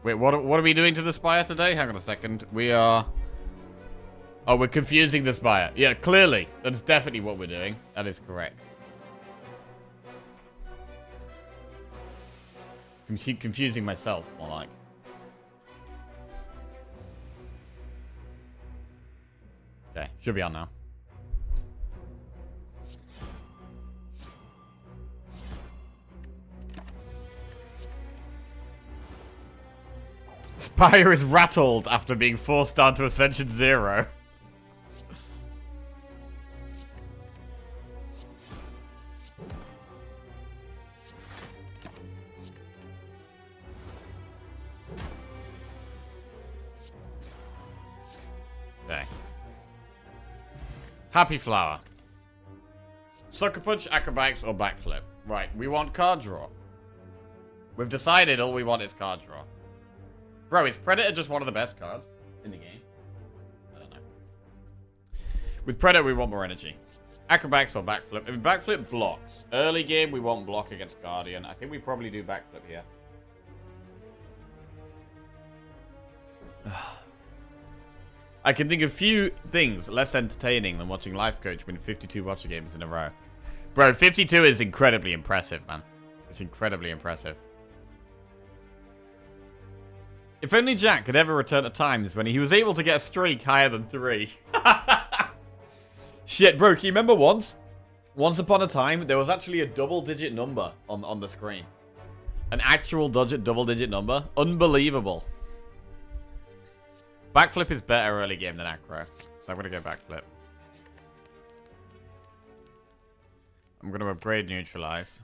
Wait, what are we doing to the Spire today? Hang on a second. We are... Oh, we're confusing the Spire. Yeah, clearly. That's definitely what we're doing. That is correct. Confusing myself, more like. Okay, should be on now. Spire is rattled after being forced down to Ascension 0. Okay. Happy Flower. Sucker Punch, Acrobatics, or Backflip. Right, we want card draw. We've decided all we want is card draw. Bro, is Predator just one of the best cards in the game? I don't know. With Predator, we want more energy. Acrobatics or Backflip. I mean, Backflip blocks. Early game, we want block against Guardian. I think we probably do Backflip here. I can think of few things less entertaining than watching Life Coach win 52 Watcher games in a row. Bro, 52 is incredibly impressive, man. It's incredibly impressive. If only Jack could ever return to times when he was able to get a streak higher than 3. Shit, bro, can you remember once? Once upon a time, there was actually a double-digit number on the screen. An actual double-digit number. Unbelievable. Backflip is better early game than Acro. So I'm going to go Backflip. I'm going to upgrade Neutralize.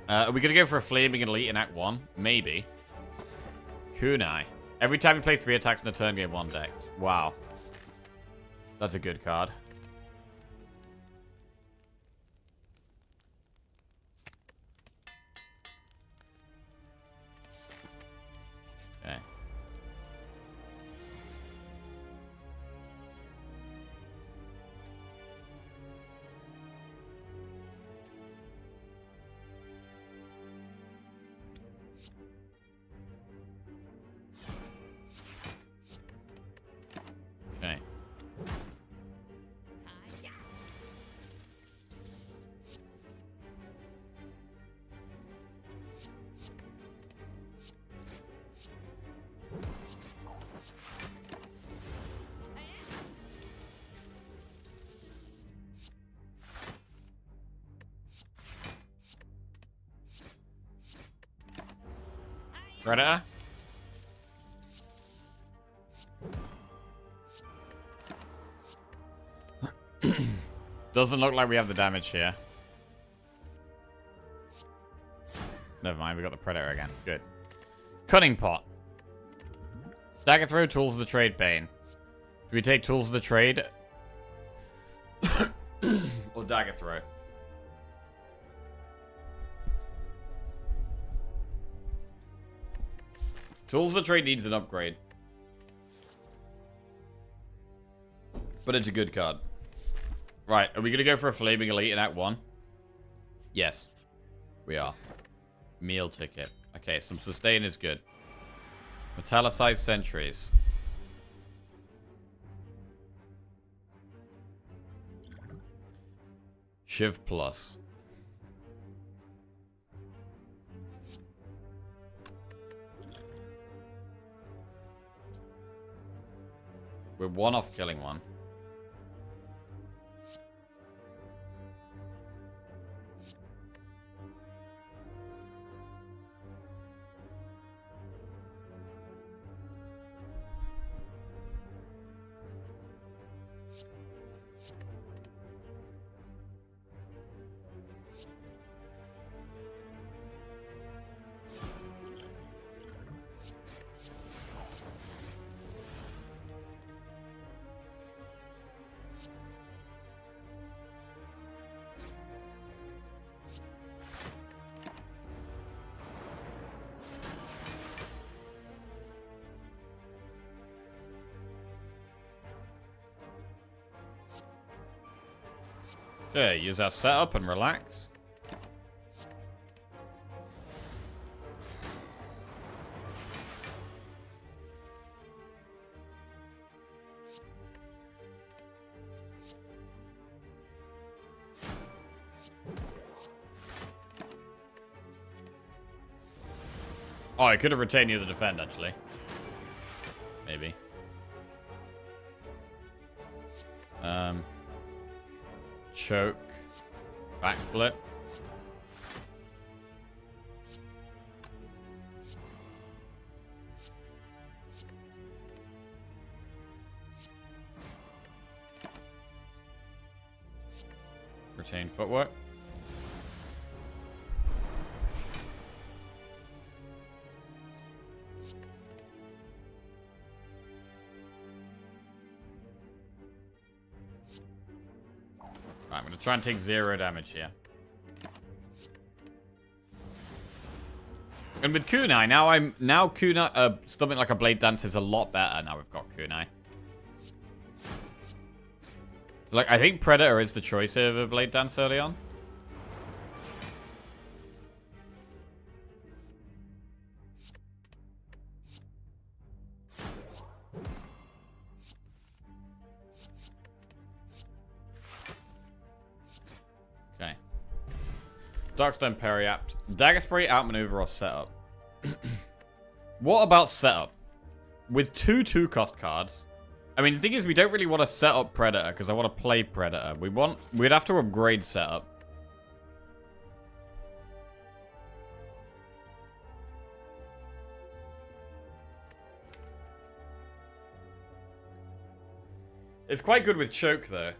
Are we going to go for a Flaming Elite in Act 1? Maybe. Kunai. Every time you play 3 attacks in a turn, gain 1 dex. Wow. That's a good card. Okay. Okay. Predator? Doesn't look like we have the damage here. Never mind, we got the Predator again. Good. Cunning Pot. Dagger Throw, Tools of the Trade, Bane. Do we take Tools of the Trade? Or Dagger Throw? Tools of the Trade needs an upgrade. But it's a good card. Right, are we going to go for a Flaming Elite in Act 1? Yes. We are. Meal ticket. Okay, some sustain is good. Metallicized Sentries. Shiv Plus. We're one off killing one. Okay, use our setup and relax. Oh, I could have retained the other defend, actually. Maybe. Choke. Backflip. Retain footwork. Right, I'm going to try and take 0 damage here. And with Kunai, now Kunai, something like a Blade Dance is a lot better now we've got Kunai. Like, I think Predator is the choice over Blade Dance early on. Okay. Darkstone Periapt. Dagger Spray, outmaneuver, or setup. What about setup? With 2 2-cost cards... I mean, the thing is, we don't really want to set up Predator, because I want to play Predator. We'd have to upgrade setup. It's quite good with Choke, though.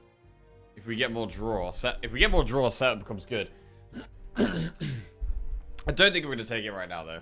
If we get more draw, setup becomes good. I don't think we're going to take it right now, though.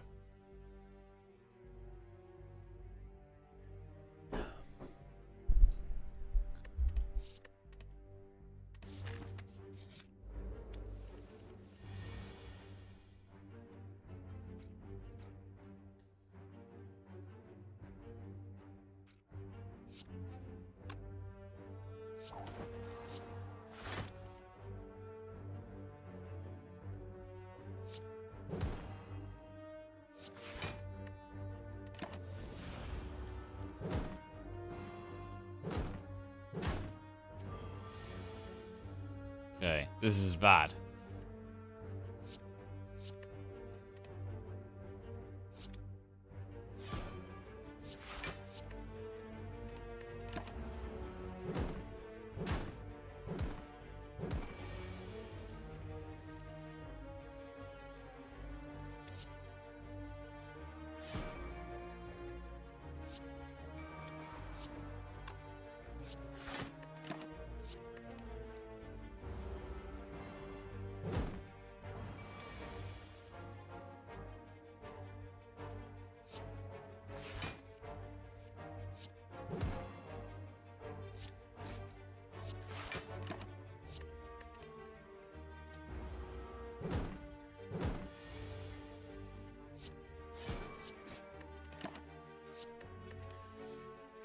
Okay, this is bad.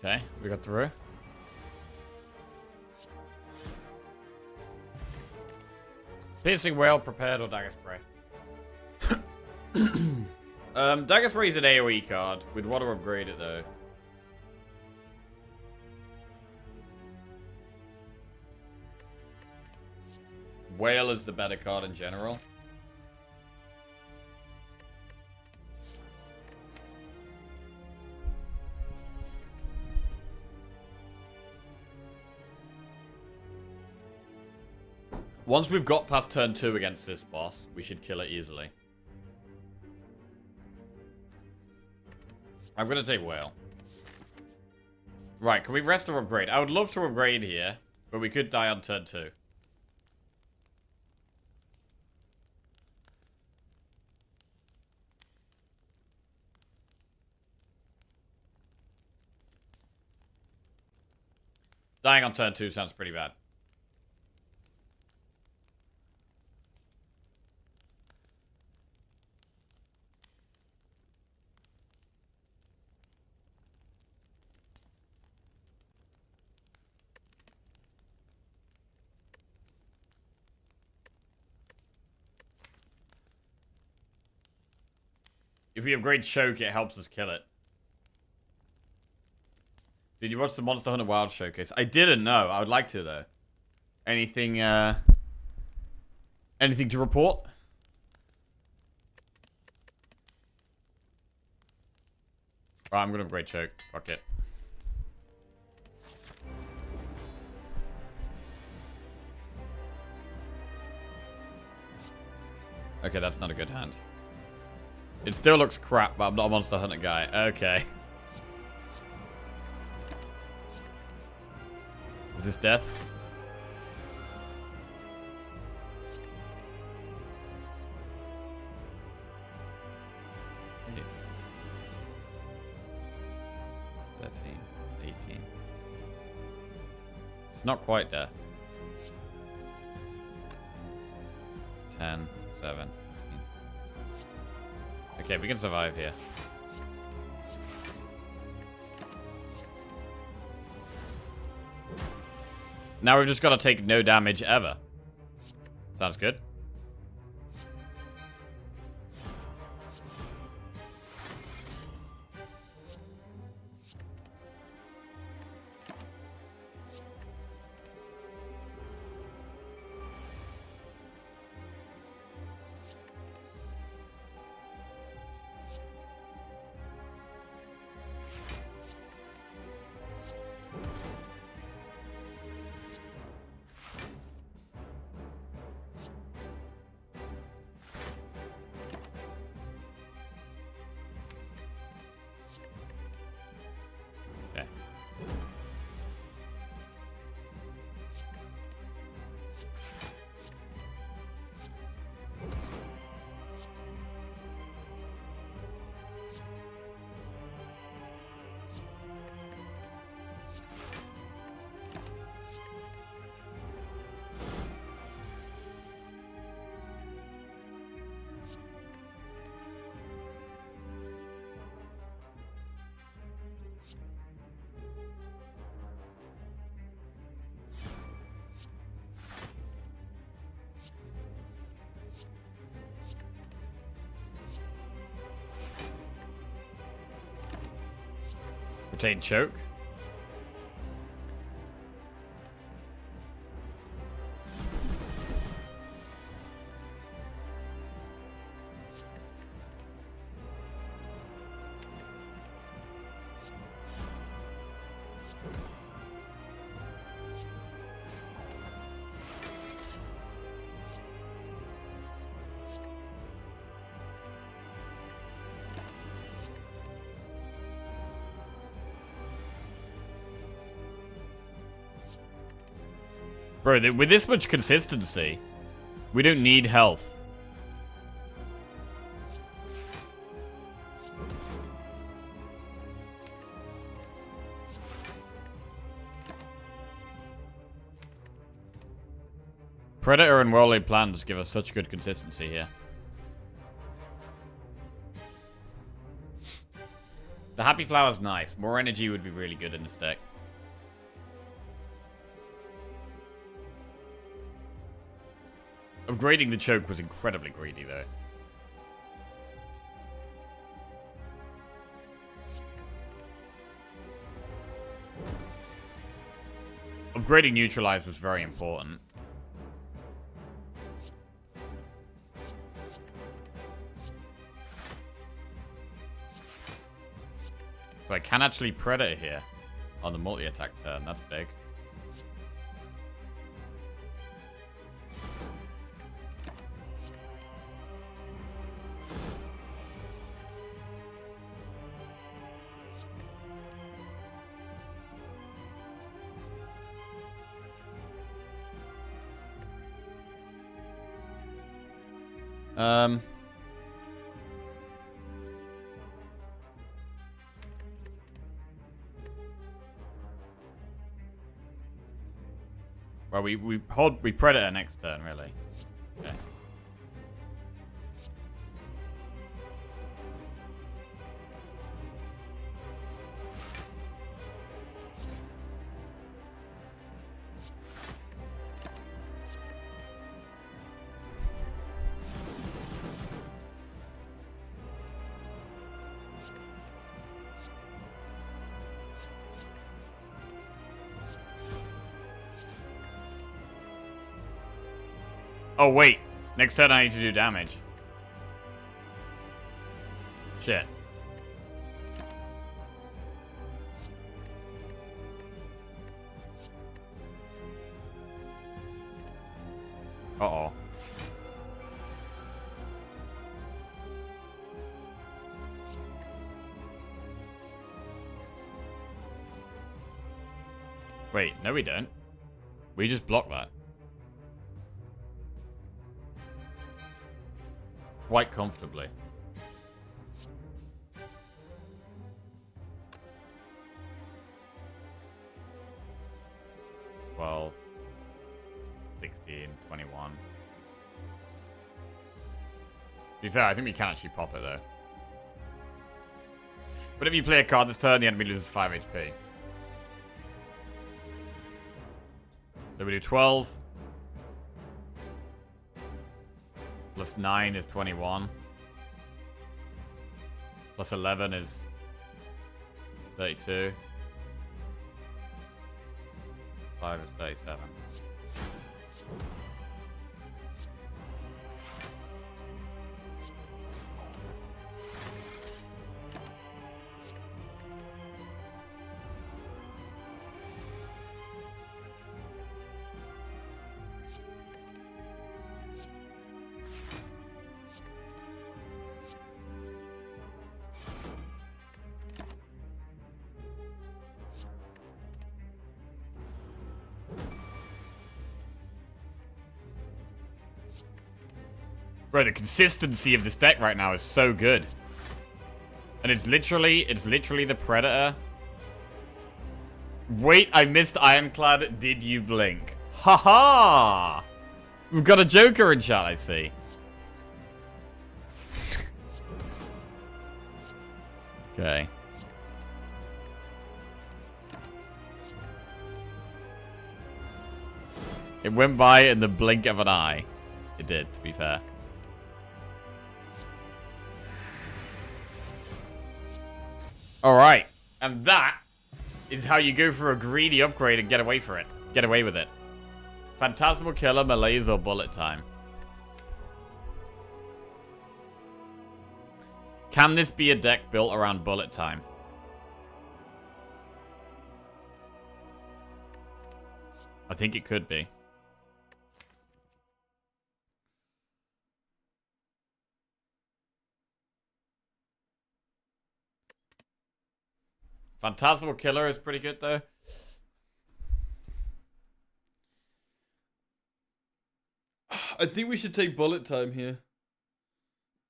Okay, we got through. Piercing Whale, prepared, or Dagger Spray? Dagger Spray is an AoE card. We'd want to upgrade it, though. Whale is the better card in general. Once we've got past turn 2 against this boss, we should kill it easily. I'm going to take Whale. Right, can we rest or upgrade? I would love to upgrade here, but we could die on turn 2. Dying on turn 2 sounds pretty bad. If we upgrade Choke, it helps us kill it. Did you watch the Monster Hunter Wild Showcase? I didn't know. I would like to, though. Anything to report? Right, I'm gonna upgrade choke. Fuck it. Okay, that's not a good hand. It still looks crap, but I'm not a Monster Hunter guy. Okay. Is this death? Eight. 13, 18. It's not quite death. 10, 7. Okay, we can survive here. Now we've just got to take no damage ever. Sounds good. Okay. Retain choke. Bro, with this much consistency, we don't need health. Predator and well-laid plans give us such good consistency here. The Happy Flower's nice. More energy would be really good in this deck. Upgrading the choke was incredibly greedy, though. Upgrading neutralize was very important. So I can actually Predator here on the multi-attack turn. That's big. Well, we Predator next turn, really. Okay. Oh, wait. Next turn I need to do damage. Shit. Uh-oh. Wait, no we don't. We just block that. Quite comfortably. 12, 16, 21. To be fair, I think we can actually pop it though. But if you play a card this turn, the enemy loses 5 HP. So we do 12. Plus 9 is 21. Plus 11 is 32. 5 is 37. Bro, the consistency of this deck right now is so good. And it's literally the Predator. Wait, I missed Ironclad. Did you blink? Haha! -ha! We've got a Joker in chat, I see. Okay. It went by in the blink of an eye. It did, to be fair. Alright, and that is how you go for a greedy upgrade and get away for it. Get away with it. Phantasmal Killer, Malaise, or Bullet Time. Can this be a deck built around Bullet Time? I think it could be. Phantasmal Killer is pretty good, though. I think we should take Bullet Time here.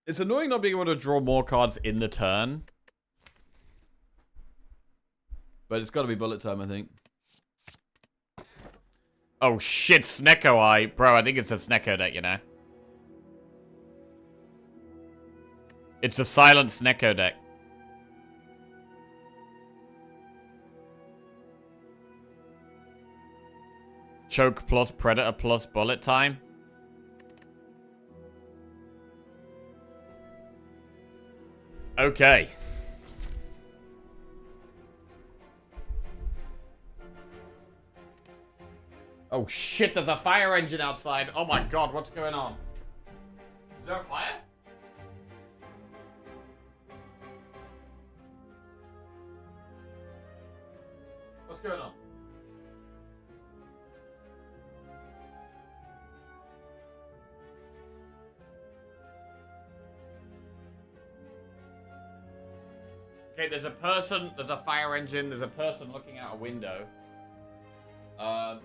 It's annoying not being able to draw more cards in the turn. But it's got to be Bullet Time, I think. Oh, shit, Snecko Eye. Bro, I think it's a Snecko deck, you know. It's a silent Snecko deck. Choke plus Predator plus Bullet Time. Okay. Oh shit, there's a fire engine outside. Oh my god, what's going on? Is there a fire? What's going on? Okay, there's a person, there's a fire engine, there's a person looking out a window. They're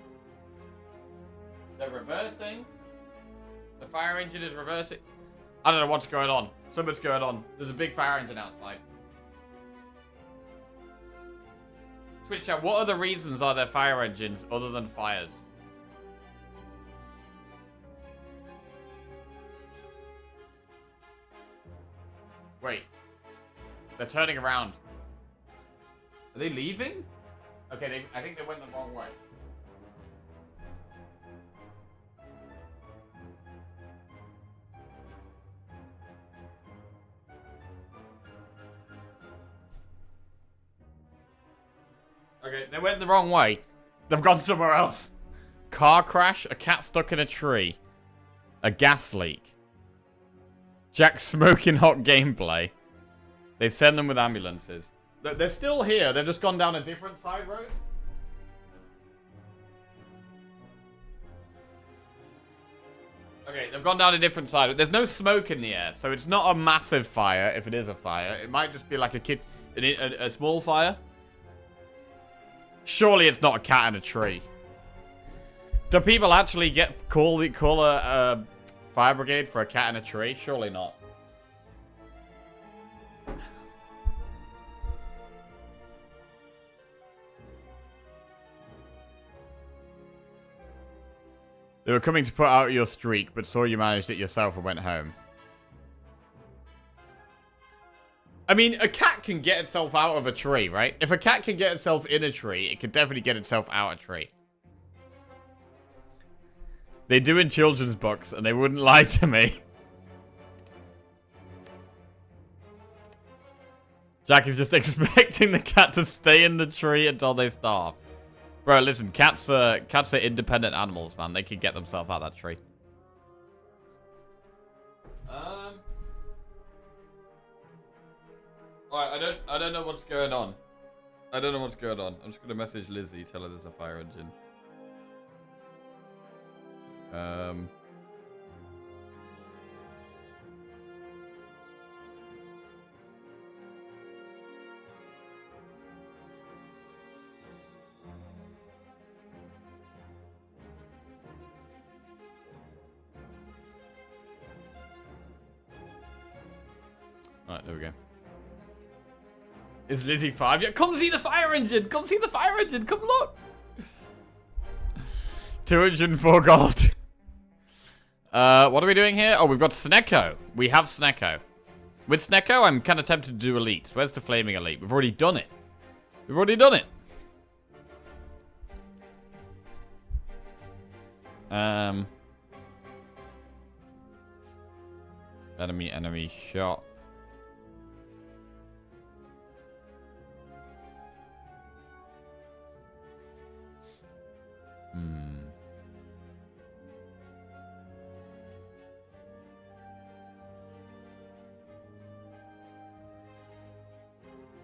reversing. The fire engine is reversing. I don't know what's going on. Something's going on. There's a big fire engine outside. Twitch chat, what other reasons are there fire engines other than fires? Wait. They're turning around. Are they leaving? Okay, I think they went the wrong way. Okay, they went the wrong way. They've gone somewhere else. Car crash, a cat stuck in a tree, a gas leak, Jack smoking hot gameplay. They send them with ambulances. They're still here. They've just gone down a different side road. Okay, they've gone down a different side. There's no smoke in the air, so it's not a massive fire if it is a fire. It might just be like a small fire. Surely it's not a cat in a tree. Do people actually call a fire brigade for a cat in a tree? Surely not. They were coming to put out your streak, but saw you managed it yourself and went home. I mean, a cat can get itself out of a tree, right? If a cat can get itself in a tree, it can definitely get itself out of a tree. They do in children's books, and they wouldn't lie to me. Jack is just expecting the cat to stay in the tree until they starve. Bro, listen, cats are independent animals, man. They can get themselves out of that tree. Alright, I don't know what's going on. I don't know what's going on. I'm just gonna message Lizzie, tell her there's a fire engine. Alright, there we go. Is Lizzie 5 yet? Come see the fire engine! Come see the fire engine! Come look! 204 gold. What are we doing here? Oh, we've got Snecko. We have Snecko. With Snecko, I'm kind of tempted to do elites. Where's the flaming elite? We've already done it. We've already done it. Enemy shot.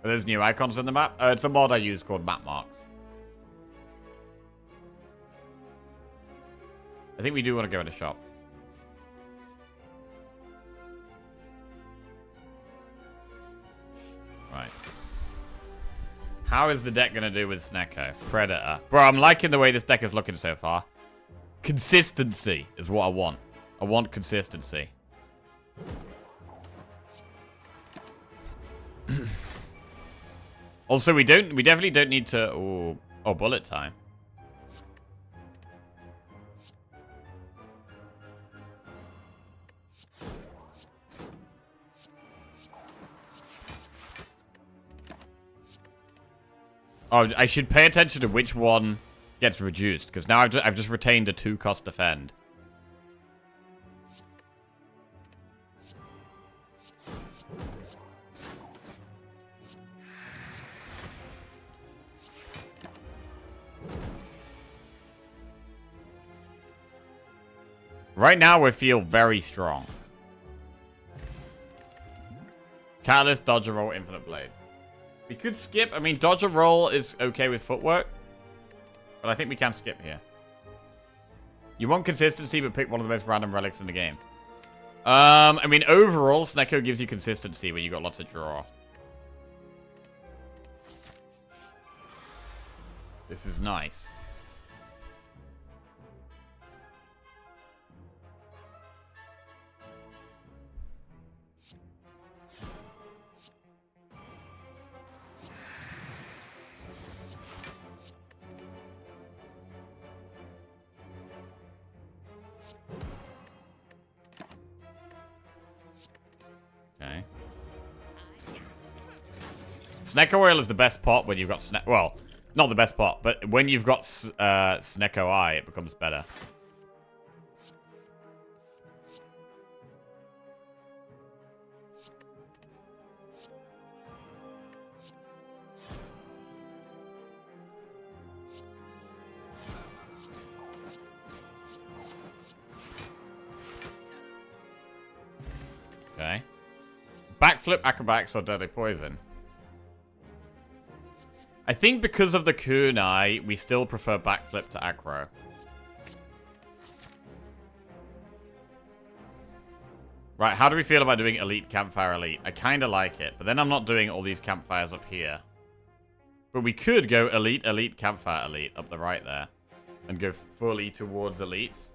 Are those new icons in the map? It's a mod I use called Map Marks. I think we do want to go in a shop. Right. How is the deck going to do with Snecko? Predator. Bro, I'm liking the way this deck is looking so far. Consistency is what I want. I want consistency. Also, we definitely don't need to... Oh, bullet time. Oh, I should pay attention to which one gets reduced, because now I've just retained a 2-cost defend. Right now, we feel very strong. Catalyst, dodge, roll, infinite blades. We could skip. I mean, dodge and roll is okay with footwork. But I think we can skip here. You want consistency, but pick one of the most random relics in the game. I mean, overall, Snecko gives you consistency when you got lots of draw. This is nice. Okay. Snecko oil is the best pot when you've got well, not the best pot, but when you've got Snecko eye, it becomes better. Okay. Backflip, acrobatics, or deadly poison. I think because of the kunai, we still prefer backflip to aggro. Right, how do we feel about doing Elite Campfire Elite? I kind of like it, but then I'm not doing all these campfires up here. But we could go Elite, Elite, Campfire Elite up the right there. And go fully towards Elites.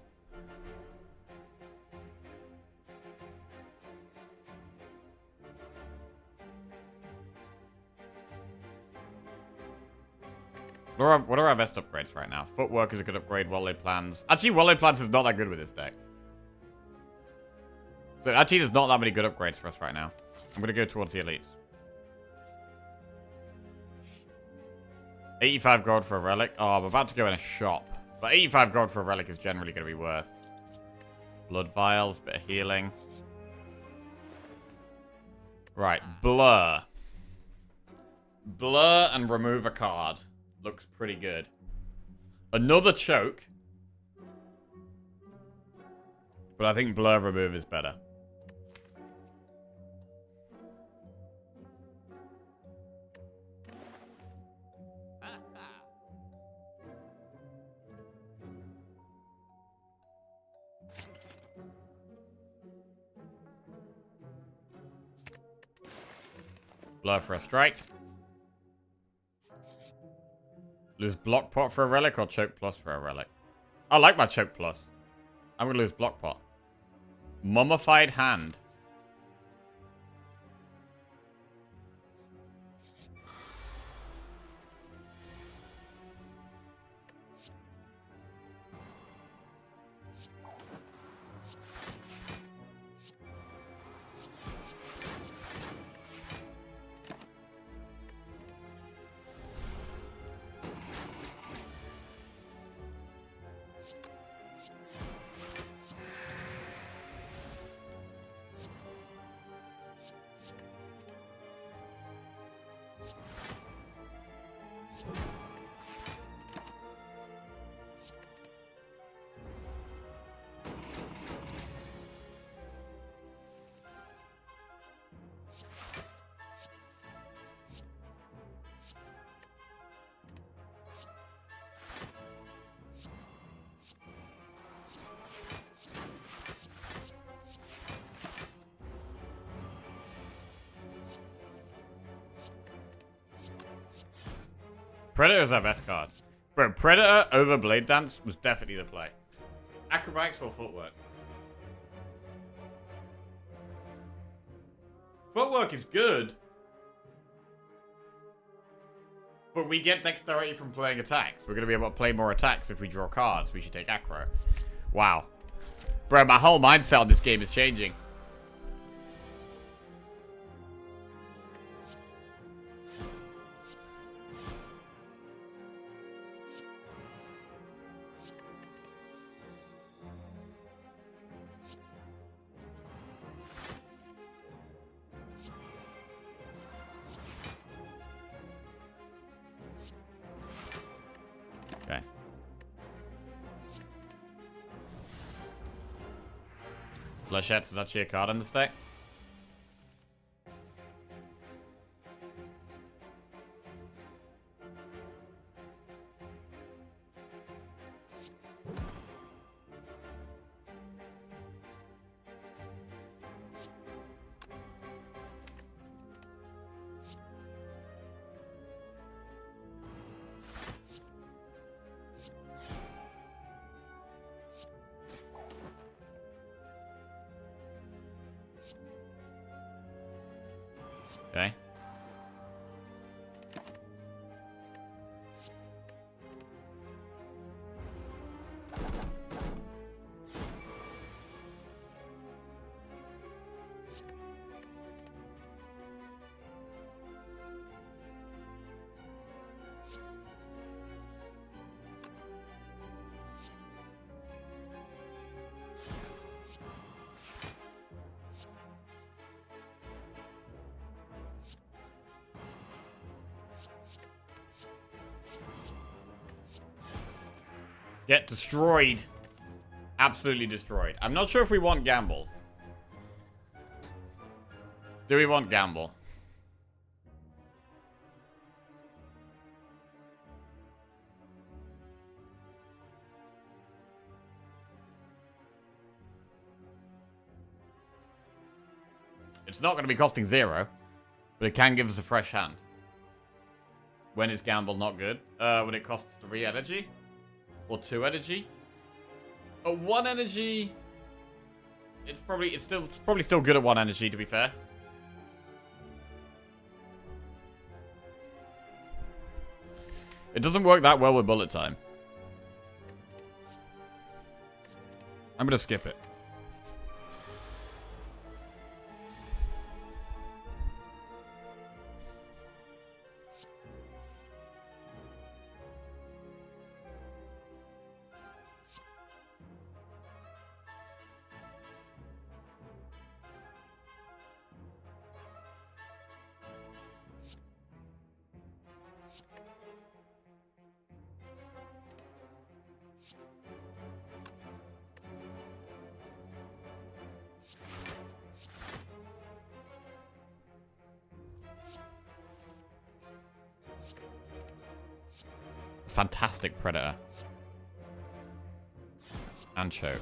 What are our best upgrades right now? Footwork is a good upgrade. Well-laid plans. Actually, well-laid plans is not that good with this deck. So actually, there's not that many good upgrades for us right now. I'm going to go towards the elites. 85 gold for a relic. Oh, I'm about to go in a shop. But 85 gold for a relic is generally going to be worth. Blood vials, bit of healing. Right, blur. Blur and remove a card. Looks pretty good. Another choke. But I think blur remove is better. Blur for a strike. Lose block pot for a relic or choke plus for a relic? I like my choke plus. I'm going to lose block pot. Mummified hand. Predator's our best card. Bro, Predator over Blade Dance was definitely the play. Acrobatics or Footwork? Footwork is good. But we get dexterity from playing attacks. We're going to be able to play more attacks if we draw cards. We should take Acro. Wow. Bro, my whole mindset on this game is changing. Okay. Flechettes is actually a card in this deck. Okay. Get destroyed. Absolutely destroyed. I'm not sure if we want Gamble. Do we want Gamble? It's not going to be costing 0, but it can give us a fresh hand. When is gamble not good? When it costs 3 energy? Or 2 energy? 1 energy... It's probably still good at 1 energy, to be fair. It doesn't work that well with bullet time. I'm gonna skip it. Fantastic Predator. And choke.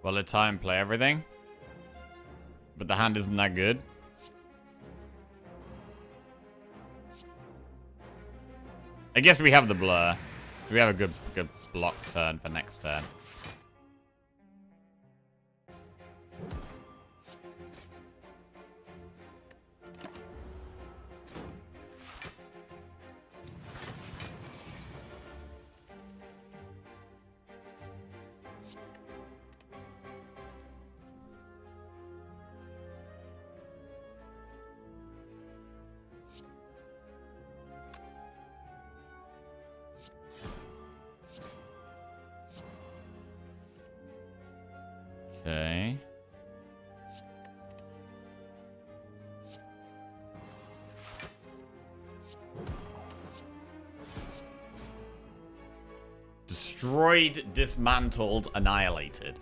Well, at time, play everything. But the hand isn't that good. I guess we have the blur. So we have a good block turn for next turn. Okay. Destroyed, dismantled, annihilated.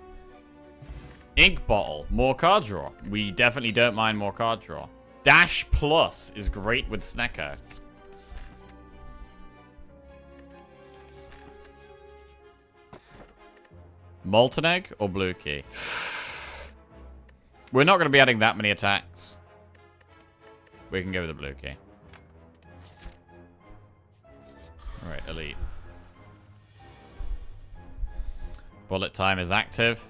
Ink bottle. More card draw. We definitely don't mind more card draw. Dash plus is great with Snecko. Molten Egg or Blue Key? We're not going to be adding that many attacks. We can go with the Blue Key. Alright, Elite. Bullet time is active.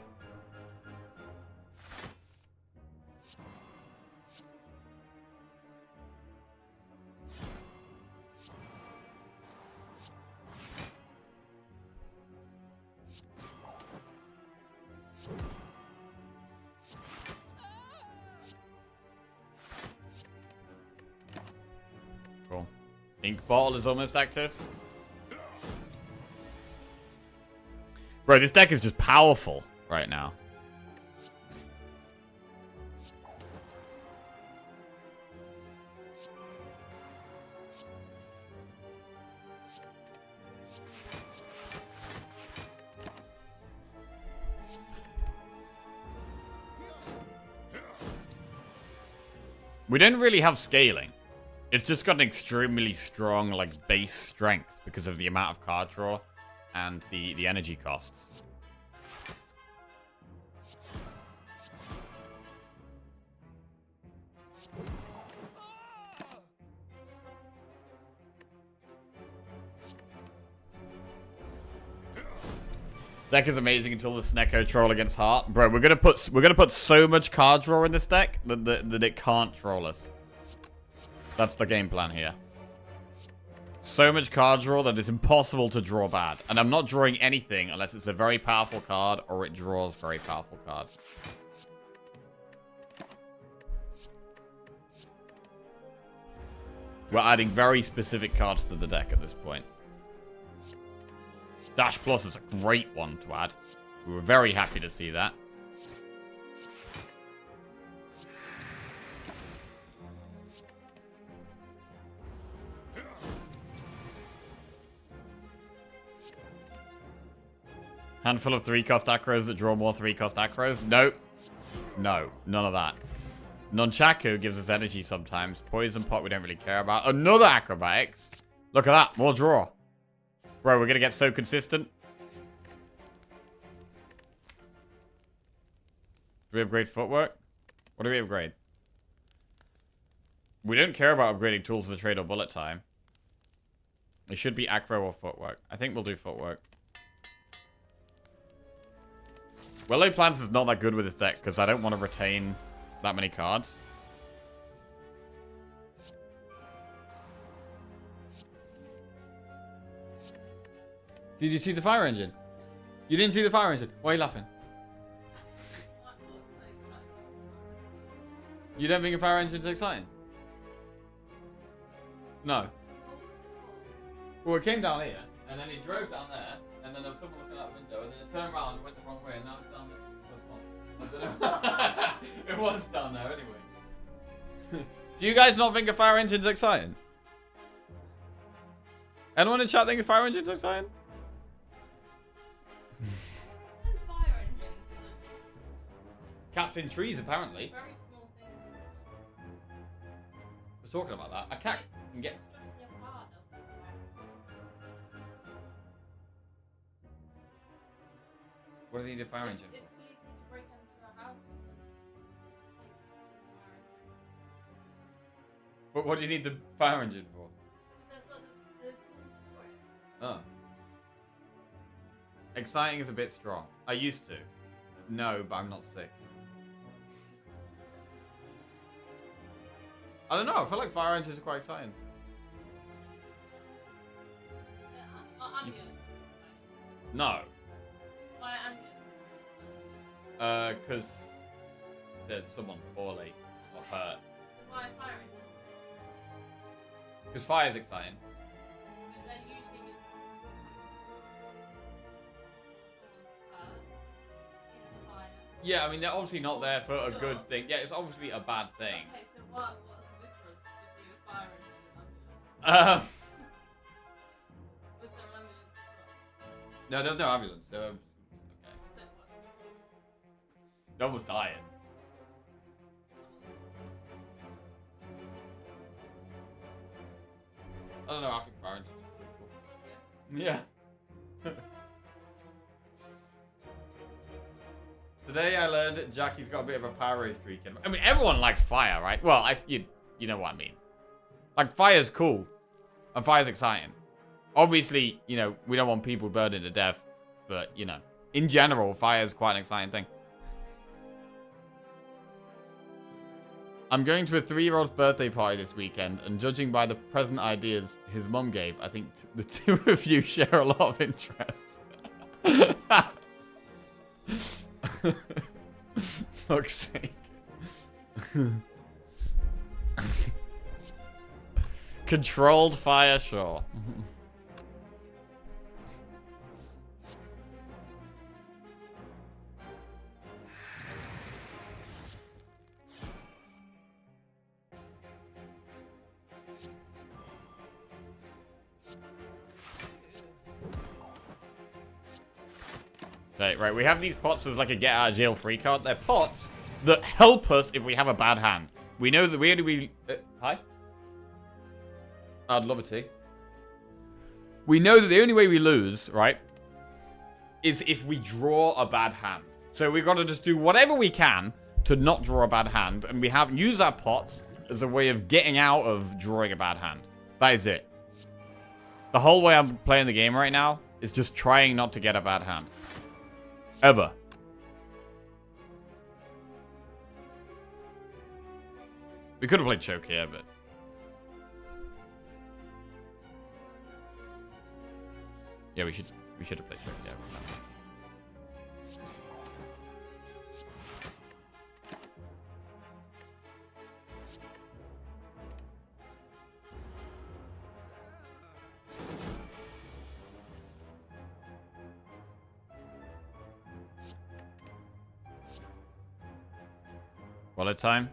Cool. Ink bottle is almost active. Bro, this deck is just powerful right now. We don't really have scaling. It's just got an extremely strong, like, base strength because of the amount of card draw and the energy costs. Deck is amazing until the Snecko troll against Heart. Bro, we're gonna put so much card draw in this deck that it can't troll us. That's the game plan here. So much card draw that it's impossible to draw bad. And I'm not drawing anything unless it's a very powerful card or it draws very powerful cards. We're adding very specific cards to the deck at this point. Dash Plus is a great one to add. We were very happy to see that. Handful of 3-cost acros that draw more 3-cost acros? Nope. No, none of that. Nunchaku gives us energy sometimes. Poison pot we don't really care about. Another acrobatics. Look at that, more draw. Bro, we're gonna get so consistent. Do we upgrade footwork? What do we upgrade? We don't care about upgrading tools of the trade or bullet time. It should be acro or footwork. I think we'll do footwork. Willow Plants is not that good with this deck because I don't want to retain that many cards. Did you see the fire engine? You didn't see the fire engine? Why are you laughing? You don't think a fire engine's exciting? No. Well, it came down here, and then it drove down there, and then there was someone looking out the window, and then it turned around and went the wrong way, and now it's down there. I don't know. It was down there anyway. Do you guys not think a fire engine's exciting? Anyone in chat think a fire engine's exciting? Fire engines. Cats in trees, apparently. Very small things. I was talking about that. A cat can get... Stuck in your car, they'll set fire. What do they need a fire engine If for? police need to break into a house, What do you need the fire engine for? they've got the tools for it. Oh. Exciting is a bit strong. I used to. No, but I'm not 6. I don't know. I feel like fire engines are quite exciting. Ambulance. No. Fire ambulance. Because there's someone poorly or hurt. Fire engine. Because fire's exciting. But that usually means someone's hurt in the fire. Yeah, I mean, they're obviously not there for a good thing. Yeah, it's obviously a bad thing. Okay, so what's the difference between a fire engine and an ambulance? Was there an ambulance as well? No, there's no ambulance. So, okay. So what? No one's dying. I don't know, I think fire engines are pretty cool. Yeah. Today I learned Jackie's got a bit of a pyro streak in him. I mean, everyone likes fire, right? Well, you know what I mean. Like, fire's cool. And fire's exciting. Obviously, you know, we don't want people burning to death. But, you know, in general, fire's quite an exciting thing. I'm going to a 3-year-old's birthday party this weekend, and judging by the present ideas his mum gave, I think the two of you share a lot of interest. Fuck's sake. Controlled fire, sure. Right, we have these pots as like a get out of jail free card. They're pots that help us if we have a bad hand. We know that hi? I'd love a tea. We know that the only way we lose, right, is if we draw a bad hand. So we've got to just do whatever we can to not draw a bad hand, and we use our pots as a way of getting out of drawing a bad hand. That is it. The whole way I'm playing the game right now is just trying not to get a bad hand. Ever. We could have played choke here, but... Yeah, we should have played choke here. Wallet time.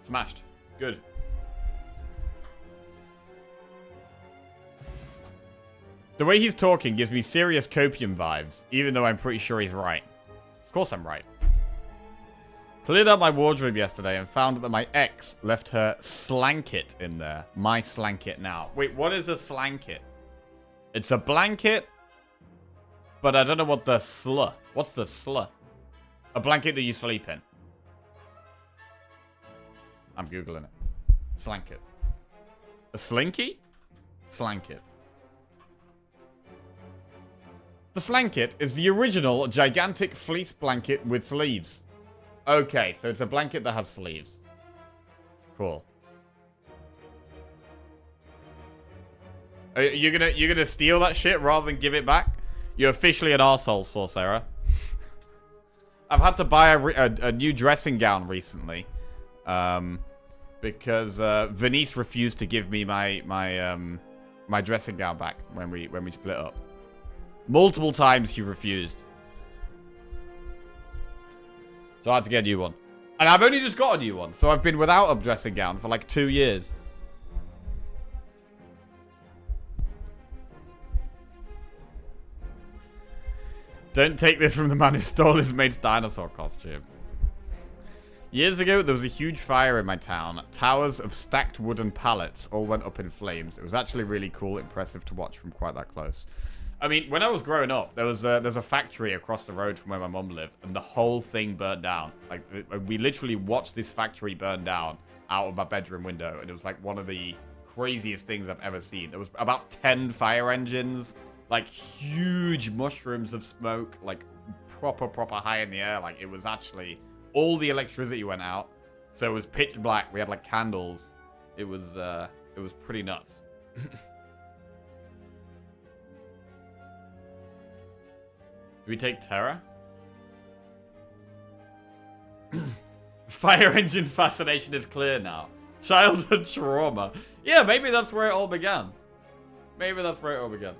Smashed. Good. The way he's talking gives me serious copium vibes, even though I'm pretty sure he's right. Of course I'm right. Cleared out my wardrobe yesterday and found that my ex left her slanket in there. My slanket now. Wait, what is a slanket? It's a blanket, but I don't know what the slur. What's the slur? A blanket that you sleep in. I'm Googling it. Slanket. A slinky? Slanket. The slanket is the original gigantic fleece blanket with sleeves. Okay, so it's a blanket that has sleeves. Cool. You're gonna steal that shit rather than give it back? You're officially an arsehole, Sorcerer. I've had to buy a new dressing gown recently. Because Venice refused to give me my dressing gown back when we split up. Multiple times she refused. So I had to get a new one. And I've only just got a new one. So I've been without a dressing gown for like 2 years. Don't take this from the man who stole his mate's dinosaur costume. Years ago, there was a huge fire in my town. Towers of stacked wooden pallets all went up in flames. It was actually really cool, impressive to watch from quite that close. I mean, when I was growing up, there's a factory across the road from where my mum lived, and the whole thing burnt down. Like, we literally watched this factory burn down out of my bedroom window, and it was like one of the craziest things I've ever seen. There was about 10 fire engines, like huge mushrooms of smoke, like proper high in the air. Like, it was actually, all the electricity went out, so it was pitch black. We had like candles. It was pretty nuts. Do we take Terra? Fire engine fascination is clear now. Childhood trauma. Yeah, maybe that's where it all began. Maybe that's where it all began.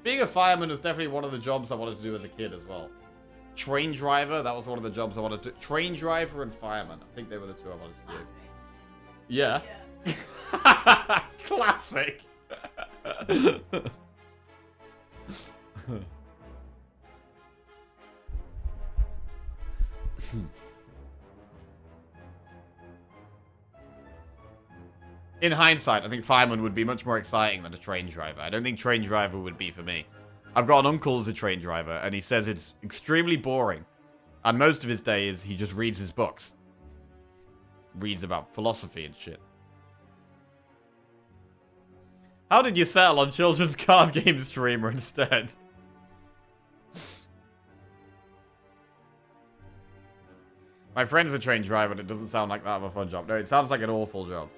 Being a fireman was definitely one of the jobs I wanted to do as a kid as well. Train driver, that was one of the jobs I wanted to do. Train driver and fireman. I think they were the two I wanted to do. Yeah. Classic. In hindsight, I think fireman would be much more exciting than a train driver. I don't think train driver would be for me. I've got an uncle who's a train driver, and he says it's extremely boring. And most of his days, he just reads his books. Reads about philosophy and shit. How did you settle on children's card game streamer instead? My friend's a train driver, and it doesn't sound like that of a fun job. No, it sounds like an awful job.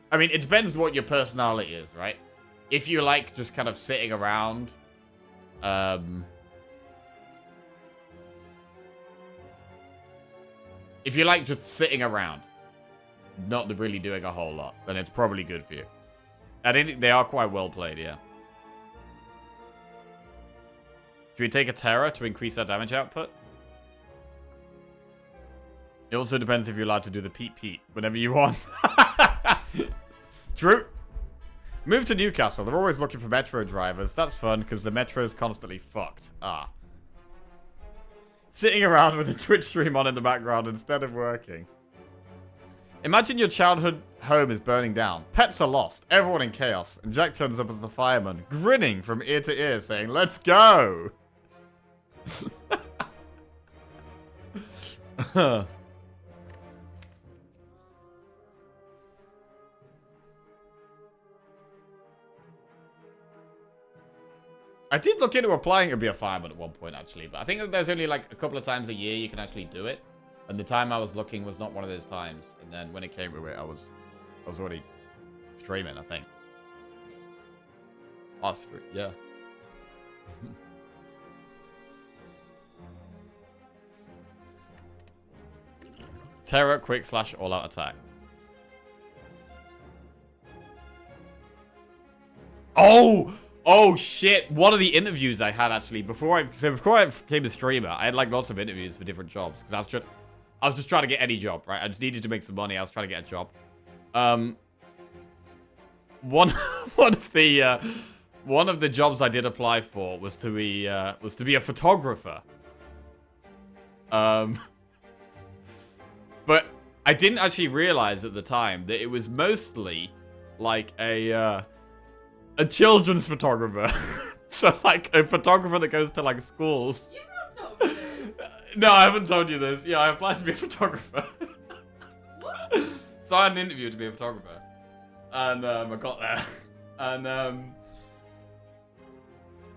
I mean, it depends what your personality is, right? If you like just kind of sitting around, if you like just sitting around, not really doing a whole lot, then it's probably good for you. I think they are quite well played, yeah. Should we take a Terra to increase our damage output? It also depends if you're allowed to do the peep whenever you want. True. Move to Newcastle. They're always looking for metro drivers. That's fun because the metro is constantly fucked. Ah. Sitting around with a Twitch stream on in the background instead of working. Imagine your childhood home is burning down. Pets are lost. Everyone in chaos. And Jack turns up as the fireman, grinning from ear to ear, saying, "Let's go!" I did look into applying to be a fireman at one point, actually. But I think there's only like a couple of times a year you can actually do it. And the time I was looking was not one of those times. And then when it came to it, I was already streaming, I think. Stream, yeah. Terror, quick slash all out attack. Oh shit! One of the interviews I had actually before I became a streamer, I had like lots of interviews for different jobs because I was just trying to get any job, right? I just needed to make some money. I was trying to get a job. One of the jobs I did apply for was to be a photographer. But I didn't actually realize at the time that it was mostly like a children's photographer. So like a photographer that goes to like schools. You've not told me this. No, I haven't told you this. Yeah, I applied to be a photographer. What? So I had an interview to be a photographer. And I got there. And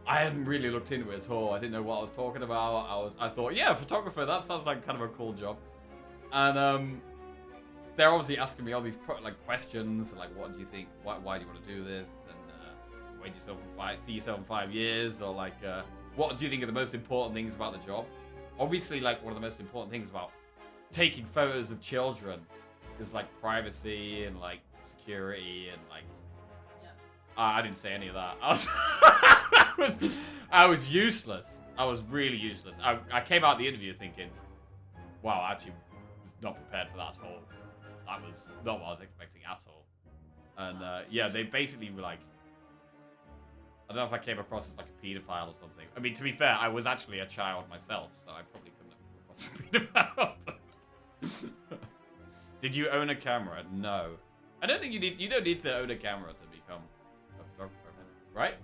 I hadn't really looked into it at all. I didn't know what I was talking about. I thought, yeah, photographer, that sounds like kind of a cool job. And they're obviously asking me all these like questions, like what do you think? Why do you want to do this? And where do you see yourself in 5 years? Or like, what do you think are the most important things about the job? Obviously, like one of the most important things about taking photos of children is like privacy and like security and like. I didn't say any of that. I was useless. I was really useless. I came out of the interview thinking, wow, I actually was not prepared for that at all. That was not what I was expecting at all. And yeah, they basically were like, I don't know if I came across as like a paedophile or something. I mean, to be fair, I was actually a child myself, so I probably couldn't have come across as a paedophile. Did you own a camera? No. I don't think you don't need to own a camera to become a photographer, right?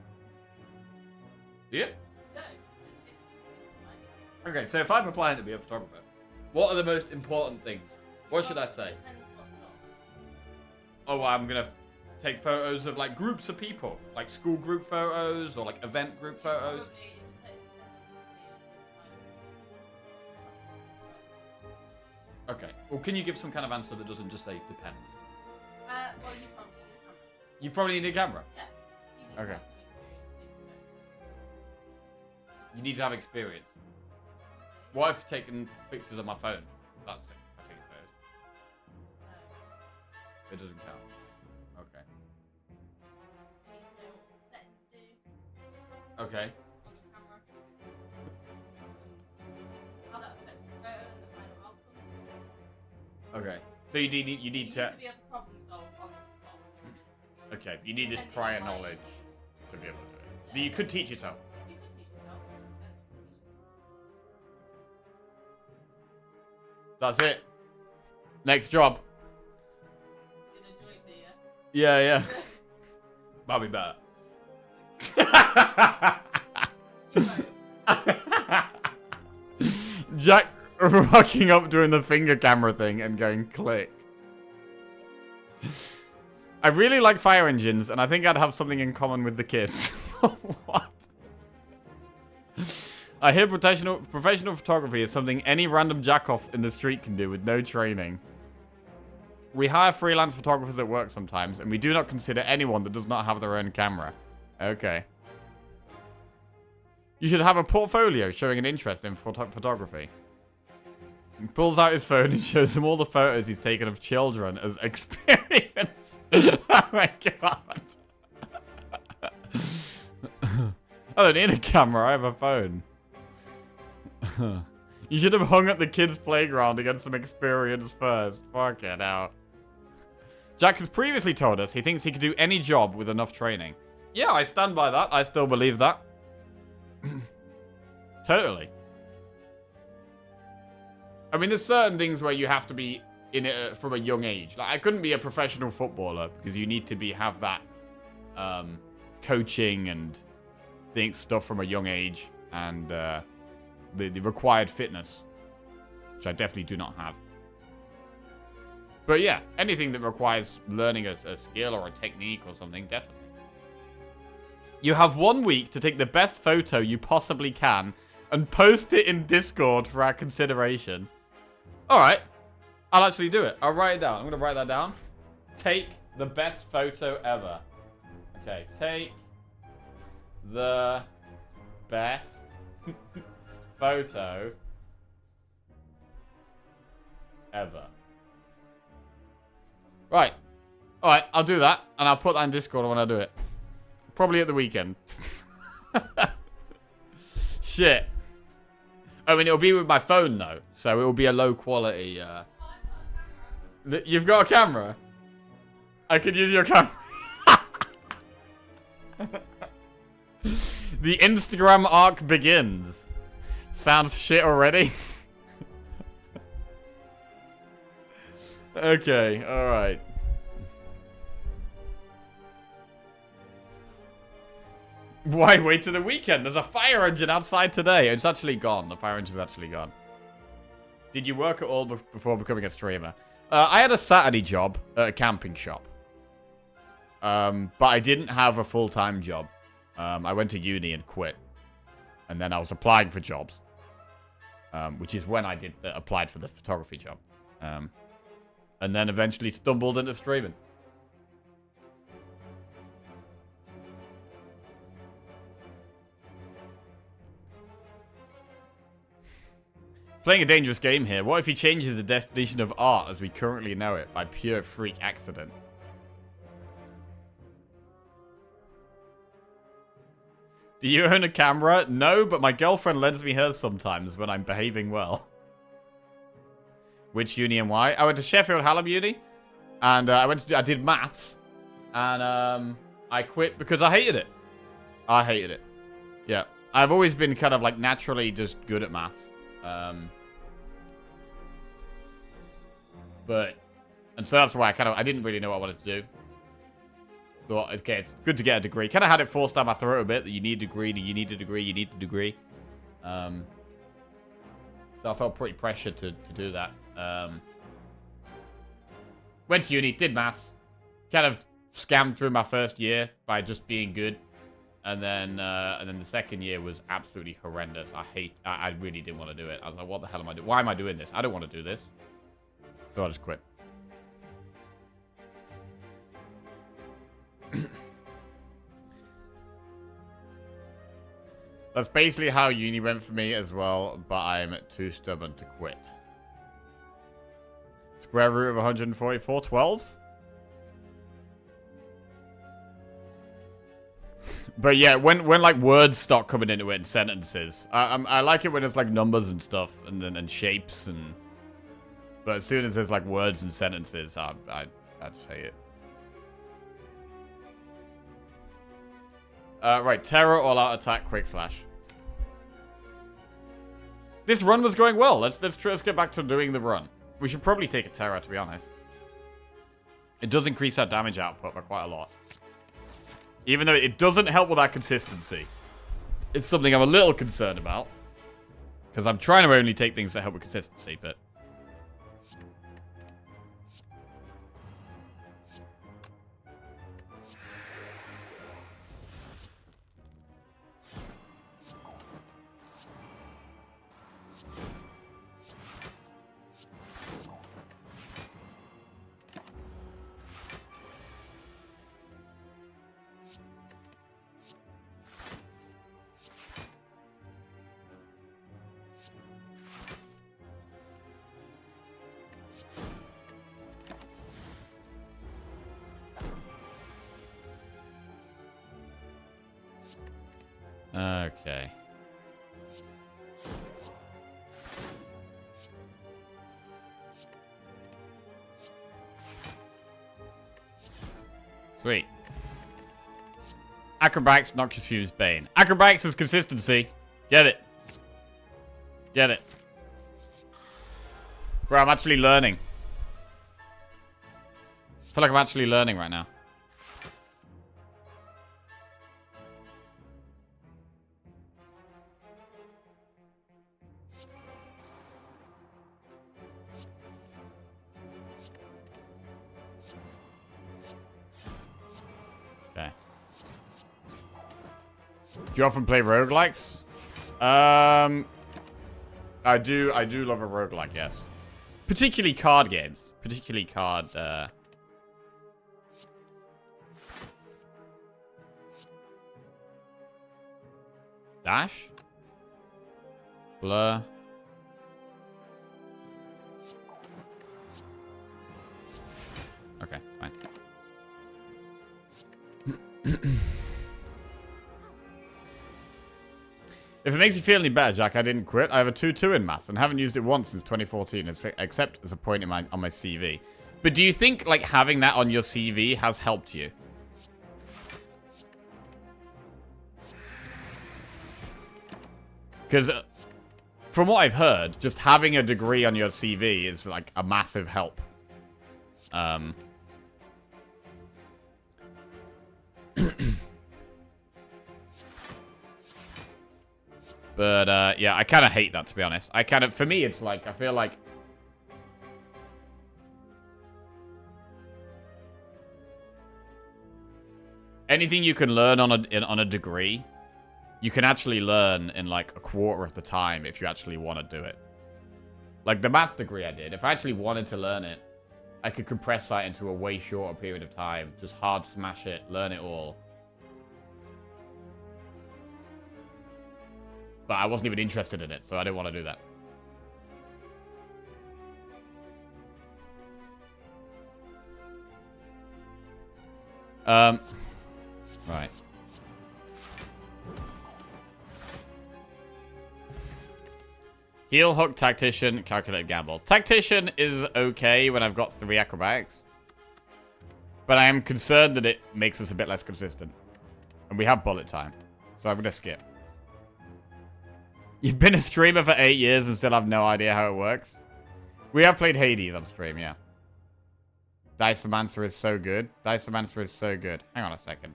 Yeah? No. Okay, so if I'm applying to be a photographer, what are the most important things? What should I say? Depends what job. Oh, well, I'm gonna take photos of like groups of people, like school group photos or like event group photos. Probably it depends on Okay. Well, can you give some kind of answer that doesn't just say depends? well, you probably need a camera. You probably need a camera. Yeah. You need Okay. to have some experience. You need to have experience. What if I've taken pictures on my phone? That's it. I've taken photos. It doesn't count. Okay. You need to know what the settings do Okay. on the camera. How that affects the photo and the final outcome. Okay. So you need You to. need to be able to problem solve on the spot. Okay. You need this Depending prior on, like- knowledge to be able to do it. Yeah. You could teach yourself. You could teach yourself. That's it. Next job. Did enjoy it, do you? Yeah, yeah. That'll be better. Jack rocking up doing the finger camera thing and going click. I really like fire engines, and I think I'd have something in common with the kids. What? I hear professional photography is something any random jack-off in the street can do with no training. We hire freelance photographers at work sometimes, and we do not consider anyone that does not have their own camera. Okay. You should have a portfolio showing an interest in photography. He pulls out his phone and shows him all the photos he's taken of children as experience. Oh my god. I don't need a camera, I have a phone. You should have hung at the kids' playground to get some experience first. Fuck it out. Jack has previously told us he thinks he could do any job with enough training. Yeah, I stand by that. I still believe that. Totally. I mean, there's certain things where you have to be in it from a young age. Like, I couldn't be a professional footballer because you need to have that coaching and stuff from a young age and the required fitness, which I definitely do not have. But yeah, anything that requires learning a skill or a technique or something, definitely. You have 1 week to take the best photo you possibly can and post it in Discord for our consideration. Alright, I'll actually do it. I'll write it down. I'm going to write that down. Take the best photo ever. Okay, take the best photo ever. Right. Alright, I'll do that. And I'll put that in Discord when I do it. Probably at the weekend. Shit. I mean, it'll be with my phone, though. So it will be a low quality... You've got a camera? I could use your camera. The Instagram arc begins. Sounds shit already. Okay, alright. Why wait till the weekend? There's a fire engine outside today. It's actually gone. The fire engine's actually gone. Did you work at all before becoming a streamer? I had a Saturday job at a camping shop. But I didn't have a full-time job. I went to uni and quit. And then I was applying for jobs. Which is when I applied for the photography job. And then eventually stumbled into streaming. Playing a dangerous game here. What if he changes the definition of art as we currently know it by pure freak accident? Do you own a camera? No, but my girlfriend lends me hers sometimes when I'm behaving well. Which uni and why? I went to Sheffield Hallam Uni. And I did maths. And I quit because I hated it. I hated it. Yeah. I've always been kind of like naturally just good at maths. And so that's why I didn't really know what I wanted to do. Thought, okay, it's good to get a degree. Kind of had it forced down my throat a bit that you need a degree, you need a degree, you need a degree. So I felt pretty pressured to do that. Went to uni, did maths. Kind of scammed through my first year by just being good. And then the second year was absolutely horrendous. I really didn't want to do it. I was like, what the hell am I doing? Why am I doing this? I don't want to do this. So I just quit. That's basically how uni went for me as well, but I'm too stubborn to quit. Square root of 144, 12? But yeah, when like words start coming into it in sentences, I like it when it's like numbers and stuff and shapes and. But as soon as there's like words and sentences, I just hate it. Right, terror, all out attack, quick slash. This run was going well. Let's get back to doing the run. We should probably take a terror, to be honest. It does increase our damage output by quite a lot. Even though it doesn't help with our consistency. It's something I'm a little concerned about. Because I'm trying to only take things that help with consistency, but... Okay. Sweet. Acrobatics, Noxious Fumes, Bane. Acrobatics is consistency. Get it. Get it. Bro, I'm actually learning. I feel like I'm actually learning right now. Okay. Do you often play roguelikes? I do love a roguelike, yes. Particularly card games. Particularly card, Dash? Blur? Okay, fine. If it makes you feel any better, Jack, I didn't quit. I have a 2-2 in maths and haven't used it once since 2014, except as a point on my CV. But do you think, like, having that on your CV has helped you? Because from what I've heard, just having a degree on your CV is, like, a massive help. But, yeah, I kind of hate that, to be honest. For me, it's like, I feel like... anything you can learn on a degree, you can actually learn in, like, a quarter of the time if you actually want to do it. Like, the maths degree I did, if I actually wanted to learn it, I could compress that into a way shorter period of time. Just hard smash it, learn it all. But I wasn't even interested in it, so I didn't want to do that. Right. Heal, hook, tactician, calculate, gamble. Tactician is okay when I've got 3 acrobatics. But I am concerned that it makes us a bit less consistent. And we have bullet time. So I'm going to skip. You've been a streamer for 8 years and still have no idea how it works? We have played Hades on stream, yeah. Dicemancer is so good. Dicemancer is so good. Hang on a second.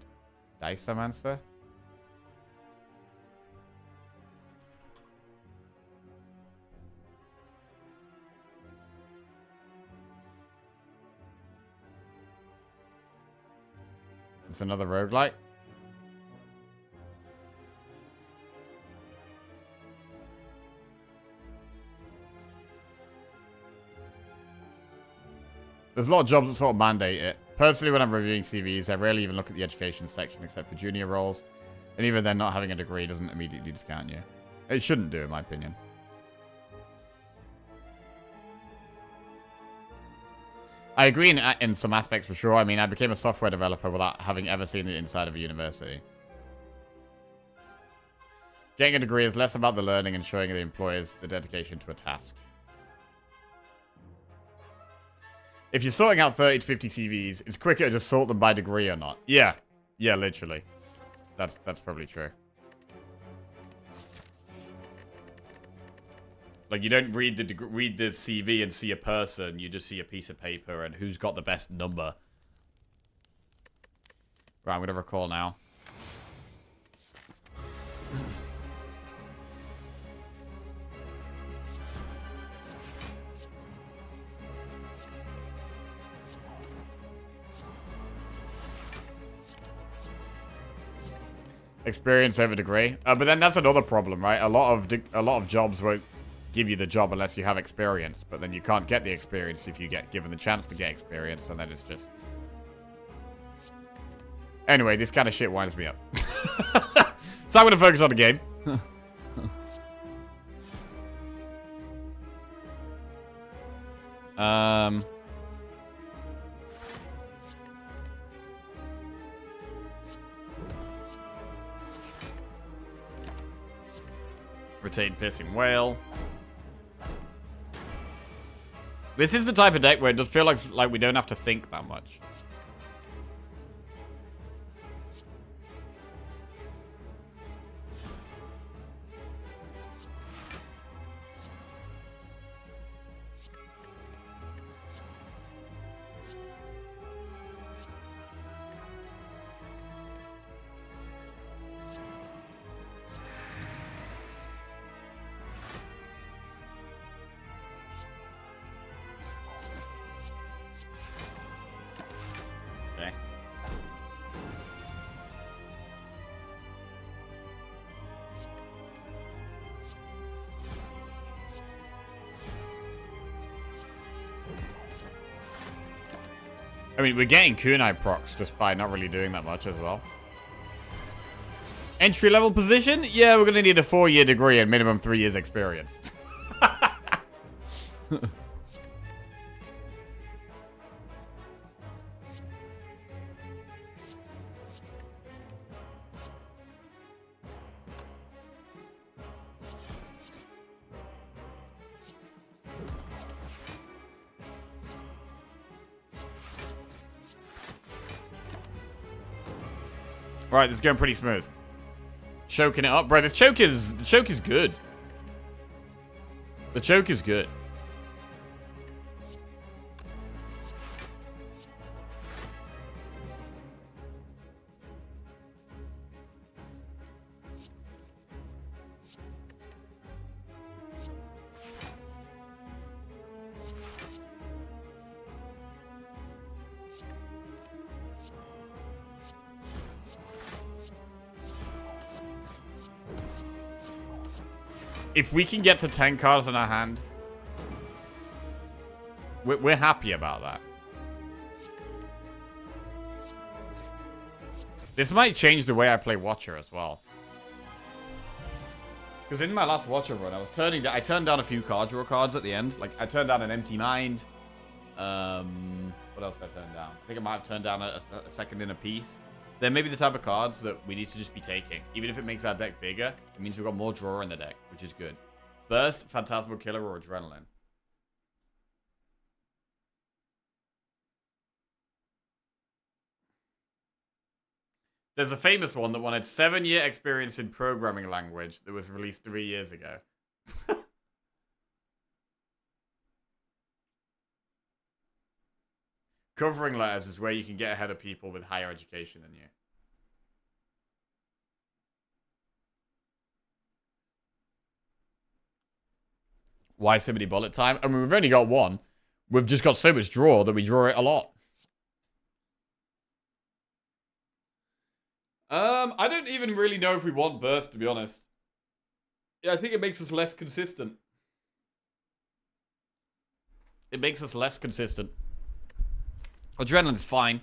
Dicemancer? It's another roguelike. There's a lot of jobs that sort of mandate it. Personally, when I'm reviewing CVs, I rarely even look at the education section except for junior roles. And even then, not having a degree doesn't immediately discount you. It shouldn't do, in my opinion. I agree in some aspects for sure. I mean, I became a software developer without having ever seen the inside of a university. Getting a degree is less about the learning and showing the employers the dedication to a task. If you're sorting out 30 to 50 CVs, it's quicker to just sort them by degree or not. Yeah. Yeah, literally. That's probably true. Like, you don't read the CV and see a person. You just see a piece of paper and who's got the best number. Right, I'm going to recall now. Experience over degree. But then that's another problem, right? A lot of jobs won't give you the job unless you have experience. But then you can't get the experience if you get given the chance to get experience. And then it's just... Anyway, this kind of shit winds me up. So I'm going to focus on the game. Retained Piercing Whale. This is the type of deck where it does feel like we don't have to think that much. I mean, we're getting kunai procs just by not really doing that much as well. Entry-level position? Yeah, we're going to need a 4-year degree and minimum 3 years experience. Right, this is going pretty smooth. Choking it up. Bro, the choke is good. The choke is good. If we can get to 10 cards in our hand, we're happy about that. This might change the way I play Watcher as well. Because in my last Watcher run, I turned down a few card draw cards at the end. Like, I turned down an Empty Mind. What else did I turn down? I think I might have turned down a second in a piece. They're maybe the type of cards that we need to just be taking. Even if it makes our deck bigger, it means we've got more draw in the deck, which is good. Burst, Phantasmal Killer, or Adrenaline. There's a famous one that wanted 7-year experience in programming language that was released 3 years ago. Covering letters is where you can get ahead of people with higher education than you. Why so many bullet time? I mean, we've only got one. We've just got so much draw that we draw it a lot. I don't even really know if we want burst, to be honest. Yeah, I think it makes us less consistent. It makes us less consistent. Adrenaline's fine.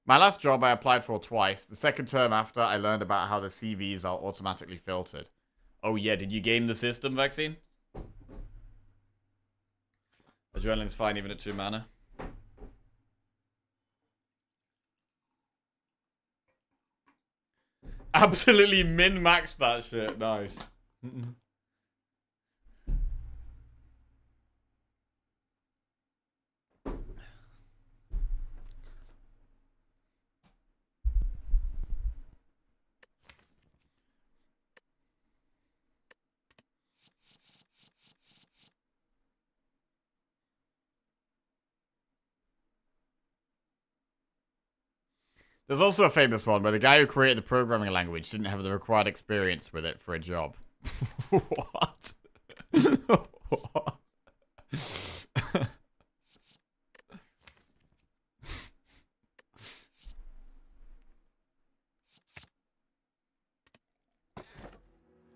My last job I applied for twice. The second term after, I learned about how the CVs are automatically filtered. Oh yeah, did you game the system, Vaccine? Adrenaline's fine even at 2 mana. Absolutely min-maxed that shit. Nice. There's also a famous one where the guy who created the programming language didn't have the required experience with it for a job. What? What?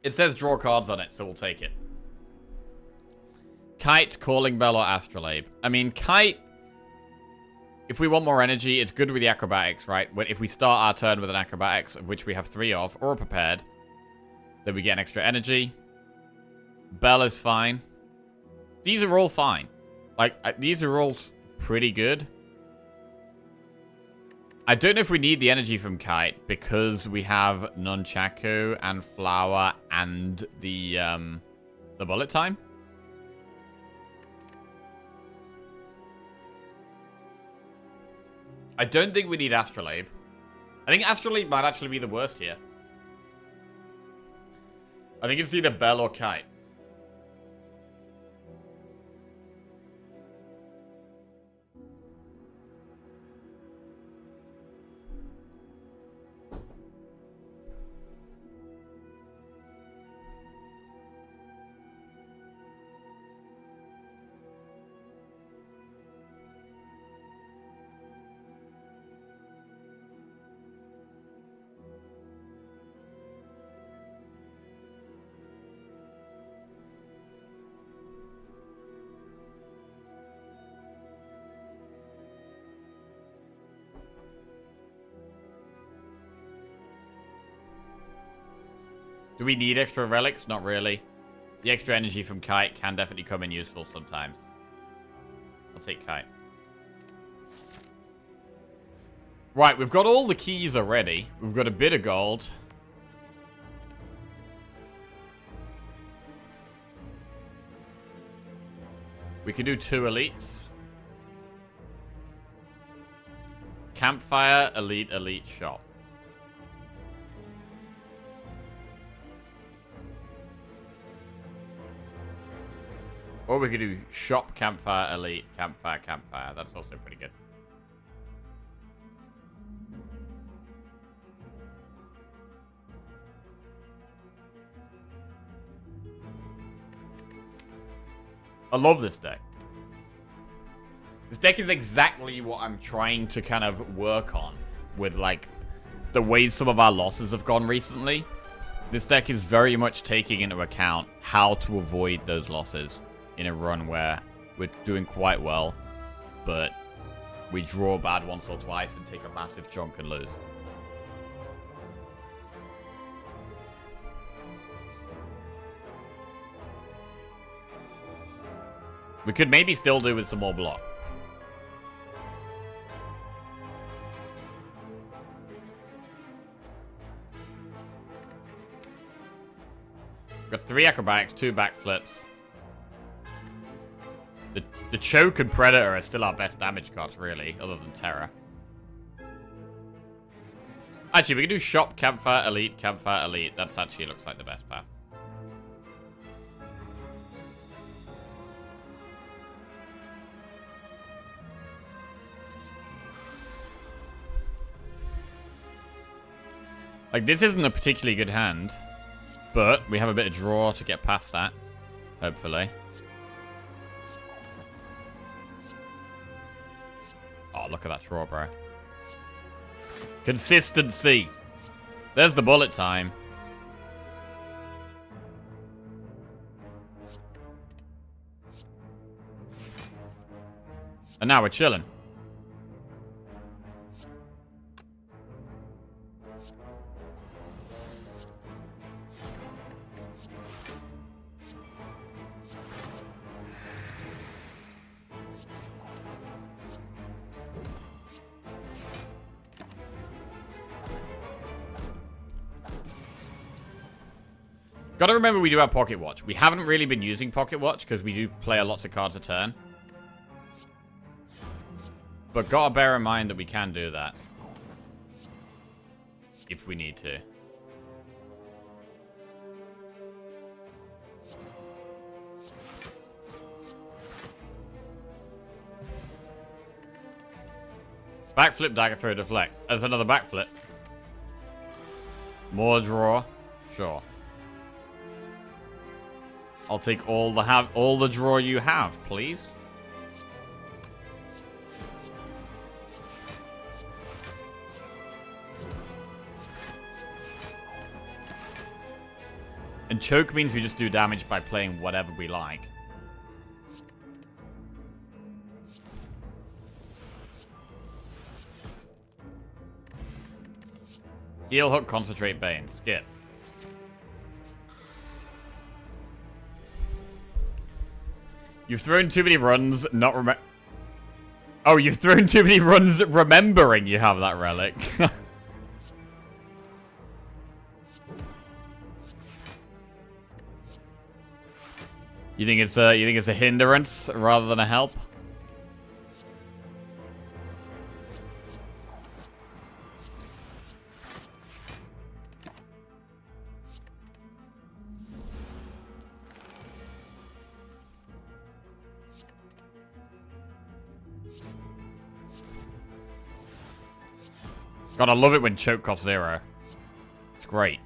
It says draw cards on it, so we'll take it. Kite, Calling Bell, or Astrolabe. I mean, Kite... If we want more energy, it's good with the acrobatics, right? If we start our turn with an acrobatics, of which we have 3 of, or a prepared, then we get an extra energy. Bell is fine. These are all fine. Like, these are all pretty good. I don't know if we need the energy from Kite, because we have Nunchaku and Flower and the bullet time. I don't think we need Astrolabe. I think Astrolabe might actually be the worst here. I think it's either Bell or Kite. Do we need extra relics? Not really. The extra energy from Kite can definitely come in useful sometimes. I'll take Kite. Right, we've got all the keys already. We've got a bit of gold. We could do 2 elites. Campfire, elite, elite, shop. Or we could do shop, campfire, elite, campfire, campfire. That's also pretty good. I love this deck. This deck is exactly what I'm trying to kind of work on with, like, the ways some of our losses have gone recently. This deck is very much taking into account how to avoid those losses in a run where we're doing quite well, but we draw bad once or twice and take a massive chunk and lose. We could maybe still do with some more block. We've got 3 acrobatics, 2 backflips. The choke and predator are still our best damage cards, really, other than terror. Actually, we can do shop, campfire, elite, campfire, elite. That's actually looks like the best path. Like, this isn't a particularly good hand, but we have a bit of draw to get past that, hopefully. Oh, look at that draw, bro. Consistency. There's the bullet time. And now we're chilling. Gotta remember we do have Pocket Watch. We haven't really been using Pocket Watch because we do play lots of cards a turn. But gotta bear in mind that we can do that. If we need to. Backflip, dagger throw, deflect. There's another backflip. More draw. Sure. I'll take all the draw you have, please. And choke means we just do damage by playing whatever we like. Heal, hook, concentrate, bane. Skip. You've thrown too many runs, not Oh, you've thrown too many runs remembering you have that relic. You think it's a hindrance rather than a help? God, I love it when choke costs 0. It's great.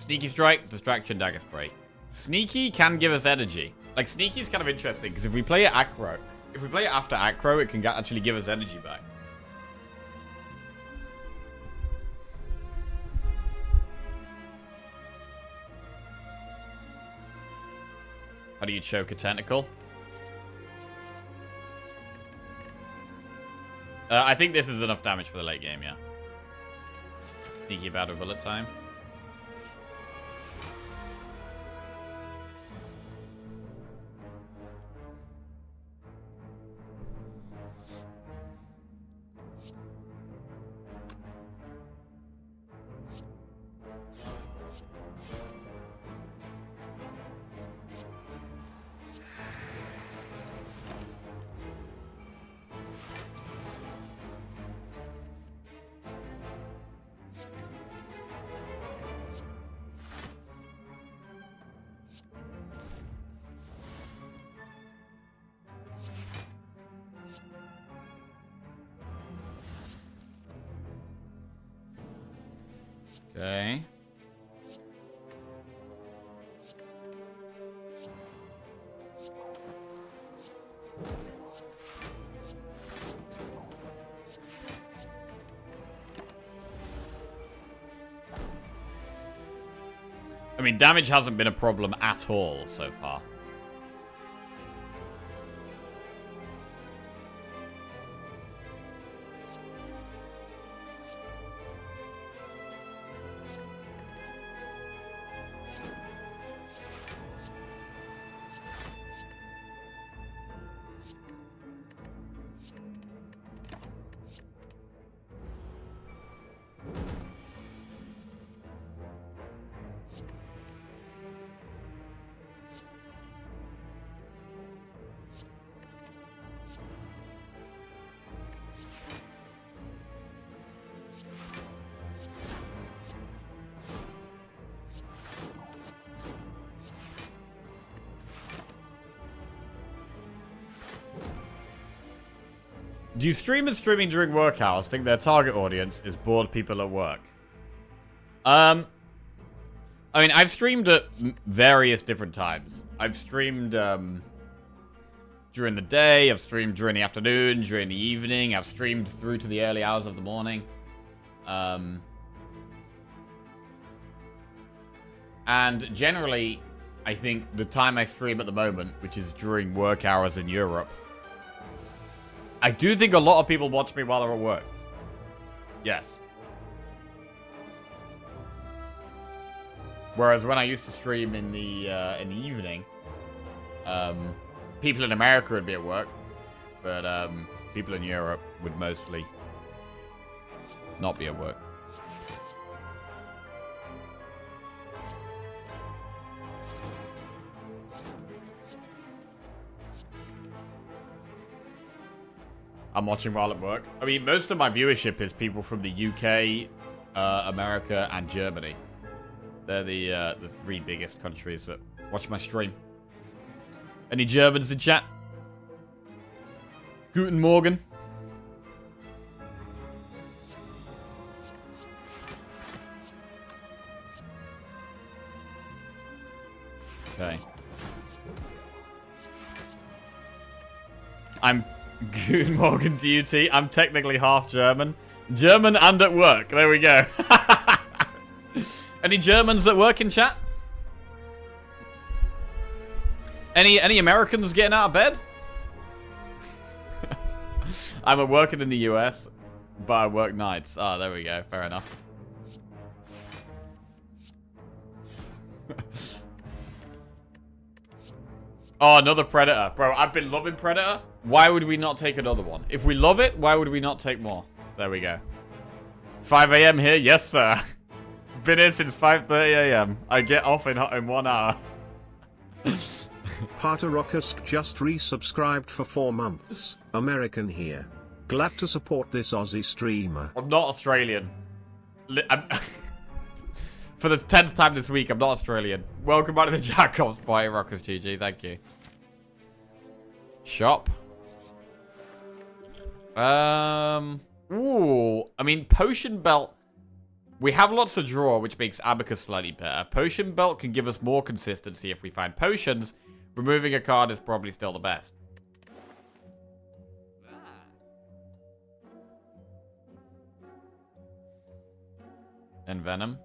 Sneaky strike, distraction, dagger spray. Sneaky can give us energy. Like, sneaky's kind of interesting, because if we play it acro, if we play it after acro, it can actually give us energy back. How do you choke a tentacle? I think this is enough damage for the late game, yeah. Sneaky about a bullet time. Okay. I mean, damage hasn't been a problem at all so far. Do streamers streaming during work hours think their target audience is bored people at work? I mean, I've streamed at various different times. I've streamed during the day, I've streamed during the afternoon, during the evening, I've streamed through to the early hours of the morning. And generally, I think the time I stream at the moment, which is during work hours in Europe, I do think a lot of people watch me while they're at work. Yes. Whereas when I used to stream in the evening, people in America would be at work, but people in Europe would mostly not be at work. I'm watching while at work. I mean, most of my viewership is people from the UK, America, and Germany. They're the three biggest countries that watch my stream. Any Germans in chat? Guten Morgen. Okay. I'm Guten Morgen to UT. I'm technically half German. German and at work. There we go. Any Germans that work in chat? Any Americans getting out of bed? I'm working in the US, but I work nights. Oh, there we go. Fair enough. Oh, another Predator. Bro, I've been loving Predator. Why would we not take another one? If we love it, why would we not take more? There we go. 5 a.m. here? Yes, sir. Been here since 5:30 a.m. I get off in 1 hour. Partarokusk just resubscribed for 4 months. American here. Glad to support this Aussie streamer. I'm not Australian. For the 10th time this week, I'm not Australian. Welcome back to the Jacobs by Rockers GG. Thank you. Shop. Ooh. I mean, potion belt. We have lots of draw, which makes Abacus slightly better. Potion Belt can give us more consistency if we find potions. Removing a card is probably still the best. And Venom.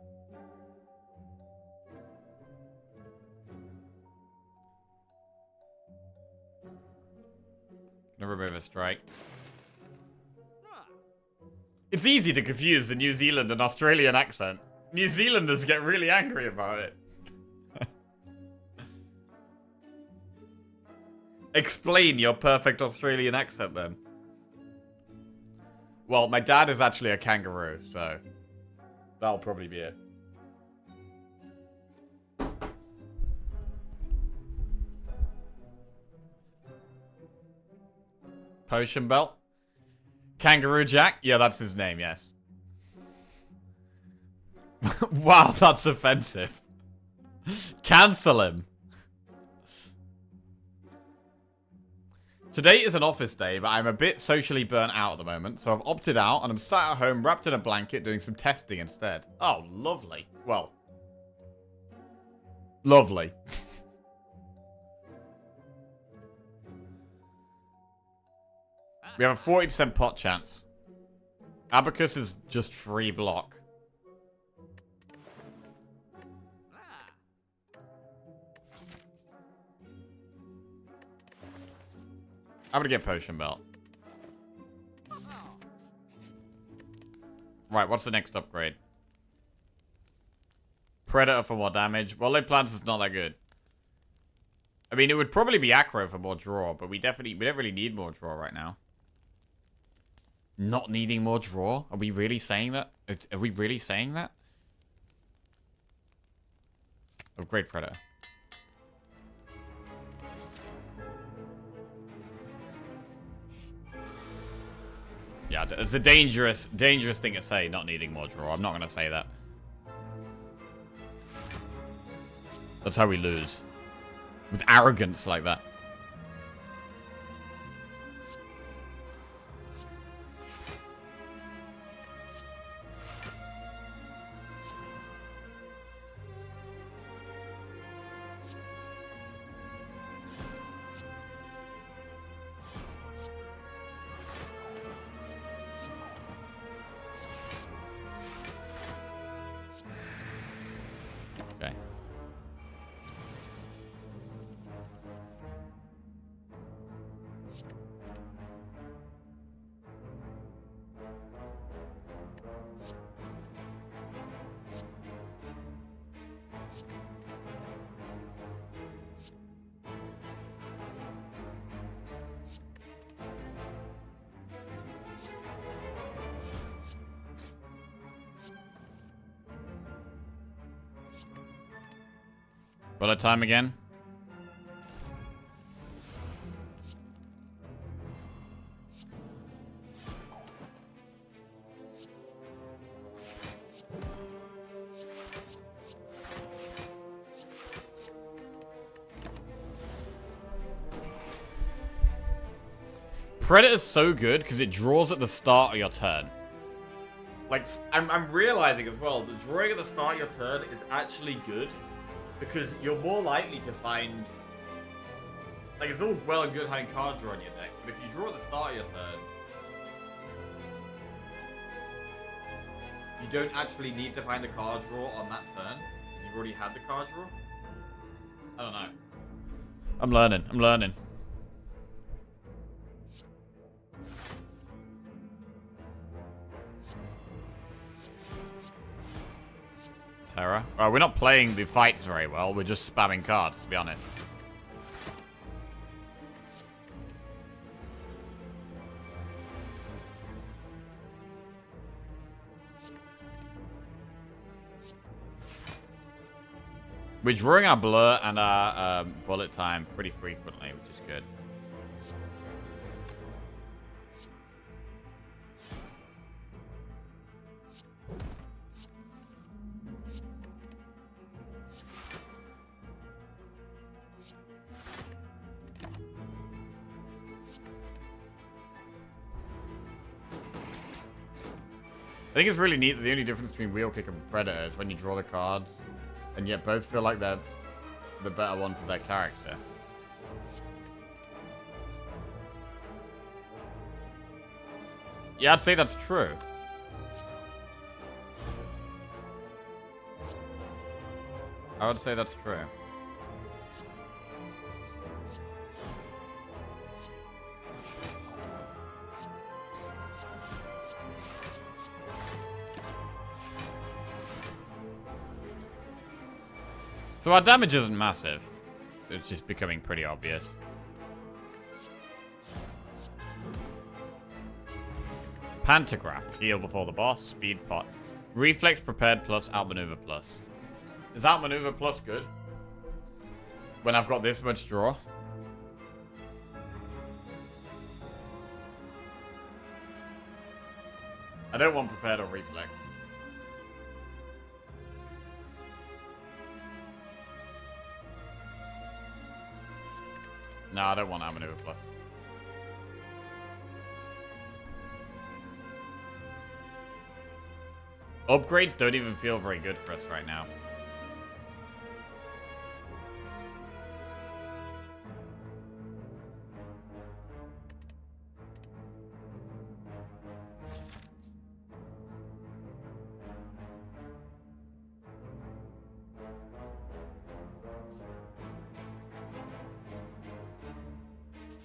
Gonna remove a strike. It's easy to confuse the New Zealand and Australian accent. New Zealanders get really angry about it. Explain your perfect Australian accent then. Well, my dad is actually a kangaroo, so that'll probably be it. Potion Belt. Kangaroo Jack? Yeah, that's his name, yes. Wow, that's offensive. Cancel him. Today is an office day, but I'm a bit socially burnt out at the moment, so I've opted out and I'm sat at home wrapped in a blanket doing some testing instead. Oh, lovely. Well, lovely. We have a 40% pot chance. Abacus is just free block. I'm gonna get Potion Belt. Right, what's the next upgrade? Predator for more damage. Well-laid plants is not that good. I mean, it would probably be Acro for more draw, but we don't really need more draw right now. Not needing more draw? Are we really saying that? Are we really saying that? Upgrade Predator. Yeah, it's a dangerous thing to say, not needing more draw. I'm not going to say that. That's how we lose. With arrogance like that. Okay. Bullet time again. Predator's so good because it draws at the start of your turn. Like, I'm realizing as well, that drawing at the start of your turn is actually good. Because you're more likely to find... Like, it's all well and good having card draw in your deck, but if you draw at the start of your turn, you don't actually need to find the card draw on that turn, because you've already had the card draw. I don't know. I'm learning. Terror. Well, we're not playing the fights very well. We're just spamming cards, to be honest. We're drawing our blur and our bullet time pretty frequently, which is good. think it's really neat that the only difference between Wheel Kick and Predator is when you draw the cards, and yet both feel like they're the better one for their character. Yeah, I'd say that's true. I would say that's true. So our damage isn't massive. It's just becoming pretty obvious. Pantograph. Heal before the boss. Speed pot. Reflex prepared plus. Outmaneuver plus. Is Outmaneuver plus good? When I've got this much draw? I don't want prepared or reflex. No, I don't want Outmaneuver plus. Upgrades don't even feel very good for us right now.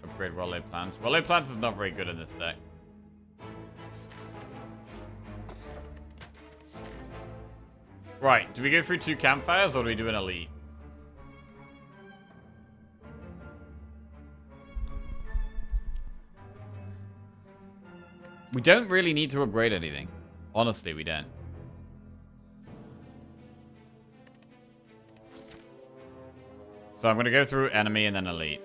Upgrade well-laid plans. Well-laid plans is not very good in this deck. Right, do we go through 2 campfires or do we do an elite? We don't really need to upgrade anything. Honestly, we don't. So I'm going to go through enemy and then elite.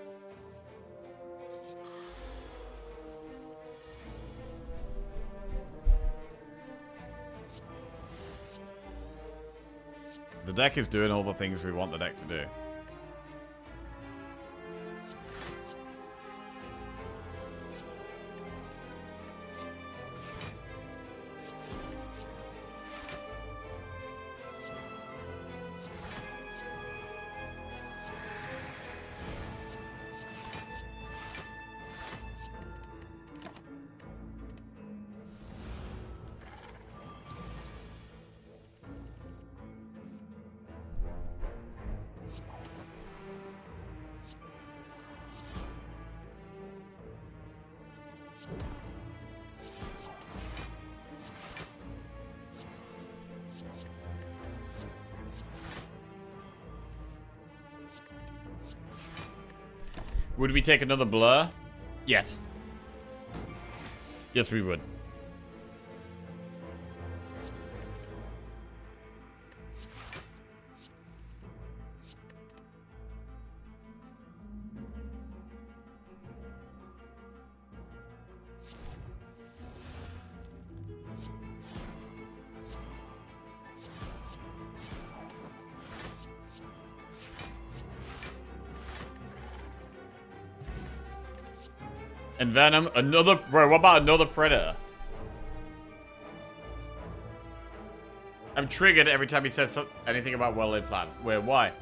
The deck is doing all the things we want the deck to do. Would we take another blur? Yes. Yes, we would. And Venom, another... Bro, what about another Predator? I'm triggered every time he says anything about well-laid plans. Where? Why?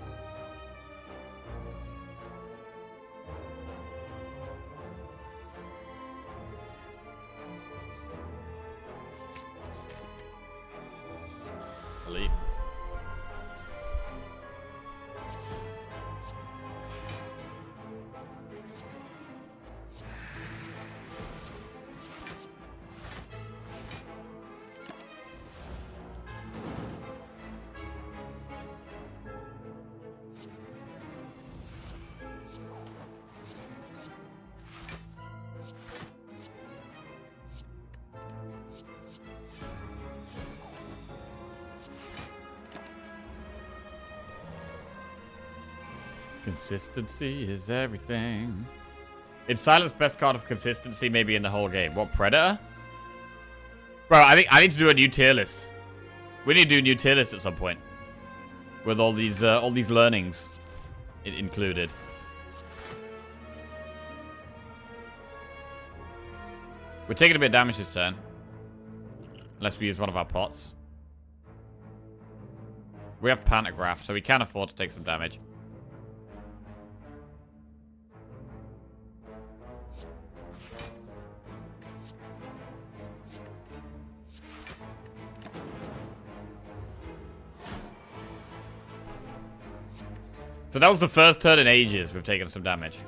Elite. Consistency is everything. It's Silent's best card of consistency maybe in the whole game. What, Predator? Bro, I think I need to do a new tier list. We need to do a new tier list at some point. With all these learnings included. We're taking a bit of damage this turn. Unless we use one of our pots. We have Pantograph, so we can afford to take some damage. So that was the first turn in ages we've taken some damage.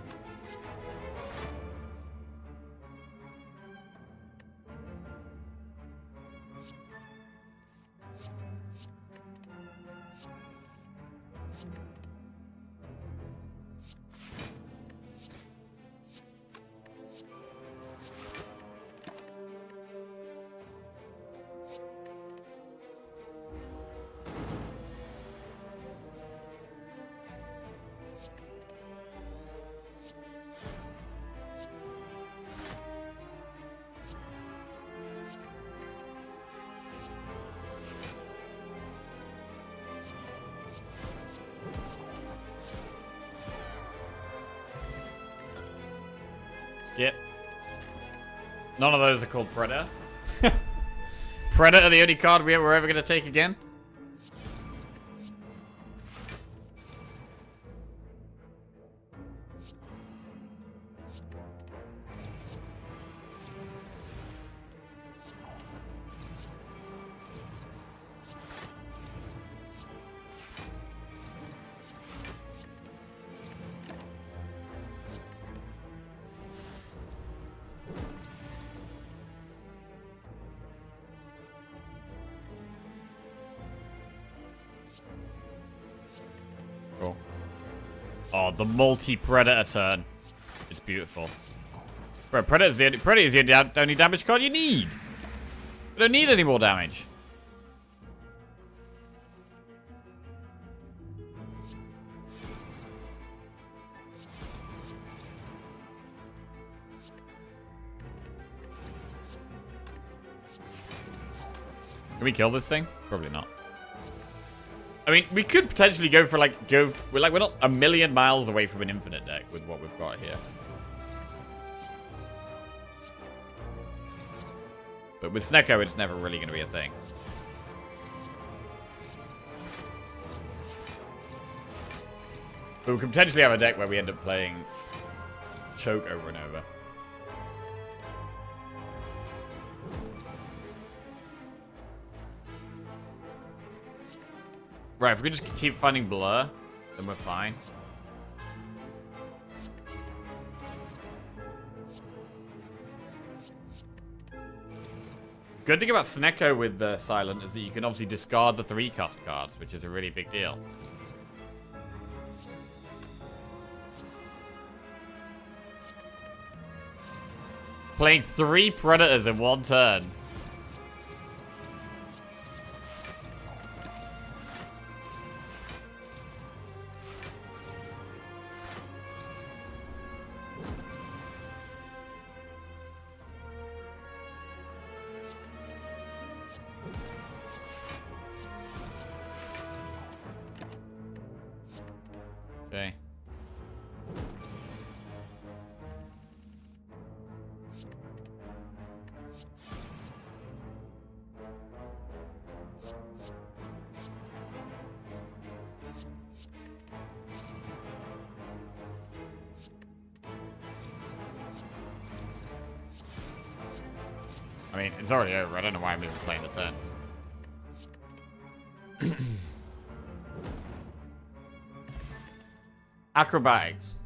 Skip. None of those are called Predator. Predator, the only card we're ever going to take again. Cool. Oh, the multi-Predator turn. It's beautiful. Bro, Predator's the only damage card you need. You don't need any more damage. Can we kill this thing? Probably not. I mean, we could potentially go for we're not a million miles away from an infinite deck with what we've got here. But with Snecko, it's never really going to be a thing. But we could potentially have a deck where we end up playing Choke over and over. Right, if we can just keep finding Blur, then we're fine. Good thing about Snecko with the Silent is that you can obviously discard the 3-cost cards, which is a really big deal. Playing 3 Predators in one turn. Okay. I mean, it's already over. I don't know why I'm even playing the turn. Acrobatics.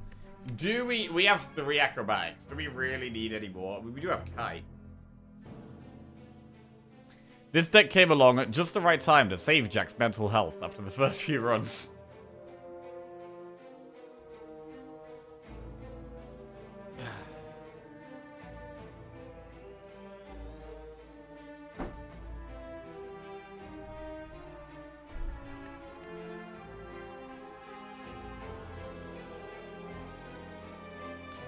Do we have 3 acrobatics. Do we really need any more? We do have Kite. This deck came along at just the right time to save Jack's mental health after the first few runs.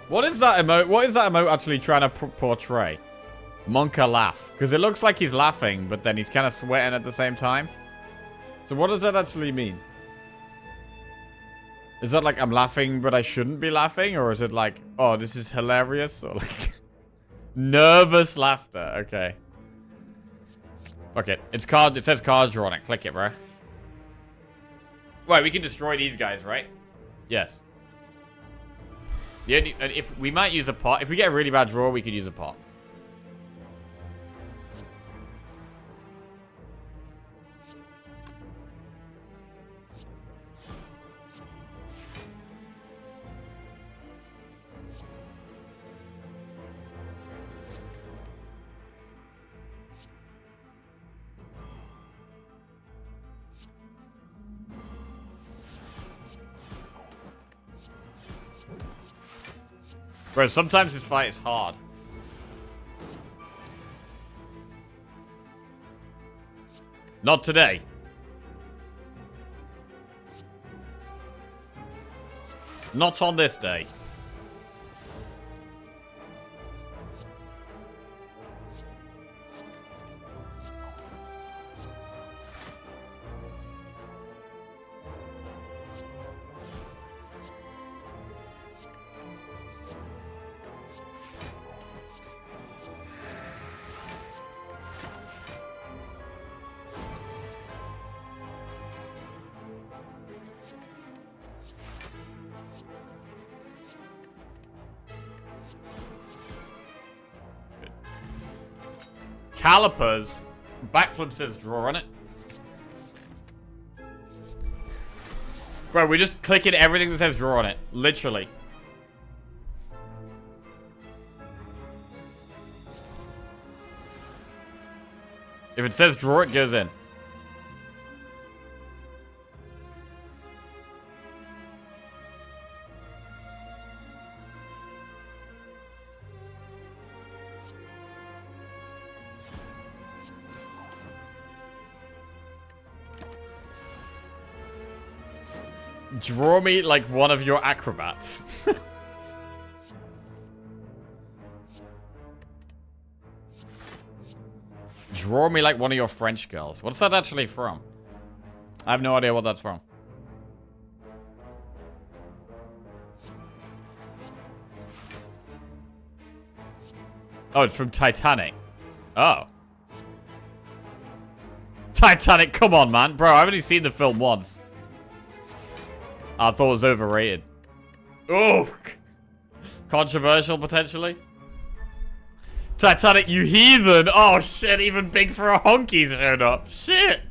What is that emote? What is that emote actually trying to portray? Monka laugh. Because it looks like he's laughing, but then he's kind of sweating at the same time. So what does that actually mean? Is that like I'm laughing, but I shouldn't be laughing? Or is it like, oh, this is hilarious? Or like nervous laughter? Okay. Fuck it. It's card. It says card draw on it. Click it, bro. Right, we can destroy these guys, right? Yes. The only, and if we might use a pot. If we get a really bad draw, we could use a pot. Bro, sometimes this fight is hard. Not today. Not on this day. Calipers. Backflip says draw on it. Bro, we're just clicking everything that says draw on it. Literally. If it says draw, it goes in. Draw me like one of your acrobats. Draw me like one of your French girls. What's that actually from? I have no idea what that's from. Oh, it's from Titanic. Oh. Titanic, come on, man. Bro, I've only seen the film once. I thought it was overrated. Oh! Controversial, potentially. Titanic, you heathen! Oh, shit, even Big for a Honky's showed up. Shit!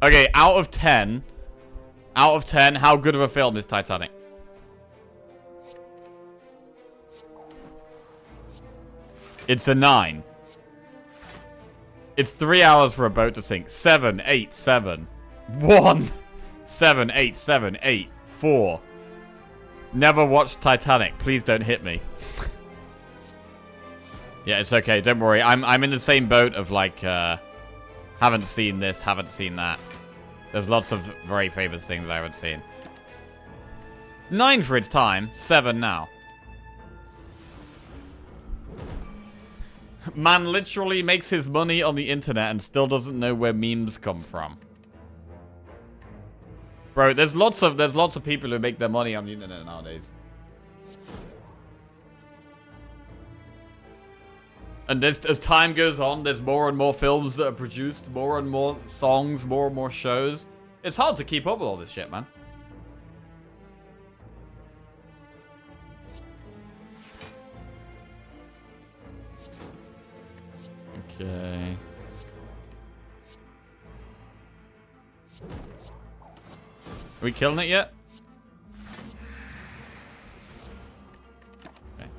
Okay, out of 10, how good of a film is Titanic? It's a 9. It's 3 hours for a boat to sink. 7, 8, 7. 1, 7, 8, 7, 8, 4. Never watched Titanic. Please don't hit me. Yeah, it's okay. Don't worry. I'm in the same boat of like, haven't seen this, haven't seen that. There's lots of very famous things I haven't seen. 9 for its time. 7 now. Man literally makes his money on the internet and still doesn't know where memes come from. Bro, there's lots of people who make their money on the internet nowadays. And as time goes on, there's more and more films that are produced, more and more songs, more and more shows. It's hard to keep up with all this shit, man. Okay. Are we killing it yet? Okay.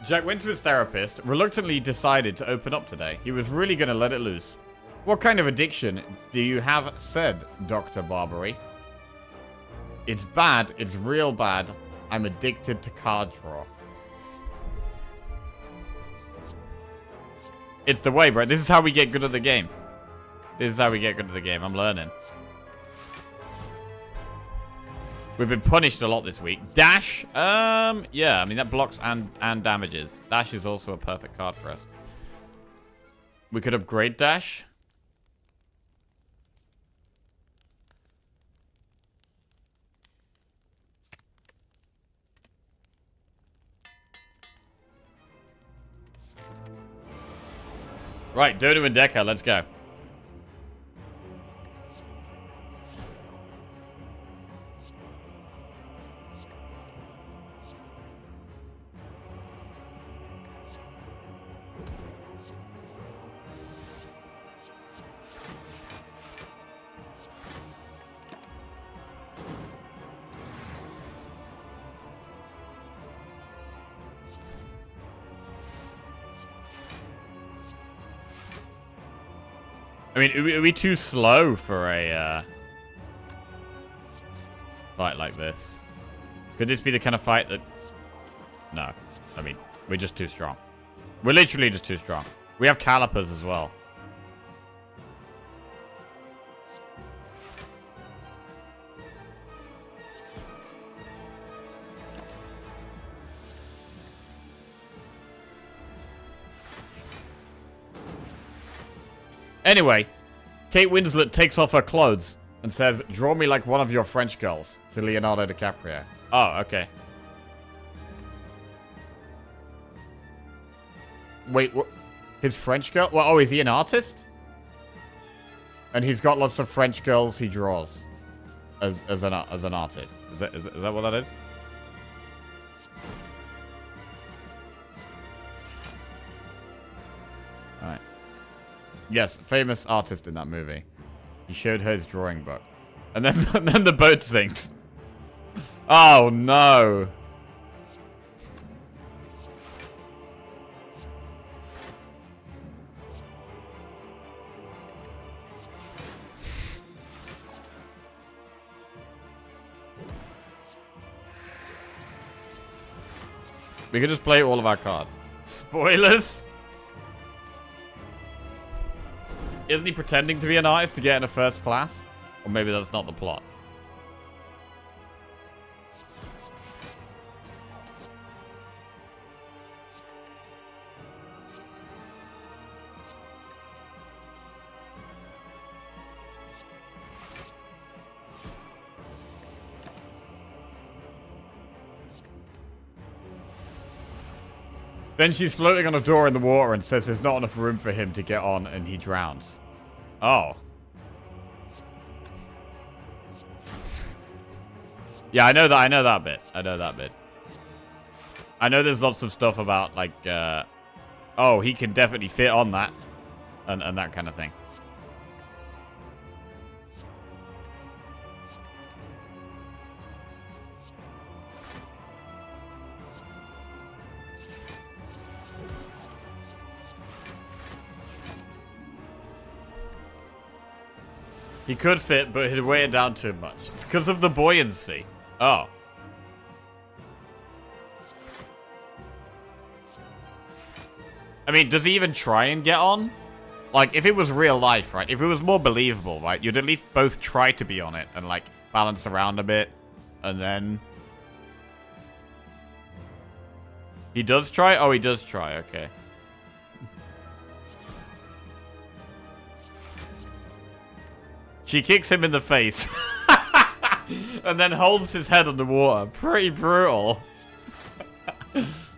Jack went to his therapist, reluctantly decided to open up today. He was really gonna let it loose. What kind of addiction do you have, said Dr. Barbary? It's bad. It's real bad. I'm addicted to card draw. It's the way, bro. This is how we get good at the game. This is how we get good at the game. I'm learning. We've been punished a lot this week. Dash? Yeah. I mean, that blocks and damages. Dash is also a perfect card for us. We could upgrade dash. Right, Dodo and Deca, let's go. I mean, are we too slow for a fight like this? Could this be the kind of fight that... No. I mean, we're just too strong. We're literally just too strong. We have calipers as well. Anyway, Kate Winslet takes off her clothes and says, "Draw me like one of your French girls," to Leonardo DiCaprio. Oh, okay. Wait, what? His French girl? Well, oh, is he an artist? And he's got lots of French girls he draws as an artist. Is that what that is? All right. Yes, famous artist in that movie. He showed her his drawing book. And then, and then the boat sinks. Oh, no. We could just play all of our cards. Spoilers? Isn't he pretending to be an artist to get in a first class? Or maybe that's not the plot. Then she's floating on a door in the water and says there's not enough room for him to get on and he drowns. Oh. Yeah, I know that bit. I know that bit. I know there's lots of stuff about, like, oh, he can definitely fit on that. And that kind of thing. He could fit, but he'd weigh it down too much. It's because of the buoyancy. Oh. I mean, does he even try and get on? Like, if it was real life, right? If it was more believable, right? You'd at least both try to be on it and, like, balance around a bit. And then... He does try? Oh, he does try. Okay. She kicks him in the face. And then holds his head underwater. Pretty brutal.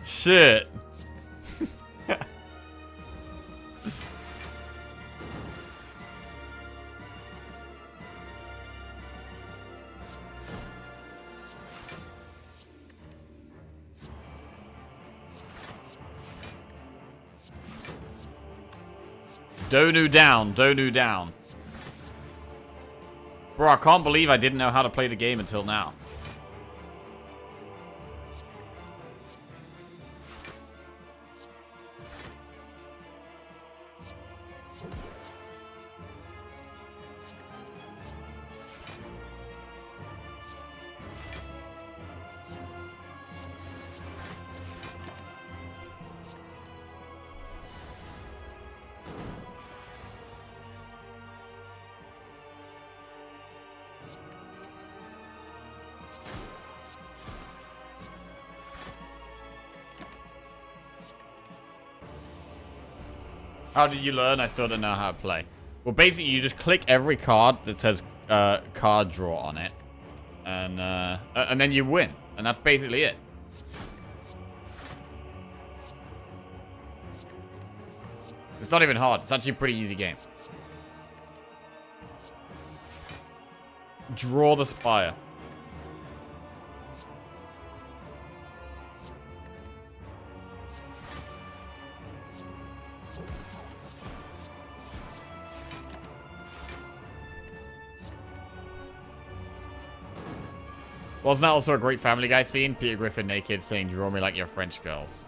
Shit. Donu down. Donu down. Bro, I can't believe I didn't know how to play the game until now. How did you learn? I still don't know how to play. Well, basically, you just click every card that says card draw on it. And then you win. And that's basically it. It's not even hard. It's actually a pretty easy game. Draw the Spire. Wasn't that also a great Family Guy scene? Peter Griffin naked saying, "Draw me like your French girls."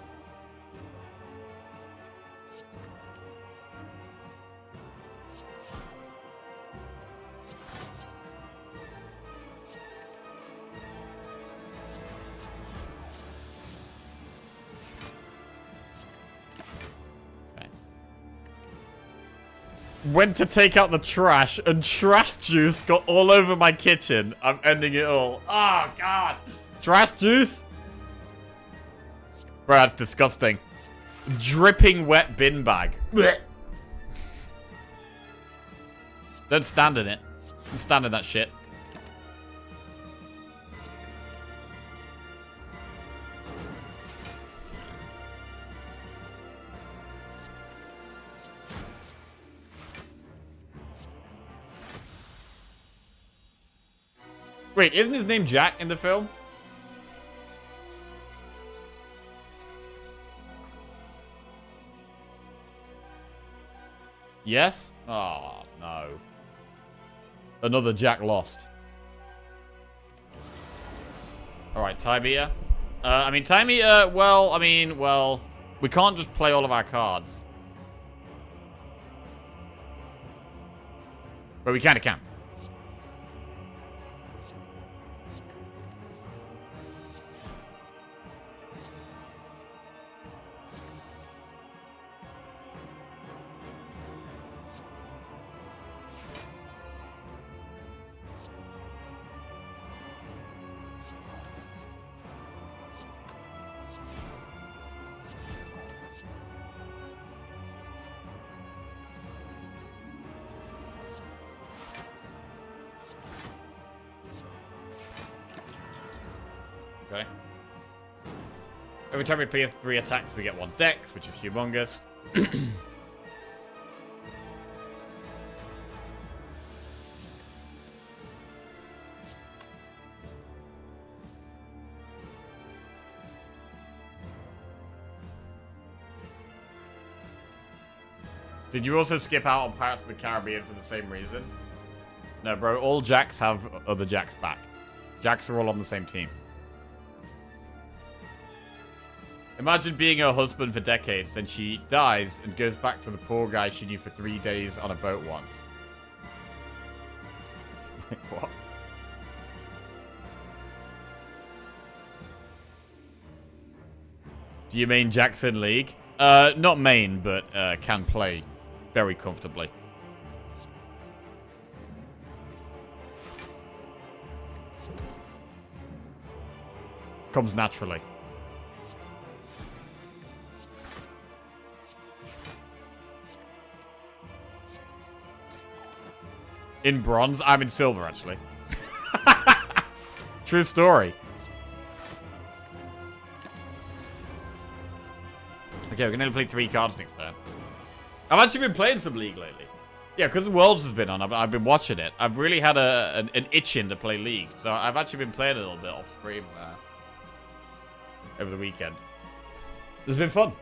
Went to take out the trash, and trash juice got all over my kitchen. I'm ending it all. Oh, God. Trash juice? Bro, that's disgusting. Dripping wet bin bag. Blech. Don't stand in it. Don't stand in that shit. Wait, isn't his name Jack in the film? Yes? Oh, no. Another Jack lost. Alright, time eater. Time eater, well, we can't just play all of our cards. But we kind of can. Okay. Every time we play 3 attacks, we get 1 dex, which is humongous. Did you also skip out on Pirates of the Caribbean for the same reason? No, bro. All Jacks have other Jacks back. Jacks are all on the same team. Imagine being her husband for decades, then she dies and goes back to the poor guy she knew for 3 days on a boat once. What? Do you main Jackson League? Not main, but can play very comfortably. Comes naturally. In bronze? I'm in silver, actually. True story. Okay, we're gonna play 3 cards next turn. I've actually been playing some League lately. Yeah, because Worlds has been on, I've been watching it. I've really had an itching to play League, so I've actually been playing a little bit off stream over the weekend. It's been fun.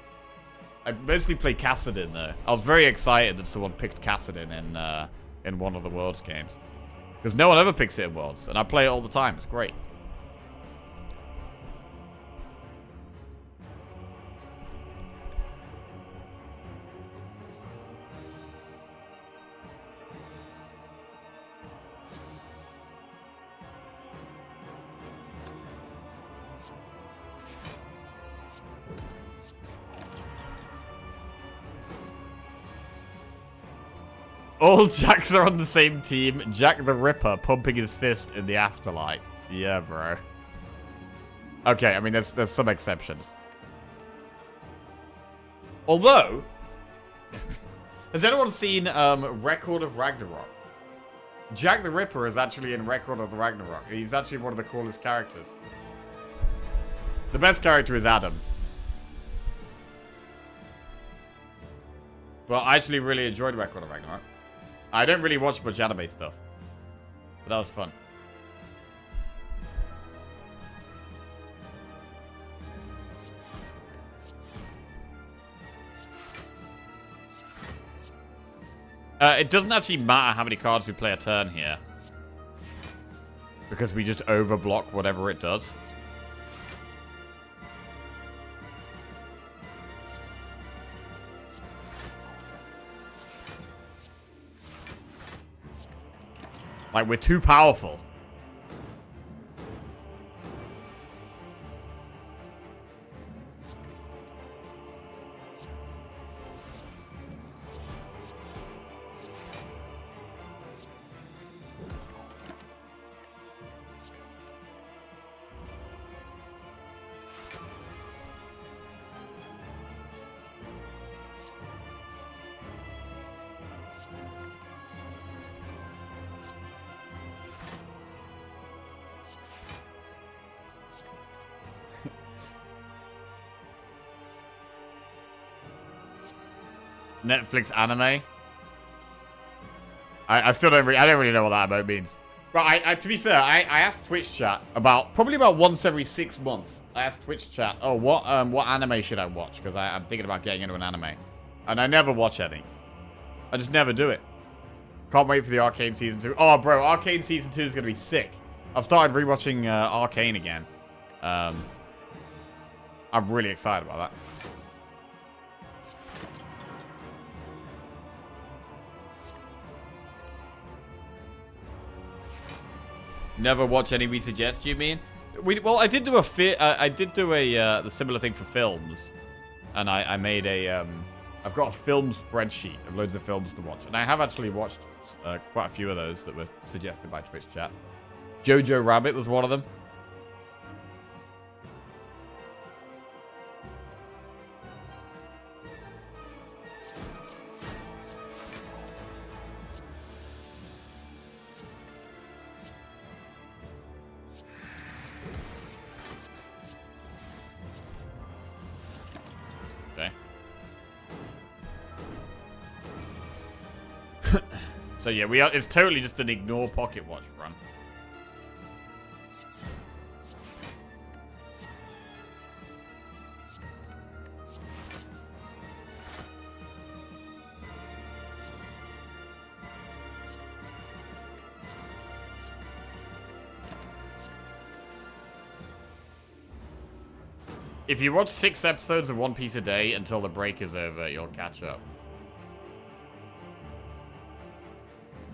I mostly play Kassadin though. I was very excited that someone picked Kassadin in one of the Worlds games, because no one ever picks it in Worlds, and I play it all the time. It's great. All Jacks are on the same team. Jack the Ripper pumping his fist in the afterlife. Yeah, bro. Okay, I mean, there's some exceptions. Although, Has anyone seen Record of Ragnarok? Jack the Ripper is actually in Record of the Ragnarok. He's actually one of the coolest characters. The best character is Adam. But I actually really enjoyed Record of Ragnarok. I don't really watch much anime stuff. But that was fun. It doesn't actually matter how many cards we play a turn here. Because we just overblock whatever it does. Like, we're too powerful. Netflix anime. I still don't really know what that about means. But to be fair, I asked Twitch chat probably about once every 6 months. I asked Twitch chat, oh, what anime should I watch? Because I'm thinking about getting into an anime. And I never watch any. I just never do it. Can't wait for the Arcane Season 2. Oh, bro, Arcane Season 2 is going to be sick. I've started rewatching Arcane again. I'm really excited about that. Never watch any we suggest, you mean? Well, I did do the similar thing for films. And I made I've got a film spreadsheet of loads of films to watch. And I have actually watched quite a few of those that were suggested by Twitch chat. Jojo Rabbit was one of them. So yeah, it's totally just an ignore pocket watch run. If you watch 6 episodes of One Piece a day until the break is over, you'll catch up.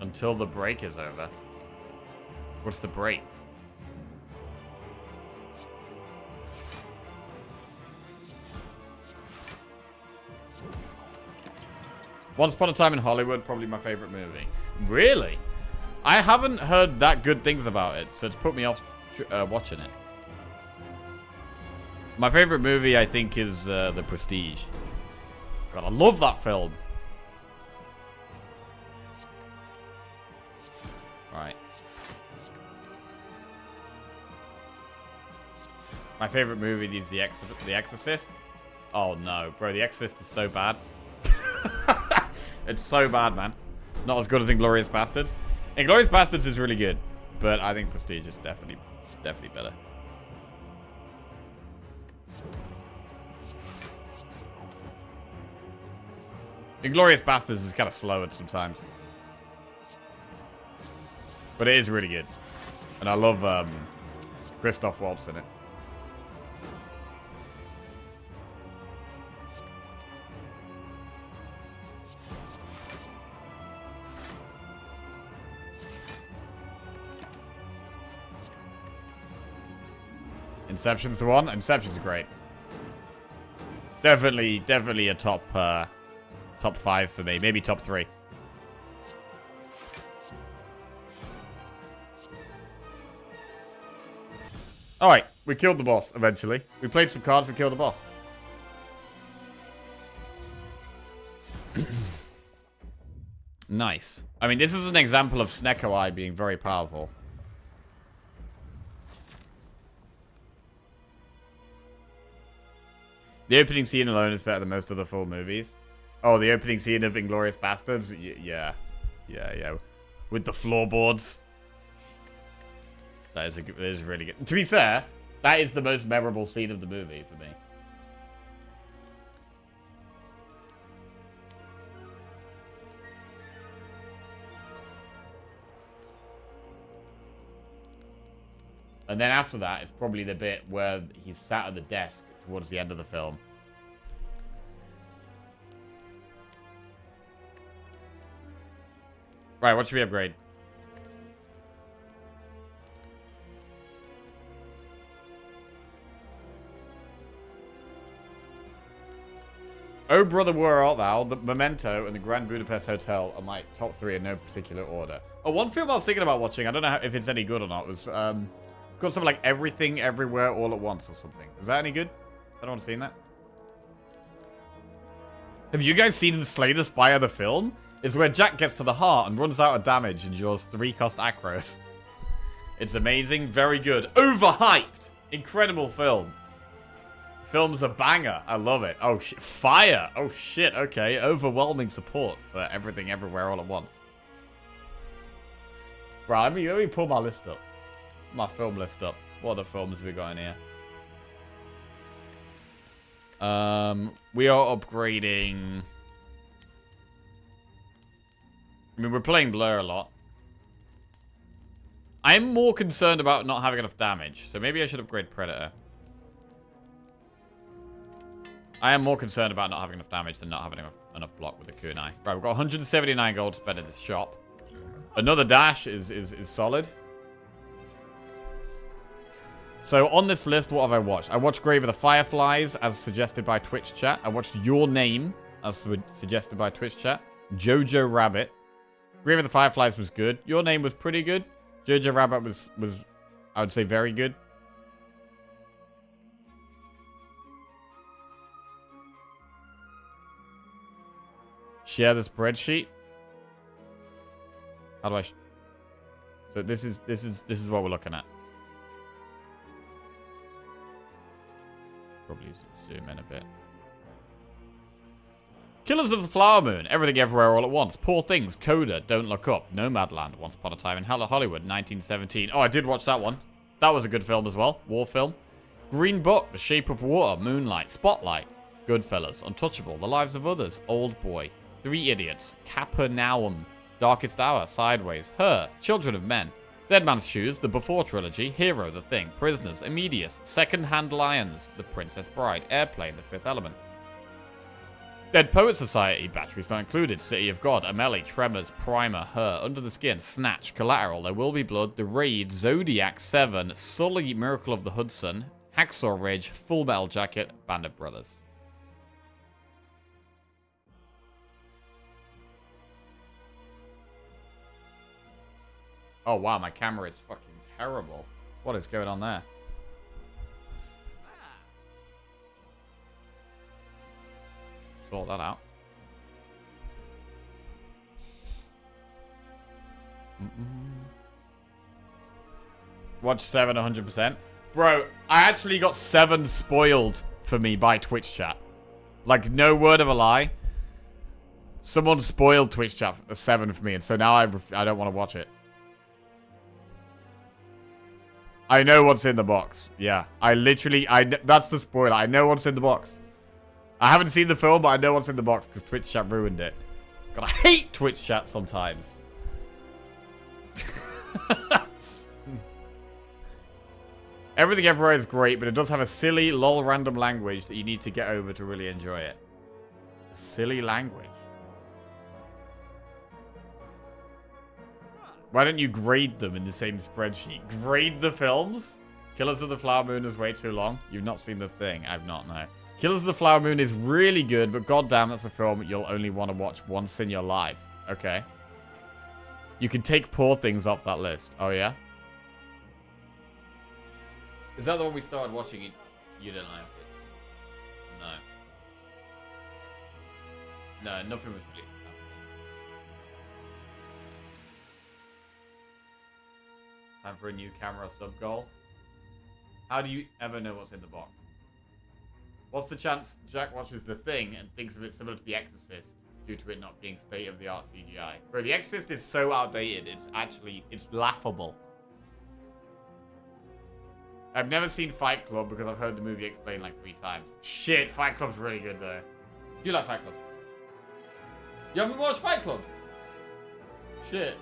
Until the break is over. What's the break? Once Upon a Time in Hollywood, probably my favorite movie. Really? I haven't heard that good things about it, so it's put me off watching it. My favorite movie, I think, is The Prestige. God, I love that film. Right. My favorite movie is The Exorcist. Oh no, bro, The Exorcist is so bad. It's so bad, man. Not as good as Inglourious Basterds. Inglourious Basterds is really good, but I think Prestige is definitely better. Inglourious Basterds is kind of slow at sometimes. But it is really good. And I love Christoph Waltz in it. Inception's the one. Inception's great. Definitely a top 5 for me. Maybe top 3. Alright, we killed the boss eventually. We played some cards, we killed the boss. Nice. I mean, this is an example of Snecko Eye being very powerful. The opening scene alone is better than most other full movies. Oh, the opening scene of Inglourious Bastards? Yeah. Yeah. With the floorboards. That is really good. To be fair, that is the most memorable scene of the movie for me. And then after that, it's probably the bit where he's sat at the desk towards the end of the film. Right, what should we upgrade? Oh Brother, Where Art Thou, The Memento, and the Grand Budapest Hotel are my top 3 in no particular order. Oh, one film I was thinking about watching, I don't know if it's any good or not, was it's called something like Everything, Everywhere, All at Once or something. Is that any good? Has anyone seen that? Have you guys seen the Slay the Spire, the film? It's where Jack gets to the heart and runs out of damage and draws 3 cost acros. It's amazing, very good. Overhyped! Incredible film. Film's a banger. I love it. Oh, shit. Fire! Oh, shit. Okay. Overwhelming support for Everything, Everywhere, All at Once. Right, let me pull my list up. My film list up. What other films have we got in here? We are upgrading... I mean, we're playing Blur a lot. I'm more concerned about not having enough damage, so maybe I should upgrade Predator. I am more concerned about not having enough damage than not having enough block with the kunai. Right, we've got 179 gold to spend at this shop. Another dash is solid. So on this list, what have I watched? I watched Grave of the Fireflies, as suggested by Twitch chat. I watched Your Name, as suggested by Twitch chat. Jojo Rabbit. Grave of the Fireflies was good. Your Name was pretty good. Jojo Rabbit was I would say, very good. Share the spreadsheet. How do I... So this is what we're looking at. Probably zoom in a bit. Killers of the Flower Moon. Everything Everywhere All at Once. Poor Things. Coda. Don't Look Up. Nomadland. Once Upon a Time in Hollywood. 1917. Oh, I did watch that one. That was a good film as well. War film. Green Book. The Shape of Water. Moonlight. Spotlight. Goodfellas. Untouchable. The Lives of Others. Old Boy. 3 Idiots. Capernaum. Darkest Hour. Sideways. Her. Children of Men. Dead Man's Shoes. The Before Trilogy. Hero. The Thing. Prisoners. Immedius. Second-Hand Lions. The Princess Bride. Airplane. The Fifth Element. Dead Poet Society, batteries not included, City of God, Amelie, Tremors, Primer, Her, Under the Skin, Snatch, Collateral, There Will Be Blood, The Raid, Zodiac 7, Sully, Miracle of the Hudson, Hacksaw Ridge, Full Metal Jacket, Band of Brothers. Oh wow, my camera is fucking terrible. What is going on there? Sort that out. Watch 7 100%. Bro, I actually got 7 spoiled for me by Twitch chat. Like, no word of a lie. Someone spoiled Twitch chat 7 for me, and so now I don't want to watch it. I know what's in the box. Yeah, that's the spoiler. I know what's in the box. I haven't seen the film, but I know what's in the box because Twitch chat ruined it. God, I hate Twitch chat sometimes. Everything Everywhere is great, but it does have a silly, lol random language that you need to get over to really enjoy it. Silly language. Why don't you grade them in the same spreadsheet? Grade the films? Killers of the Flower Moon is way too long. You've not seen The Thing. I've not, no. Killers of the Flower Moon is really good, but goddamn, that's a film you'll only want to watch once in your life. Okay. You can take Poor Things off that list. Oh, yeah? Is that the one we started watching? You didn't like it? No. No, nothing was really... Time for a new camera sub-goal. How do you ever know what's in the box? What's the chance Jack watches The Thing and thinks of it similar to The Exorcist due to it not being state-of-the-art CGI? Bro, The Exorcist is so outdated, it's laughable. I've never seen Fight Club because I've heard the movie explained like 3 times. Shit, Fight Club's really good though. Do you like Fight Club? You haven't watched Fight Club? Shit.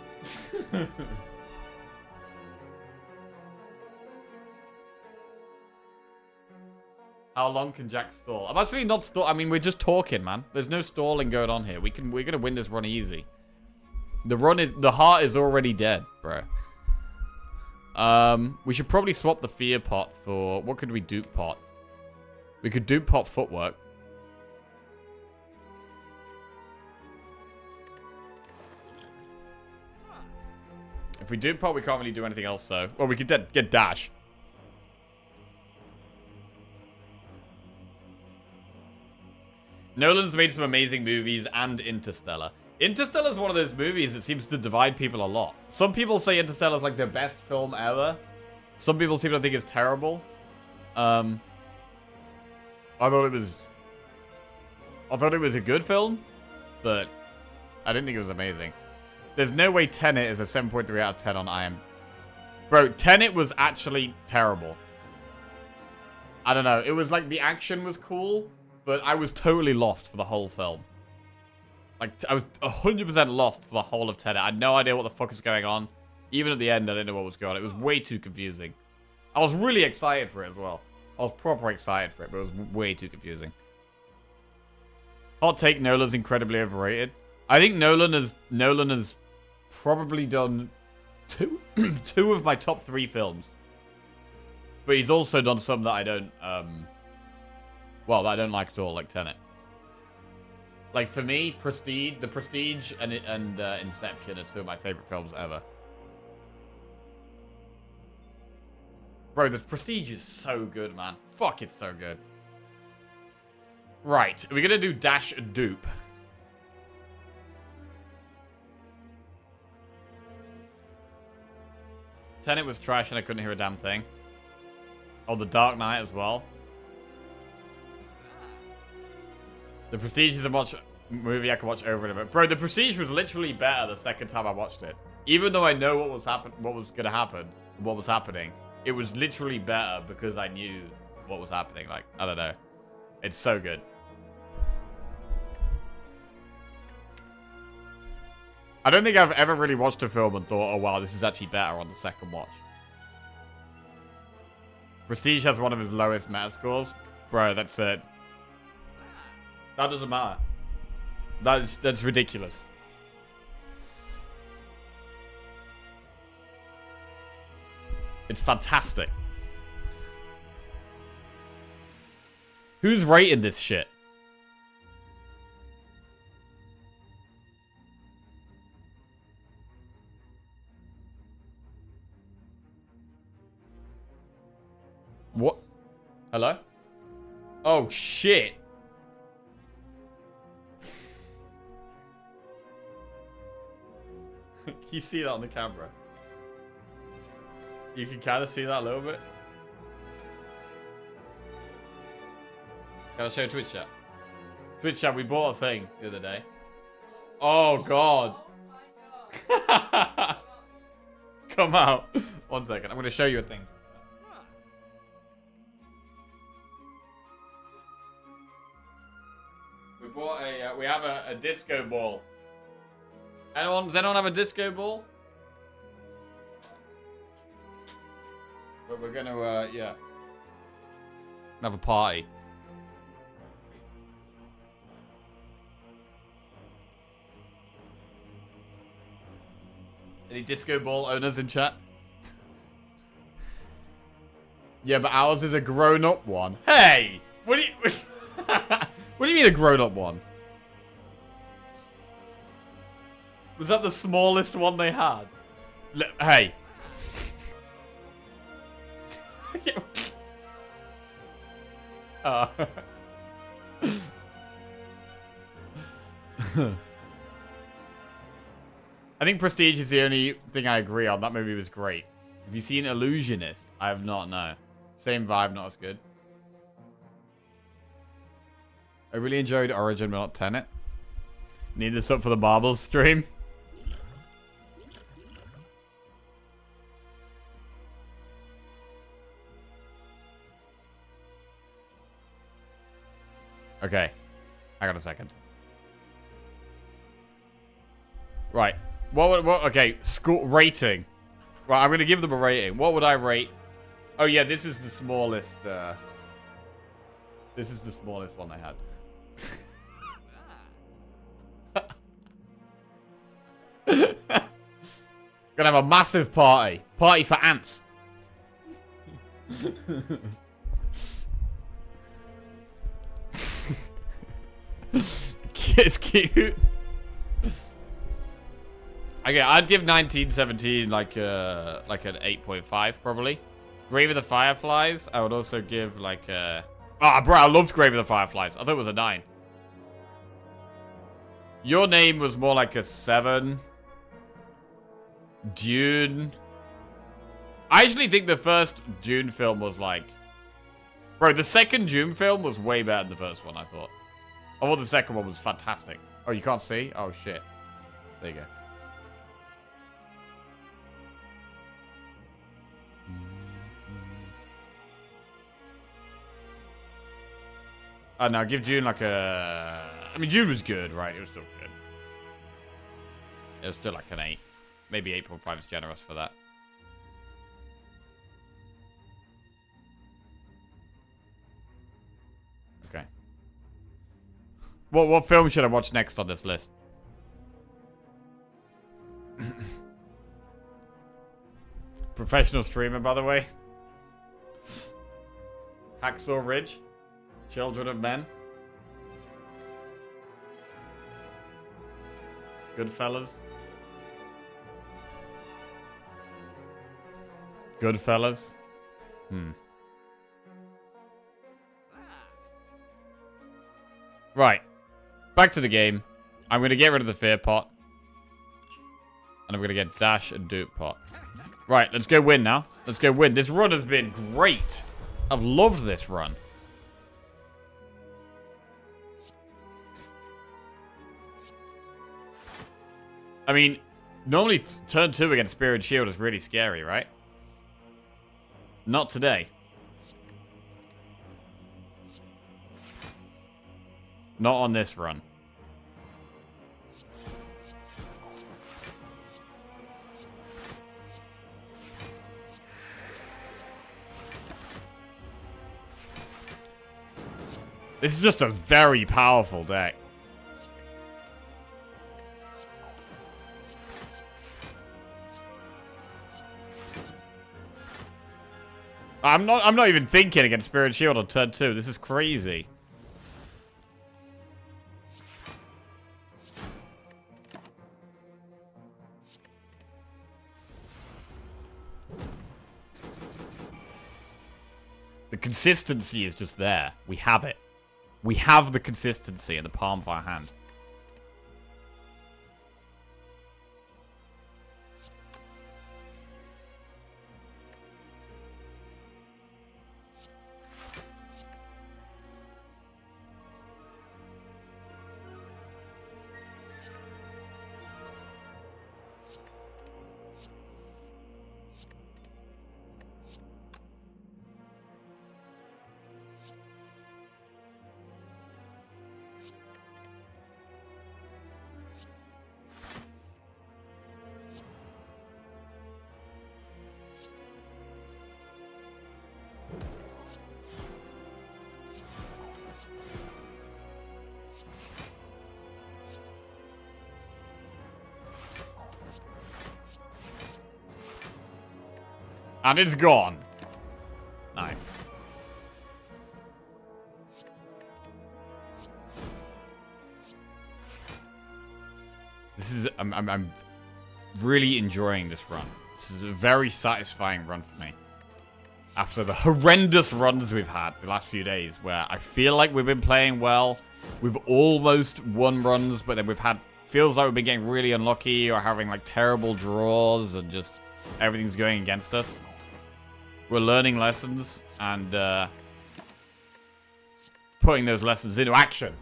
How long can Jack stall? I'm actually not stall. I mean, we're just talking, man. There's no stalling going on here. We're gonna win this run easy. The heart is already dead, bro. We should probably swap the fear pot for what could we dupe pot? We could dupe pot footwork. If we dupe pot, we can't really do anything else, though. Well, we could get dash. Nolan's made some amazing movies and Interstellar. Interstellar is one of those movies that seems to divide people a lot. Some people say Interstellar is like their best film ever. Some people seem to think it's terrible. I thought it was a good film, but I didn't think it was amazing. There's no way Tenet is a 7.3 out of 10 on IM. Bro, Tenet was actually terrible. I don't know. It was like the action was cool, but I was totally lost for the whole film. Like, I was 100% lost for the whole of Tenet. I had no idea what the fuck was going on. Even at the end, I didn't know what was going on. It was way too confusing. I was really excited for it as well. I was proper excited for it, but it was way too confusing. Hot take, Nolan's incredibly overrated. I think Nolan has probably done two of my top 3 films. But he's also done some that I don't, that I don't like at all, like Tenet. Like, for me, The Prestige and Inception are 2 of my favorite films ever. Bro, The Prestige is so good, man. Fuck, it's so good. Right, we're gonna do dash dupe. Tenet was trash and I couldn't hear a damn thing. Oh, The Dark Knight as well. The Prestige is a movie I can watch over and over. Bro, The Prestige was literally better the second time I watched it. Even though I know what was happening, it was literally better because I knew what was happening. Like, I don't know. It's so good. I don't think I've ever really watched a film and thought, oh wow, this is actually better on the second watch. Prestige has one of his lowest meta scores. Bro, that's it. That doesn't matter. That's ridiculous. It's fantastic. Who's rating this shit? What? Hello? Oh, shit. Can you see that on the camera? You can kind of see that a little bit. Can I show Twitch chat? Twitch chat, we bought a thing the other day. Oh, God. Oh my god. Come out. 1 second. I'm going to show you a thing. We bought we have a disco ball. Does anyone have a disco ball? But we're gonna, yeah. Have a party. Any disco ball owners in chat? Yeah, but ours is a grown-up one. Hey! What do you... What do you mean a grown-up one? Was that the smallest one they had? Hey. I think Prestige is the only thing I agree on. That movie was great. Have you seen Illusionist? I have not, no. Same vibe, not as good. I really enjoyed Origin, but not Tenet. Need this up for the Marbles stream. Okay. I got a second. Right. What, okay, school rating. Right, I'm going to give them a rating. What would I rate? Oh, yeah, this is the smallest, this is the smallest one I had. Gonna have a massive party. Party for ants. It's cute. Okay, I'd give 1917 like an 8.5 probably. Grave of the Fireflies, I would also give like a... Ah, bro, I loved Grave of the Fireflies. I thought it was a 9. Your Name was more like a 7. Dune. I actually think the first Dune film was like... Bro, the second Dune film was way better than the first one, I thought. I thought the second one was fantastic. Oh, you can't see? Oh, shit. There you go. No, give Dune like a... I mean, Dune was good, right? It was still good. It was still like an 8. Maybe 8.5 is generous for that. Okay. What film should I watch next on this list? Professional streamer, by the way. Hacksaw Ridge. Children of Men. Goodfellas. Goodfellas. Right. Back to the game. I'm going to get rid of the fear pot. And I'm going to get dash and dupe pot. Right, let's go win now. Let's go win. This run has been great. I've loved this run. I mean, normally turn 2 against Spear and Shield is really scary, right? Not today. Not on this run. This is just a very powerful deck. I'm not even thinking against Spirit Shield on turn 2. This is crazy. The consistency is just there. We have it. We have the consistency in the palm of our hand. And it's gone. Nice. This is... I'm really enjoying this run. This is a very satisfying run for me. After the horrendous runs we've had the last few days, where I feel like we've been playing well. We've almost won runs, but then we've had... Feels like we've been getting really unlucky or having, like, terrible draws and just... everything's going against us. We're learning lessons and putting those lessons into action.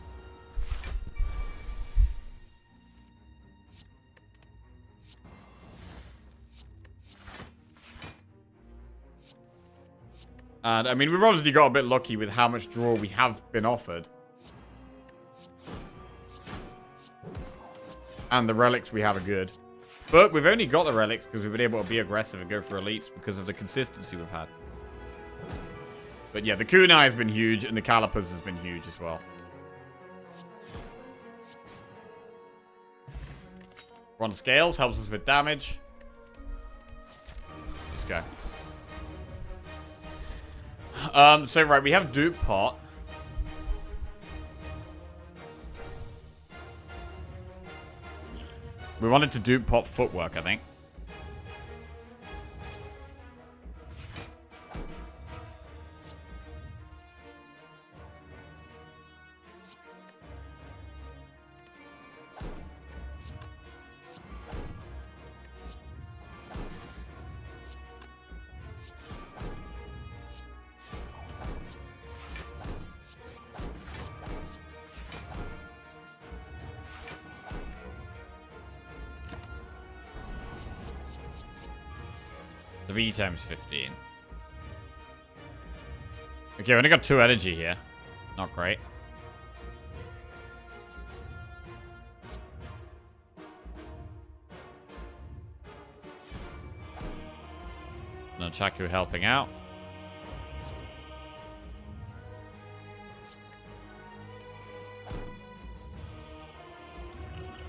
And, I mean, we've obviously got a bit lucky with how much draw we have been offered. And the relics we have are good. But we've only got the relics because we've been able to be aggressive and go for elites because of the consistency we've had. But yeah, the kunai has been huge and the calipers has been huge as well. Bronze scales helps us with damage. Let's go. So right, we have dupe pot. We wanted to dupe pot footwork, I think. Three times 15. Okay, we only got 2 energy here. Not great. Nunchaku helping out.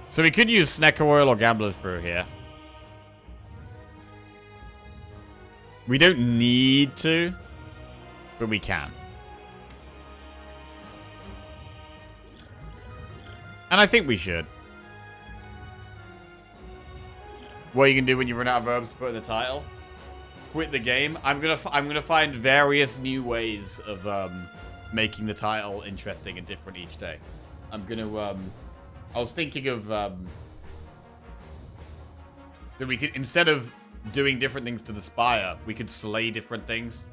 So we could use Snecker Oil or Gambler's Brew here. We don't need to, but we can. And I think we should. What you can do when you run out of herbs to put in the title? Quit the game. I'm gonna find various new ways of making the title interesting and different each day. I'm gonna I was thinking of that we could, instead of doing different things to the Spire, we could slay different things.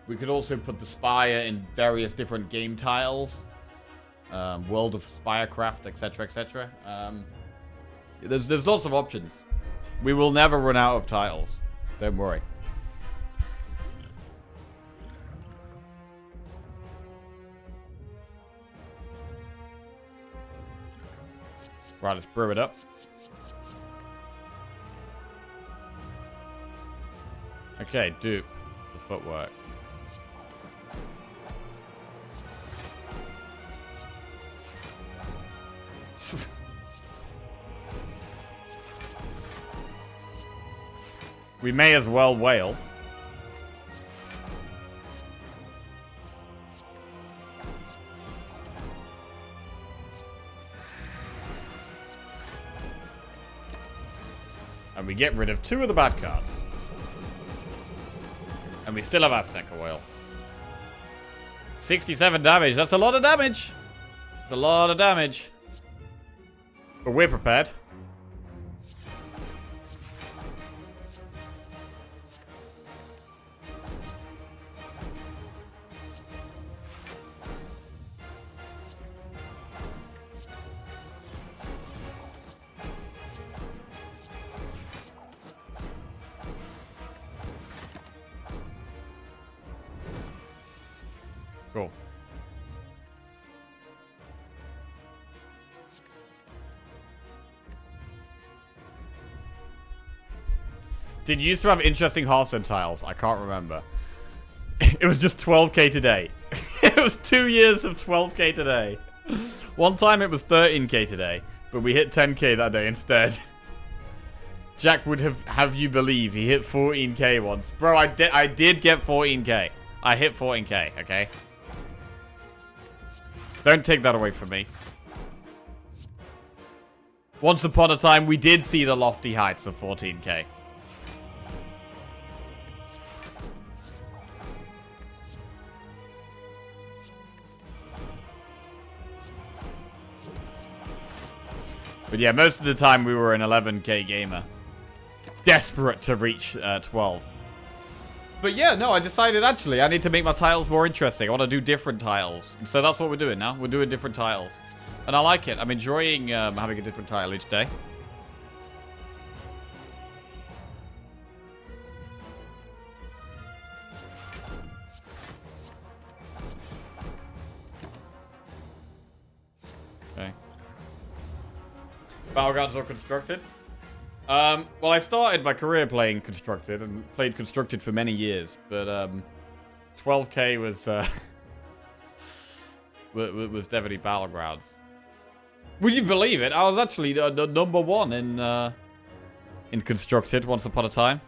We could also put the Spire in various different game tiles. World of Spirecraft, etc, etc. There's lots of options. We will never run out of titles. Don't worry. Right, let's brew it up. Okay, dupe the footwork. We may as well wail. And we get rid of 2 of the bad cards. And we still have our Snecker Oil. 67 damage. That's a lot of damage. That's a lot of damage. But we're prepared. Cool. Did you used to have interesting Hearthstone tiles? I can't remember. It was just 12k today. It was 2 years of 12k today. One time it was 13k today, but we hit 10k that day instead. Jack would have you believe he hit 14k once. Bro, I did get 14k. I hit 14k, okay? Don't take that away from me. Once upon a time, we did see the lofty heights of 14k. But yeah, most of the time we were an 11k gamer. desperate to reach 12. But yeah, no, I decided actually I need to make my tiles more interesting. I want to do different tiles. So that's what we're doing now. We're doing different tiles. And I like it. I'm enjoying having a different tile each day. Okay. Battlegrounds are constructed. Well, I started my career playing Constructed and played Constructed for many years, but 12K was was definitely Battlegrounds. Would you believe it? I was actually number one in Constructed once upon a time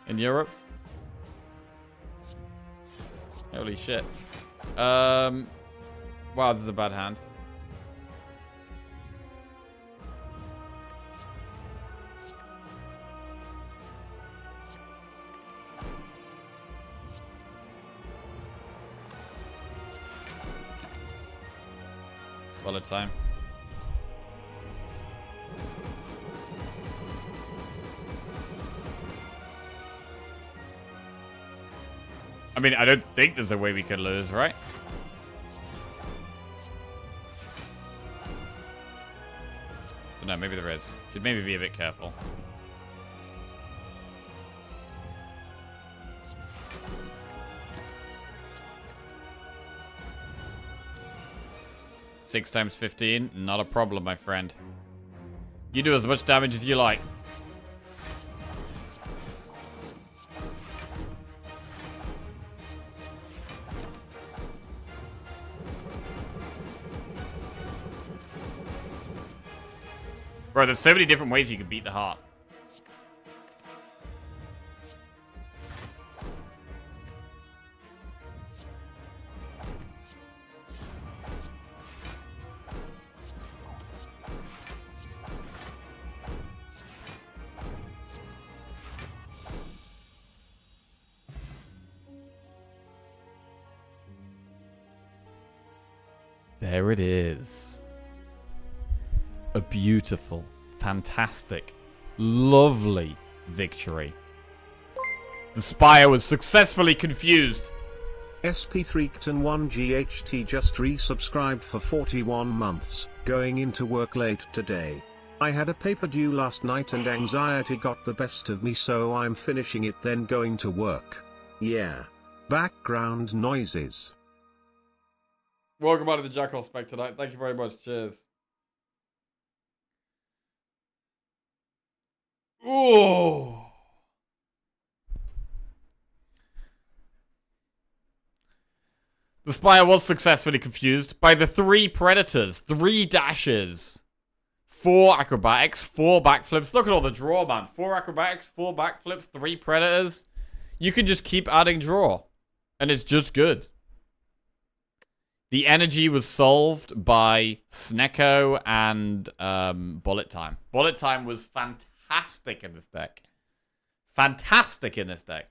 in Europe. Holy shit! Wow, this is a bad hand. Bullet time. I mean, I don't think there's a way we could lose, right? But no, maybe there is. Should maybe be a bit careful. Six times 15, not a problem, my friend. You do as much damage as you like. Bro, there's so many different ways you can beat the heart. There it is. A beautiful, fantastic, lovely victory. The Spire was successfully confused. SP3Kton1GHT just resubscribed for 41 months, going into work late today. I had a paper due last night and anxiety got the best of me, so I'm finishing it then going to work. Yeah. Background noises. Welcome back to the Jackal Spec tonight. Thank you very much. Cheers. Ooh. The Spire was successfully confused by the 3 predators, 3 dashes, 4 acrobatics, 4 backflips. Look at all the draw, man. 4 acrobatics, 4 backflips, 3 predators. You can just keep adding draw, and it's just good. The energy was solved by Snecko and Bullet Time. Bullet Time was fantastic in this deck. Fantastic in this deck.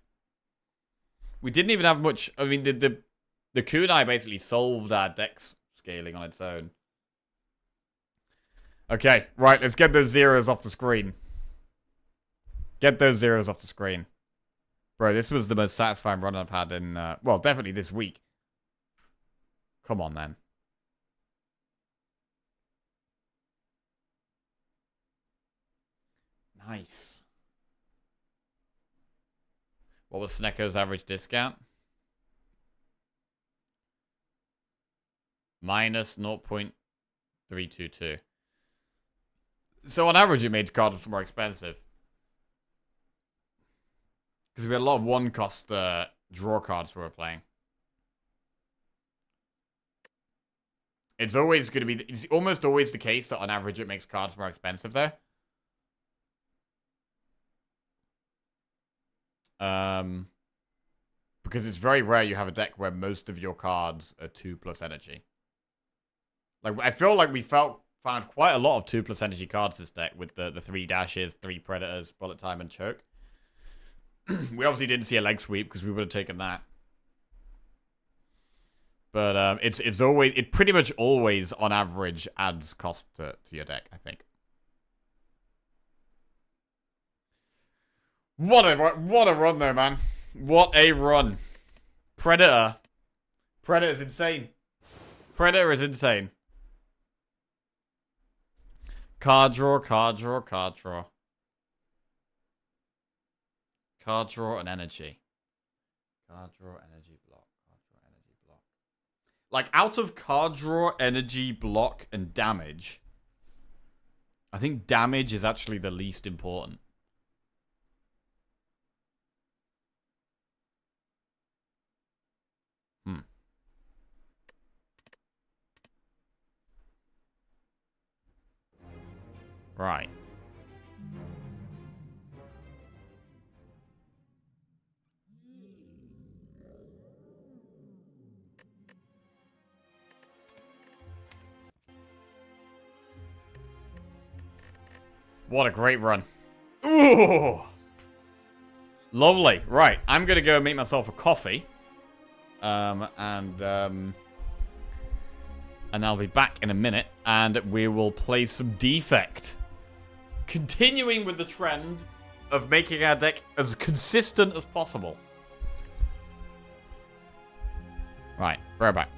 We didn't even have much. I mean, the kunai basically solved our deck scaling on its own. Okay, right, let's get those zeros off the screen. Get those zeros off the screen. Bro, this was the most satisfying run I've had in, well, definitely this week. Come on, then. Nice. What was Snecko's average discount? Minus 0.322. So on average, it made cards more expensive. Because we had a lot of one-cost draw cards we were playing. It's always going to be... It's almost always the case that on average it makes cards more expensive there. Because it's very rare you have a deck where most of your cards are 2+ energy. Like, I feel like we found quite a lot of 2+ energy cards this deck with the 3 dashes, 3 predators, bullet time, and choke. We obviously didn't see a leg sweep because we would have taken that. But it pretty much always on average adds cost to your deck, I think. What a run though, man. What a run. Predator. Predator's insane. Predator is insane. Card draw, card draw, card draw. Card draw and energy. Card draw, energy, block. Card draw, energy, block. Like, out of card draw, energy, block, and damage, I think damage is actually the least important. Right. What a great run. Ooh! Lovely. Right, I'm gonna go make myself a coffee. And I'll be back in a minute, and we will play some Defect. Continuing with the trend of making our deck as consistent as possible. Right, right back.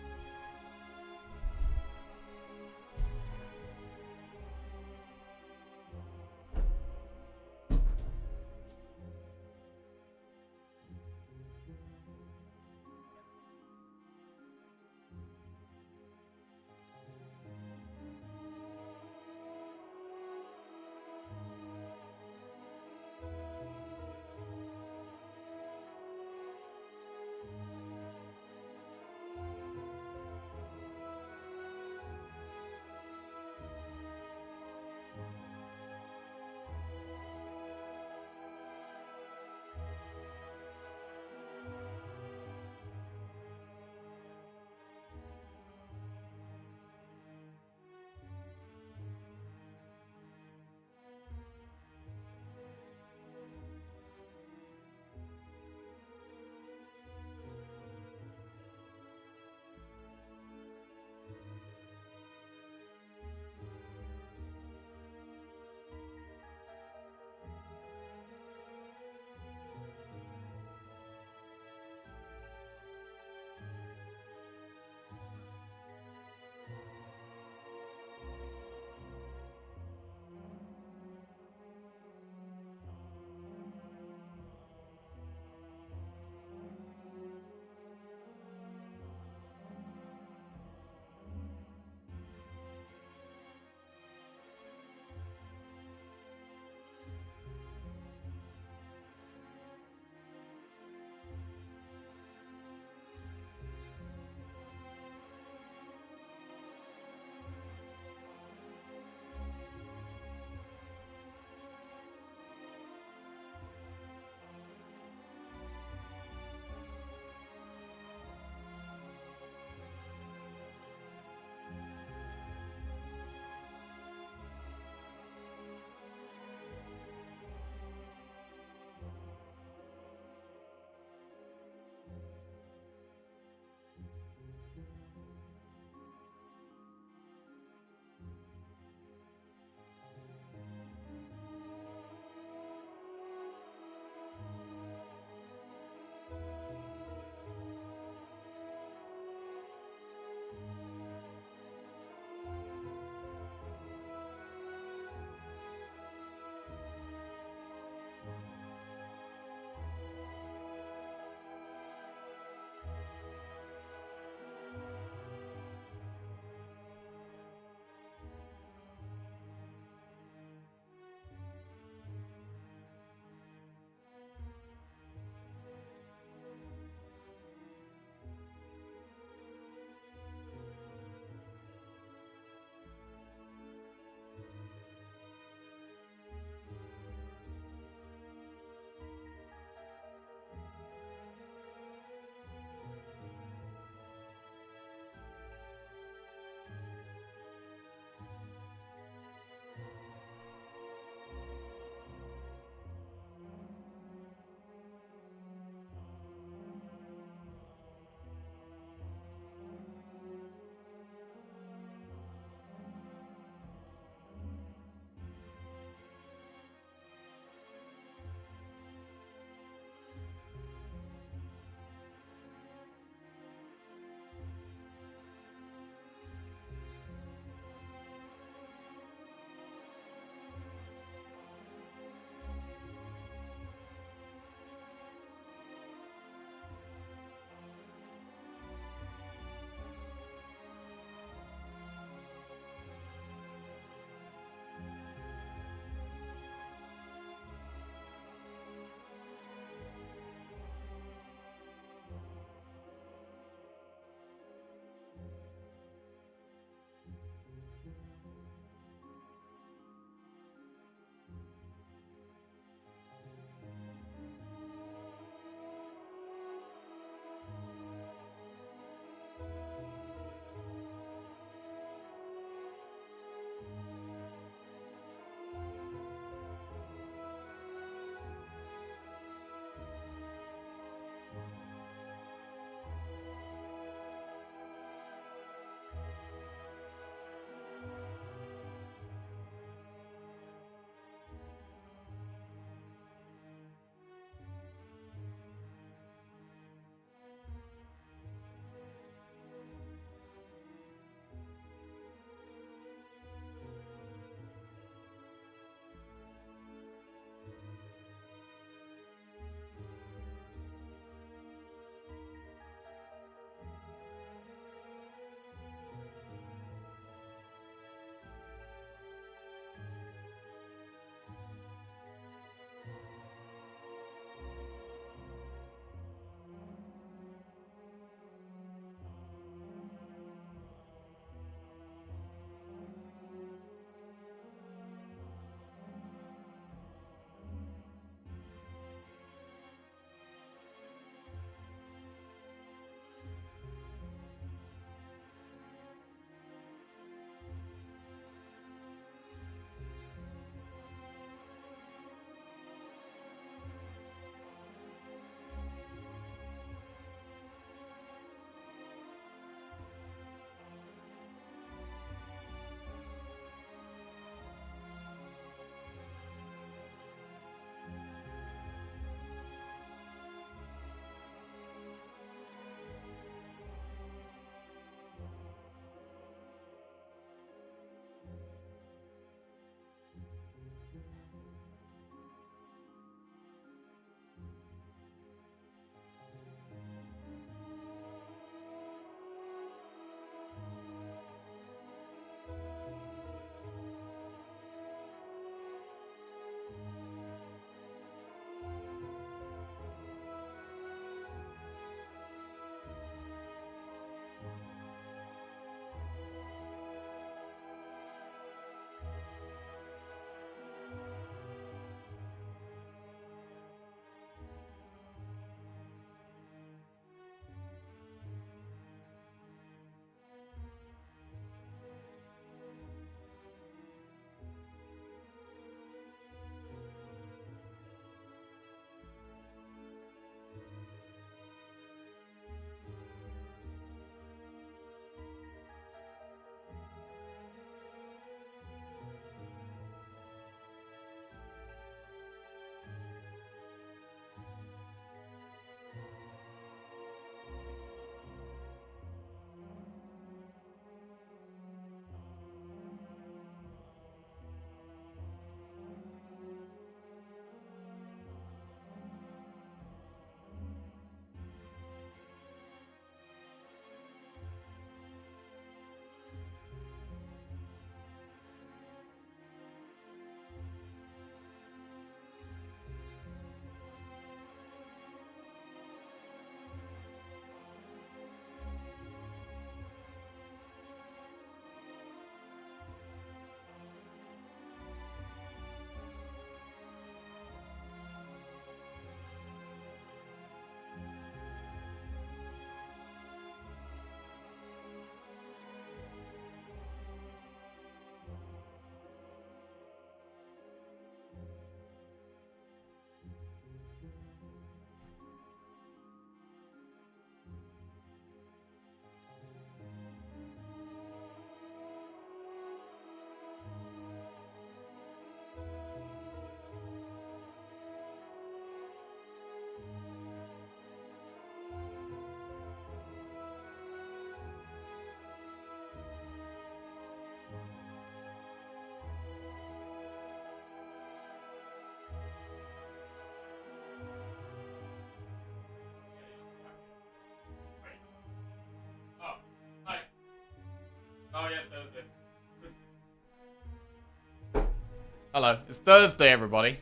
Hello, it's Thursday, everybody.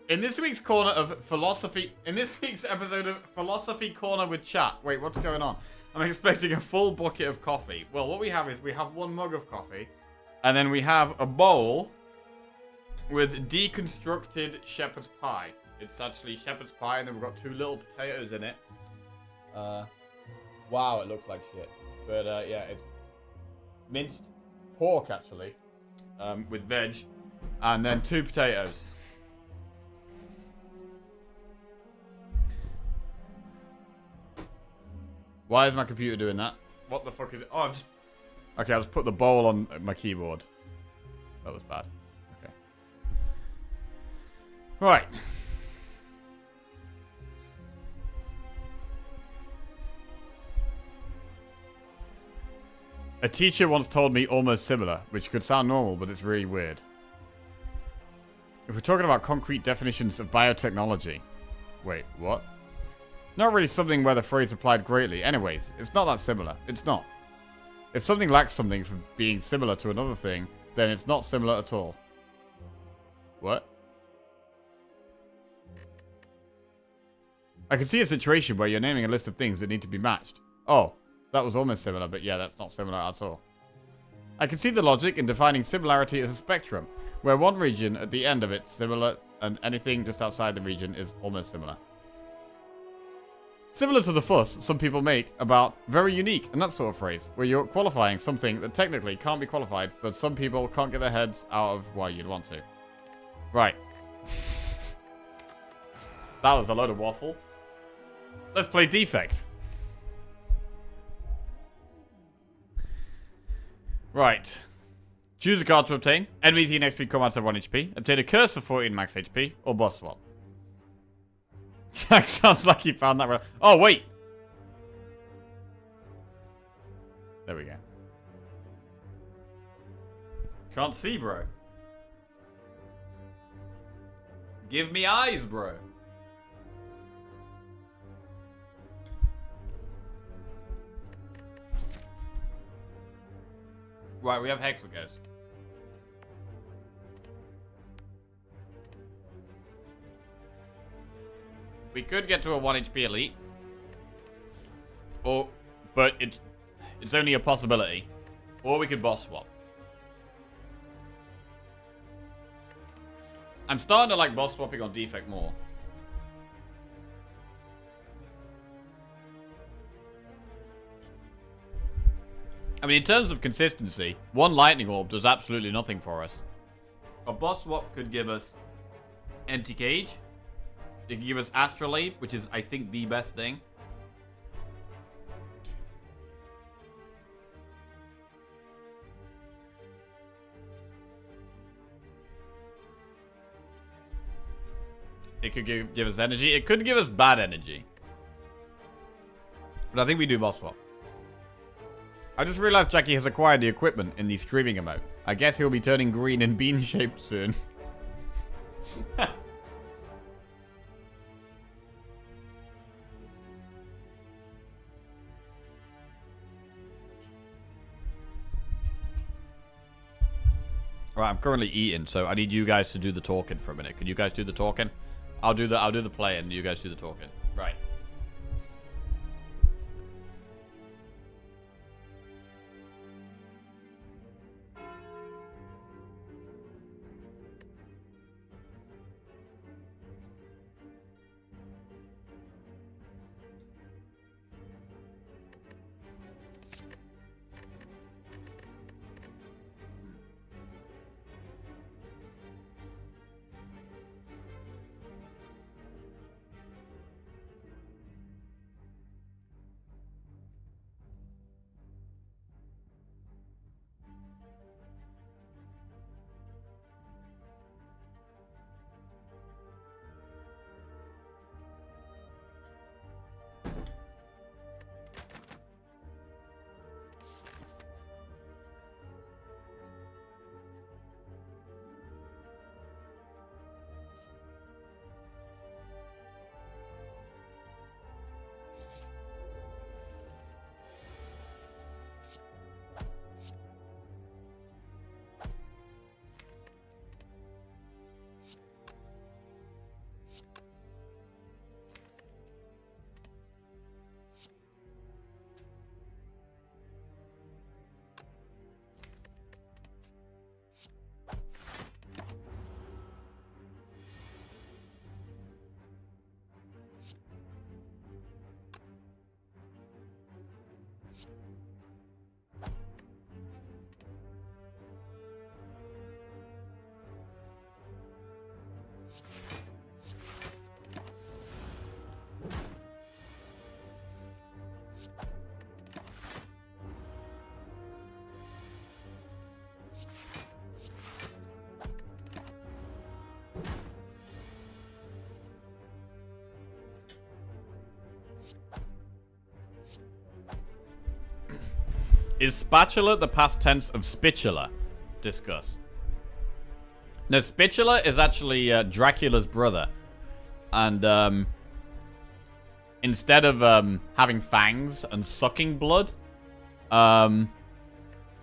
In this week's corner of philosophy, in this week's episode of Philosophy Corner with Chat. Wait, what's going on? I'm expecting a full bucket of coffee. Well, what we have is we have one mug of coffee, and then we have a bowl with deconstructed shepherd's pie. It's actually shepherd's pie, and then we've got 2 little potatoes in it. Wow, it looks like shit. But yeah, it's minced pork actually. With veg, and then 2 potatoes. Why is my computer doing that? What the fuck is it? Oh, I've just... Okay, I'll just put the bowl on my keyboard. That was bad. Okay. Right. A teacher once told me almost similar, which could sound normal, but it's really weird. If we're talking about concrete definitions of biotechnology... Wait, what? Not really something where the phrase applied greatly. Anyways, it's not that similar. It's not. If something lacks something for being similar to another thing, then it's not similar at all. What? I can see a situation where you're naming a list of things that need to be matched. Oh. That was almost similar, but yeah, that's not similar at all. I can see the logic in defining similarity as a spectrum, where one region at the end of it's similar, and anything just outside the region is almost similar. Similar to the fuss some people make about very unique and that sort of phrase, where you're qualifying something that technically can't be qualified, but some people can't get their heads out of why you'd want to. Right. That was a load of waffle. Let's play Defect. Right. Choose a card to obtain. Enemies you next week come out of 1 HP. Obtain a curse for 14 max HP. Or boss swap. Jack sounds like he found that right. Oh, wait. There we go. Can't see, bro. Give me eyes, bro. Right, we have Hexagos. We could get to a 1 HP elite. But it's only a possibility. Or we could boss swap. I'm starting to like boss swapping on Defect more. I mean, in terms of consistency, 1 lightning orb does absolutely nothing for us. A boss swap could give us Empty Cage. It could give us Astrolabe, which is, I think, the best thing. It could give us energy. It could give us bad energy. But I think we do boss swap. I just realized Jackie has acquired the equipment in the streaming emote. I guess he'll be turning green and bean-shaped soon. Right, I'm currently eating, so I need you guys to do the talking for a minute. Can you guys do the talking? I'll do the play and you guys do the talking. Right. Is spatula the past tense of spitula? Discuss. No, spitula is actually Dracula's brother. And instead of having fangs and sucking blood,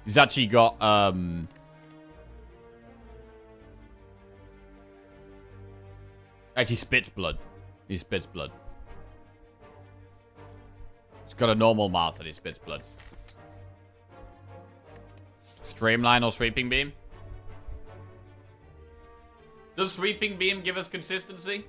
he's actually got actually spits blood. He spits blood. He's got a normal mouth and he spits blood. Streamline or sweeping beam? Does sweeping beam give us consistency?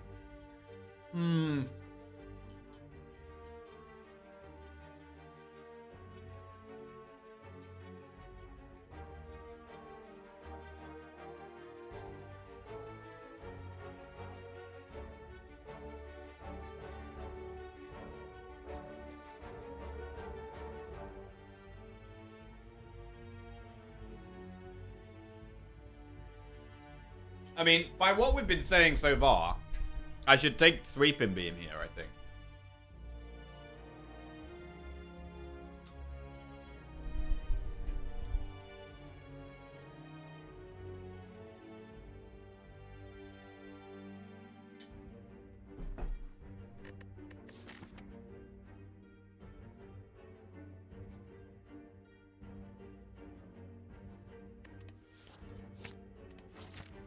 I mean, by what we've been saying so far, I should take sweeping beam here, I think.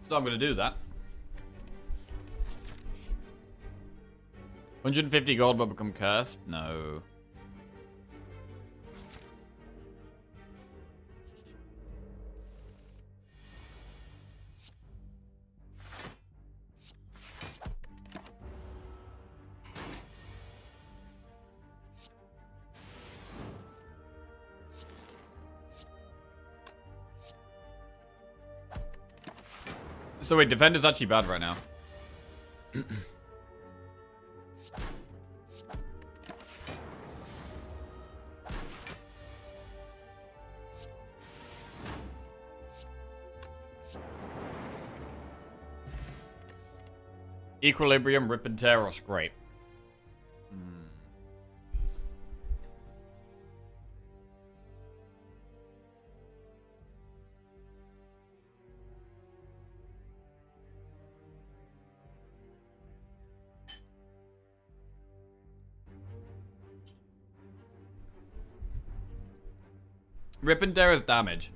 So I'm going to do that. 150 gold but become cursed? No. So wait, defender's actually bad right now. Equilibrium, rip and tear, or scrape. Rip and tear is damage.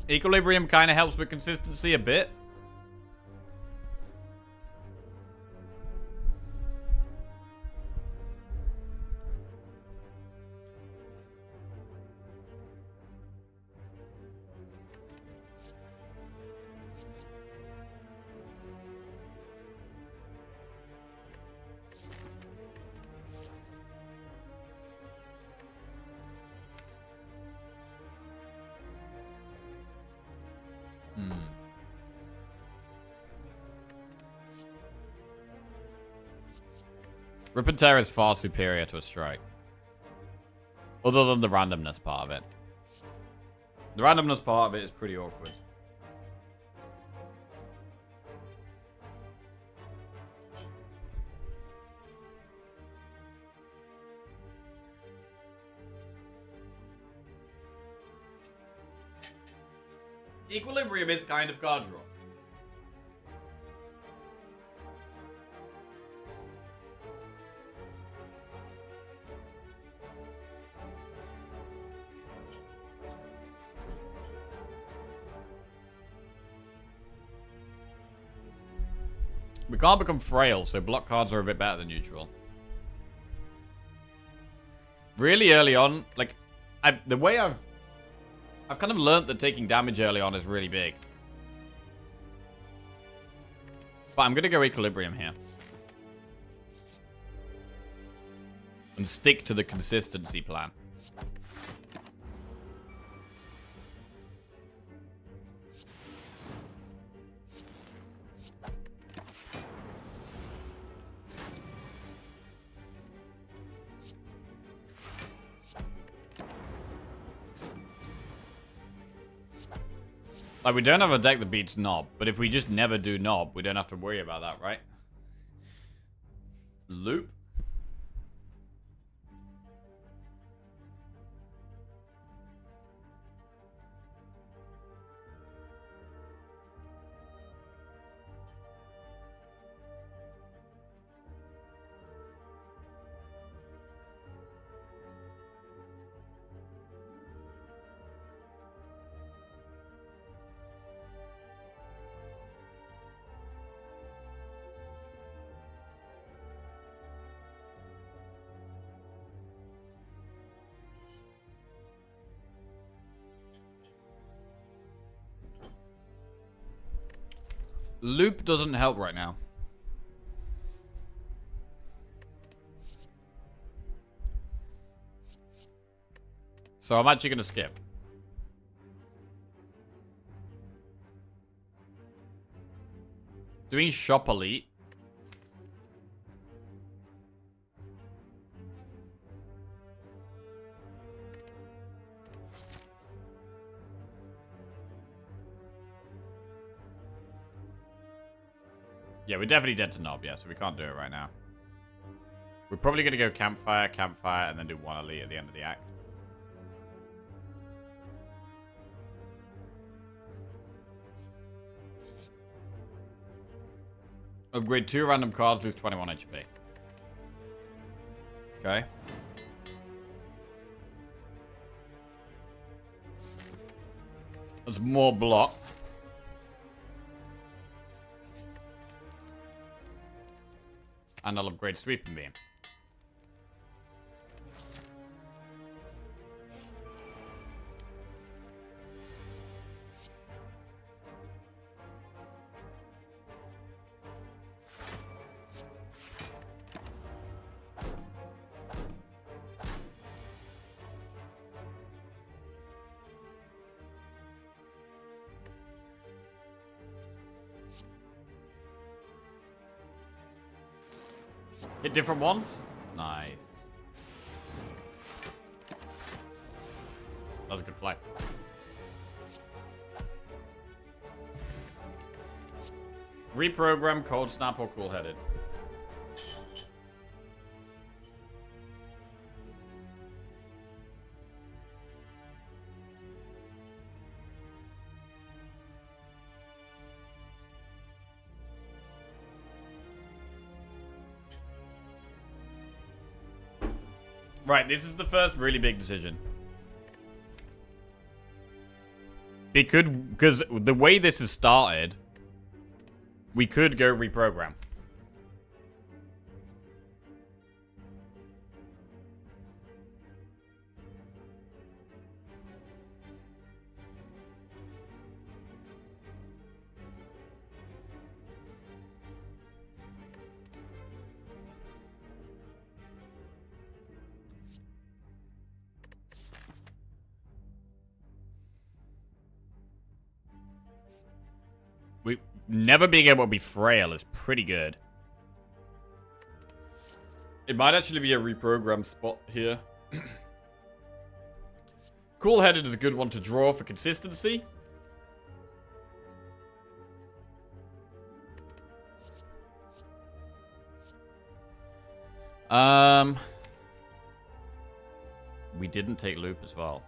Equilibrium kind of helps with consistency a bit. Rip and tear is far superior to a strike. Other than the randomness part of it. The randomness part of it is pretty awkward. Equilibrium is kind of card draw. We can't become frail, so block cards are a bit better than usual. Really early on, like, I've kind of learnt that taking damage early on is really big. But I'm going to go Equilibrium here. And stick to the consistency plan. Like, we don't have a deck that beats Knob, but if we just never do Knob, we don't have to worry about that, right? Loop. Loop doesn't help right now. So I'm actually going to skip. Doing Shop Elite. Yeah, we're definitely dead to Knob, yeah, so we can't do it right now. We're probably going to go Campfire, Campfire, and then do one Elite at the end of the act. Upgrade 2 random cards, lose 21 HP. Okay. That's more block. And I'll upgrade Sweeping Beam. Hit different ones? Nice. That was a good play. Reprogram, Cold Snap, or Cool Headed. Right, this is the first really big decision. Because the way this has started, we could go reprogram. Never being able to be frail is pretty good. It might actually be a reprogram spot here. Cool-headed is a good one to draw for consistency. We didn't take loop as well.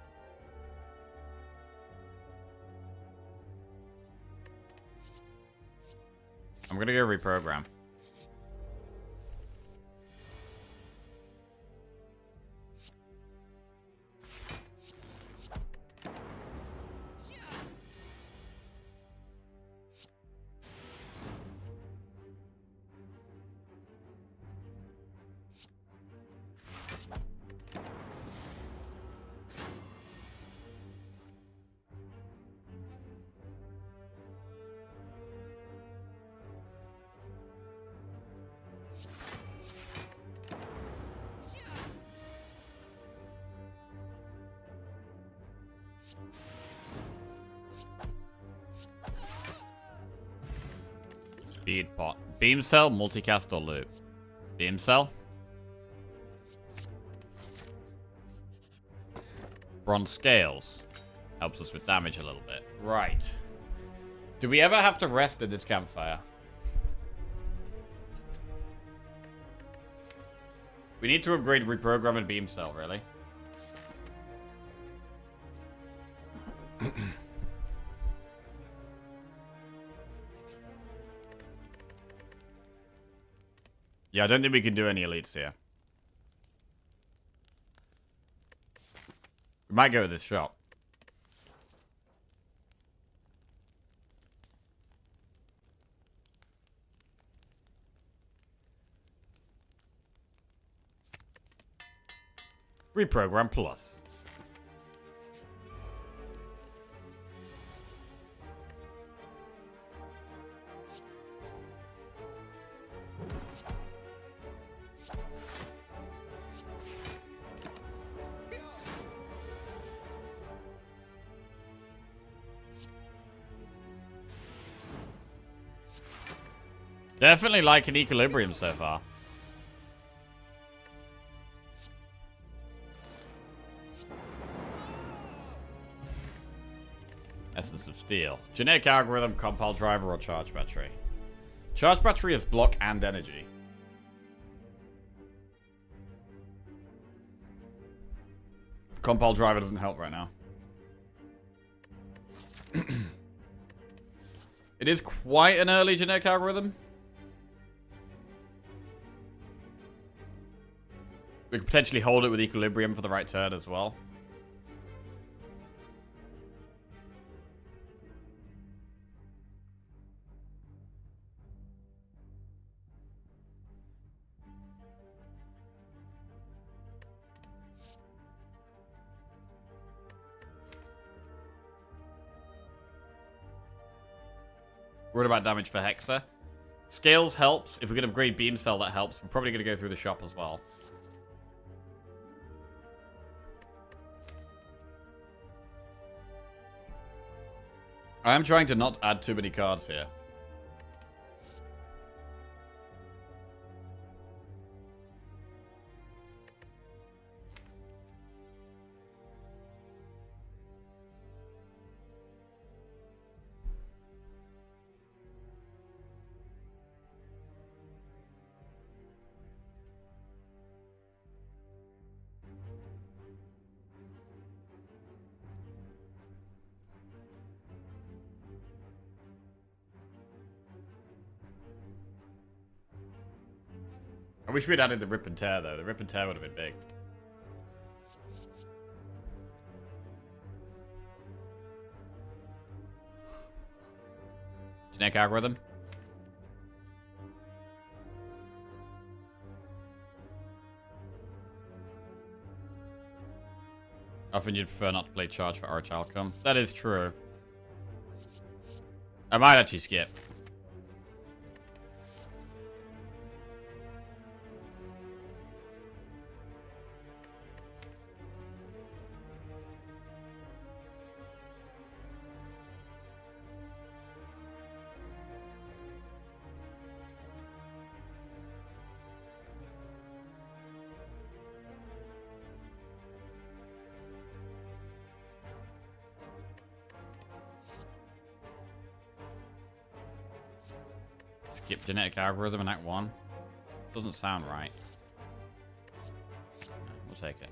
I'm gonna go reprogram. Speed pot. Beam cell, multicast, or loop? Beam cell. Bronze scales. Helps us with damage a little bit. Right. Do we ever have to rest at this campfire? We need to upgrade reprogram and beam cell, really. Yeah, I don't think we can do any elites here. We might go with this shop. Reprogram plus. Definitely like an equilibrium so far. Essence of Steel. Generic algorithm, compile driver, or charge battery. Charge battery is block and energy. Compile driver doesn't help right now. It is quite an early generic algorithm. We could potentially hold it with equilibrium for the right turn as well. Worried about damage for Hexa. Scales helps. If we can upgrade Beam Cell, that helps. We're probably going to go through the shop as well. I am trying to not add too many cards here. I wish we'd added the Rip and Tear, though. The Rip and Tear would have been big. Generic algorithm. Often you'd prefer not to play charge for Arch Outcome. That is true. I might actually skip. Skip genetic algorithm in Act 1. Doesn't sound right. We'll take it.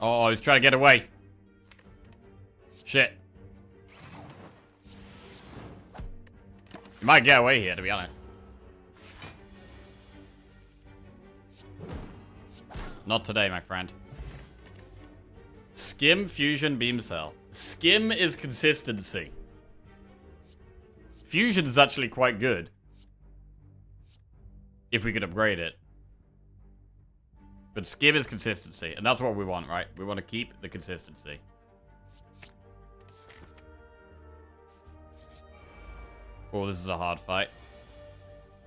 Oh, he's trying to get away. Shit. He might get away here, to be honest. Not today, my friend. Skim, fusion, beam cell. Skim is consistency. Fusion is actually quite good. If we could upgrade it. But skim is consistency, and that's what we want, right? We want to keep the consistency. Oh, this is a hard fight.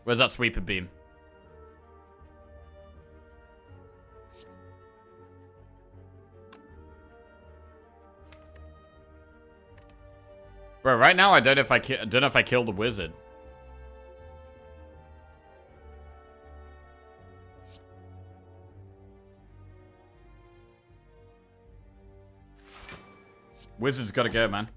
Where's that sweeper beam? Bro, right now I don't know if I killed the wizard. Wizard's gotta go, man.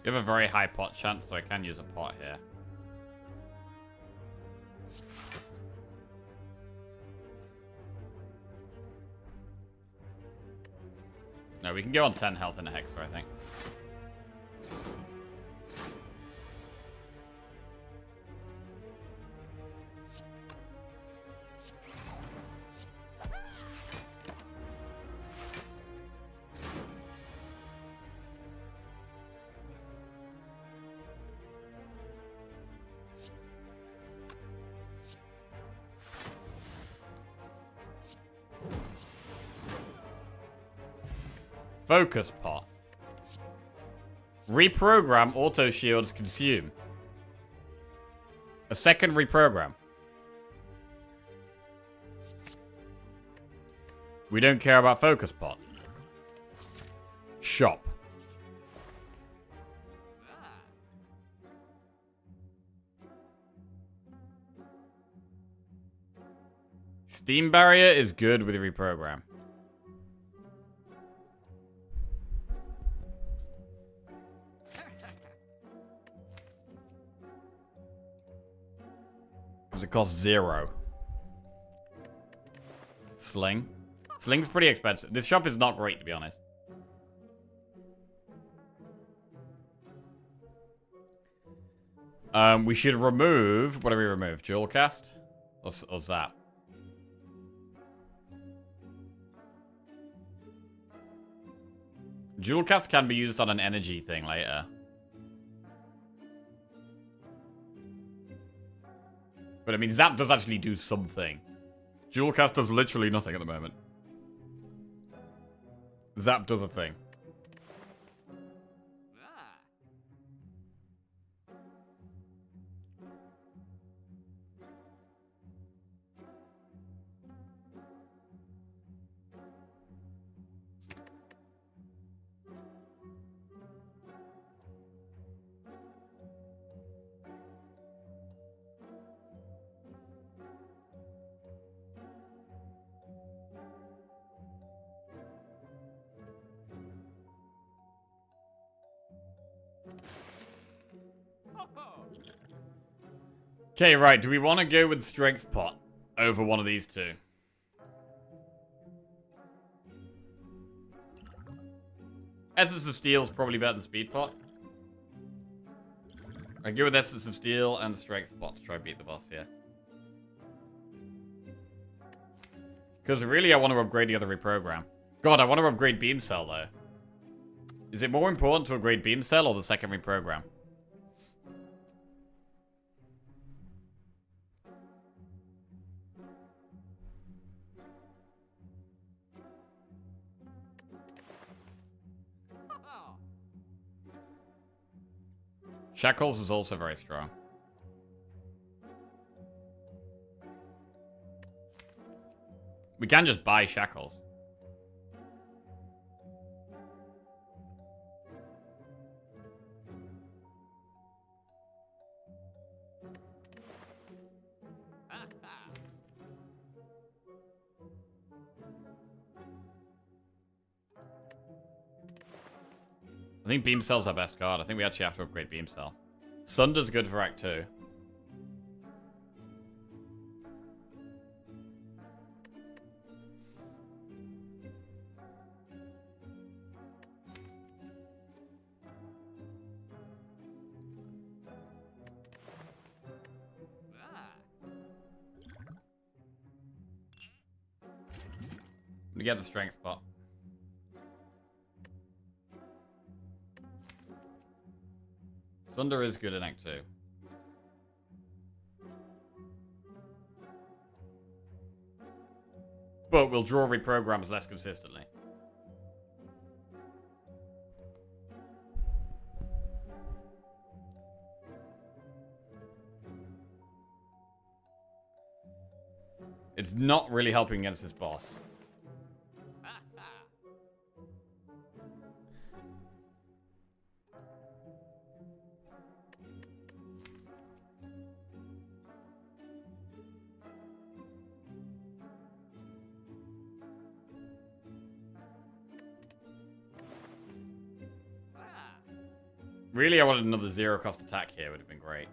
You have a very high pot chance, so I can use a pot here. No, we can go on 10 health in a Hexer, I think. Focus pot. Reprogram auto shields consume. A second reprogram. We don't care about focus pot. Shop. Steam barrier is good with reprogram. It costs 0. Sling. Sling's pretty expensive. This shop is not great, to be honest. We should remove... What do we remove? Dual cast? Or zap? Dual cast can be used on an energy thing later. But I mean, zap does actually do something. Dual cast does literally nothing at the moment. Zap does a thing. Okay, right. Do we want to go with Strength Pot over one of these two? Essence of Steel is probably better than Speed Pot. I go with Essence of Steel and Strength Pot to try and beat the boss here. Because really, I want to upgrade the other reprogram. God, I want to upgrade Beam Cell, though. Is it more important to upgrade Beam Cell or the second reprogram? Shackles is also very strong. We can just buy Shackles. I think Beam Cell's our best card. I think we actually have to upgrade Beam Cell. Sunder's good for Act 2. We get the strength spot. Sunder is good in Act 2. But we'll draw reprograms less consistently. It's not really helping against this boss. Really, I wanted another zero cost attack here. Would have been great.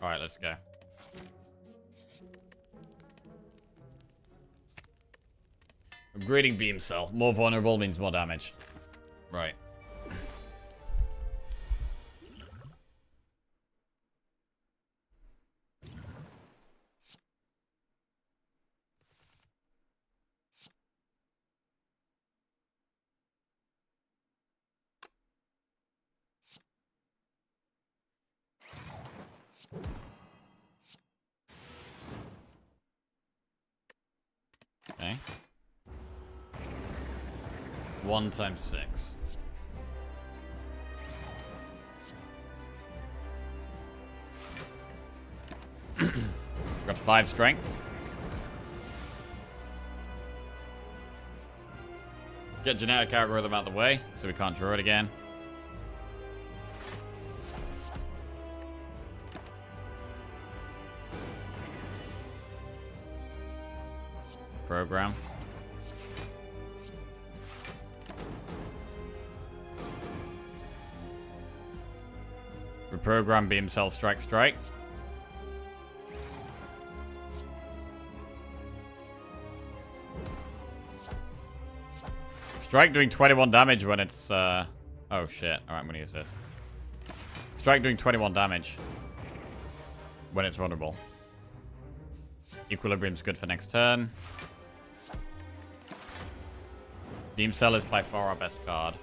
Alright, let's go. Upgrading Beam Cell. More vulnerable means more damage. Right. Okay. 1 times 6. Got 5 strength. Get genetic algorithm out of the way, so we can't draw it again. Program. Reprogram Beam Cell Strike Strike. Strike doing 21 damage when it's oh shit. Alright, I'm gonna use this. Strike doing 21 damage when it's vulnerable. Equilibrium's good for next turn. Beam Cell is by far our best card.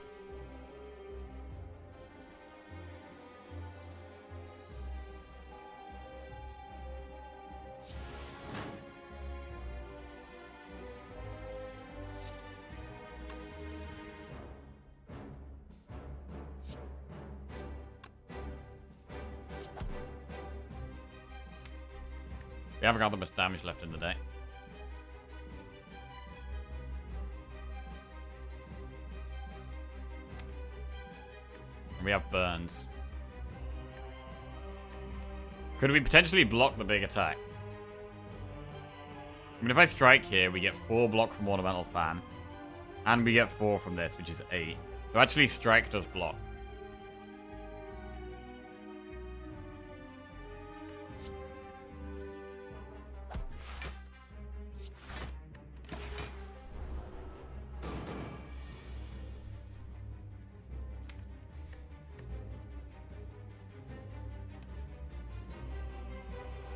We haven't got that much damage left in the day. And we have burns. Could we potentially block the big attack? I mean, if I strike here, we get 4 block from Ornamental Fan. And we get 4 from this, which is 8. So actually, strike does block.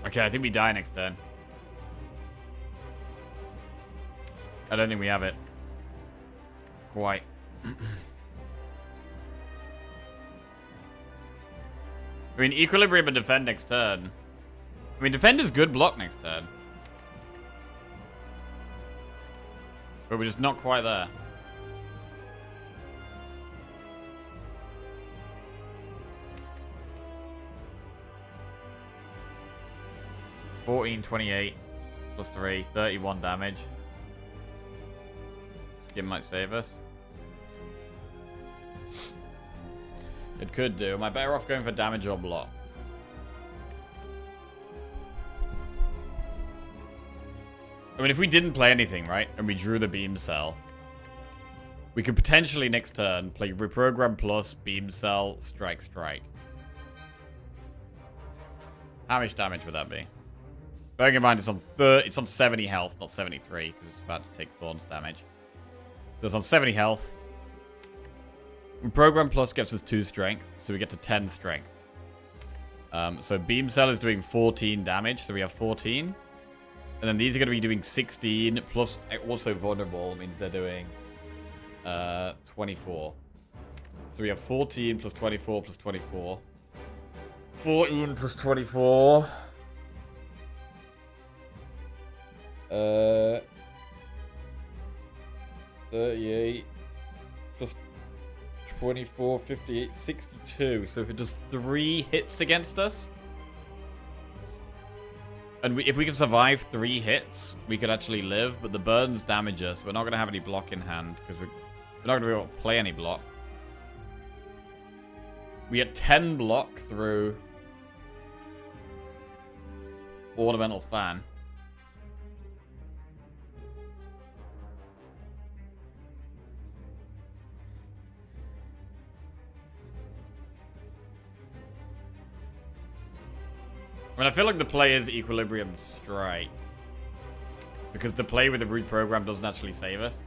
Okay, I think we die next turn. I don't think we have it. Quite. I mean, equilibrium and defend next turn. I mean, defend is good block next turn. But we're just not quite there. $14.28 plus 3, 31 damage. Skin might save us. It could do. Am I better off going for damage or block? I mean, if we didn't play anything, right, and we drew the beam cell, we could potentially next turn play reprogram plus beam cell strike strike. How much damage would that be? Bearing in mind it's on 70 health, not 73, because it's about to take Thorns damage. So it's on 70 health. Program Plus gives us 2 strength, so we get to 10 strength. So Beam Cell is doing 14 damage, so we have 14. And then these are going to be doing 16, plus also Vulnerable means they're doing 24. So we have 14 plus 24 plus 24. 14 plus 24. 38 plus 24, 58, 62. So if it does 3 hits against us, and if we can survive 3 hits, we could actually live, but the burns damage us. We're not going to have any block in hand, because we're not going to be able to play any block. We get 10 block through Ornamental Fan. I mean, I feel like the play is Equilibrium Strike. Because the play with the root program doesn't actually save us.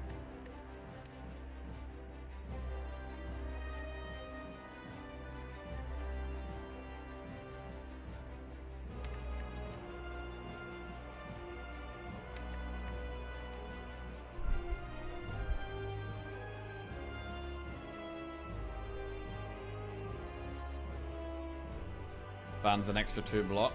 Fan's an extra 2 block.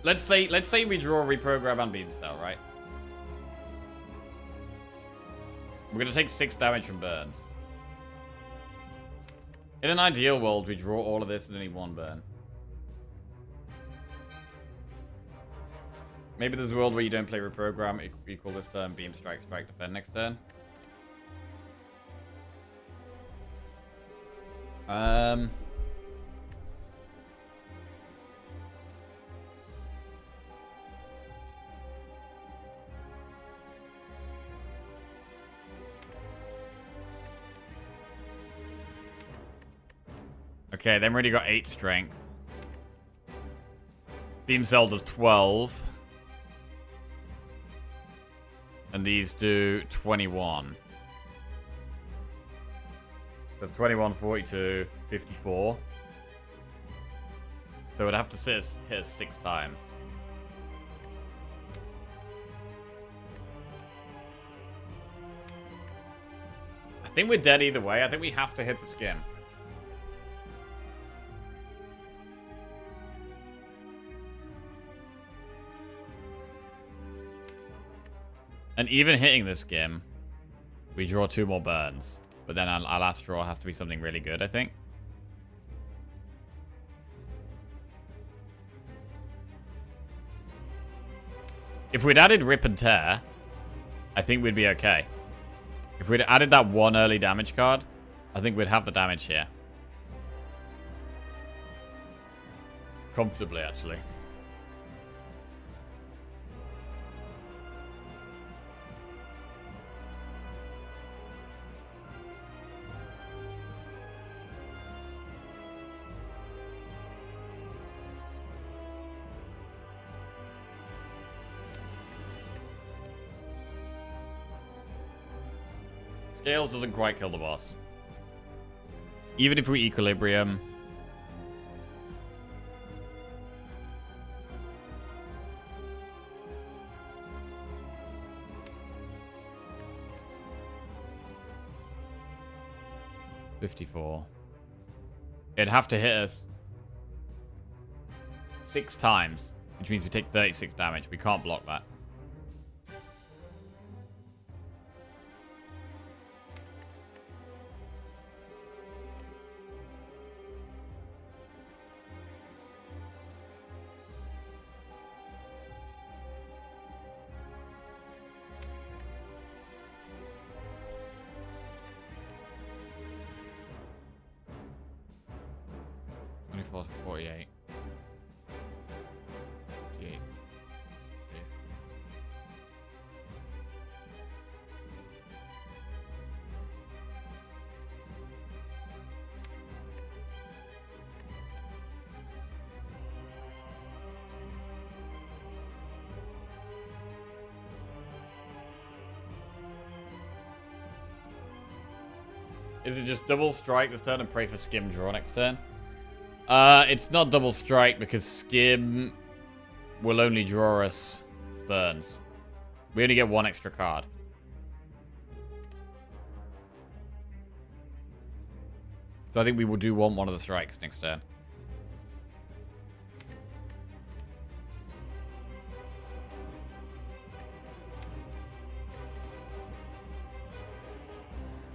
Let's say we draw Reprogram and Beam Cell, right? We're gonna take 6 damage from burns. In an ideal world, we draw all of this and only 1 burn. Maybe there's a world where you don't play Reprogram, equal this turn, Beam Strike, Strike, Defend next turn. Okay, then we already got 8 strength. Beam Cell does 12. And these do 21. So it's 21, 42, 54. So it'd have to hit us 6 times. I think we're dead either way. I think we have to hit the skin. And even hitting this skim, we draw 2 more burns. But then our last draw has to be something really good, I think. If we'd added Rip and Tear, I think we'd be okay. If we'd added that 1 early damage card, I think we'd have the damage here. Comfortably, actually. Scales doesn't quite kill the boss. Even if we equilibrium. $54. It'd have to hit us 6 times, which means we take 36 damage. We can't block that. $24 to 48. 58. Is it just double strike this turn and pray for skim draw next turn? It's not double strike because skim will only draw us burns. We only get 1 extra card. So I think we will do want one of the strikes next turn.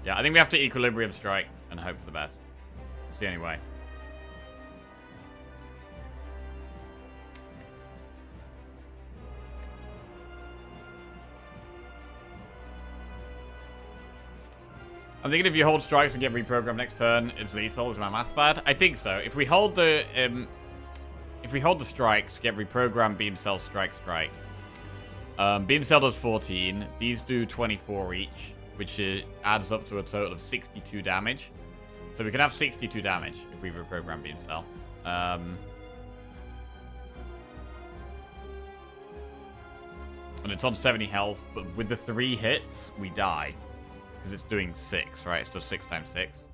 Yeah, I think we have to equilibrium strike and hope for the best. It's the only way. I'm thinking if you hold strikes and get reprogrammed next turn, it's lethal. Is my math bad? I think so. If we hold the strikes, get reprogrammed, beam cell, strike, strike. Beam cell does 14. These do 24 each, which adds up to a total of 62 damage. So we can have 62 damage if we reprogram beam cell. And it's on 70 health, but with the 3 hits, we die. Because it's doing 6, right? It's just 6 times 6.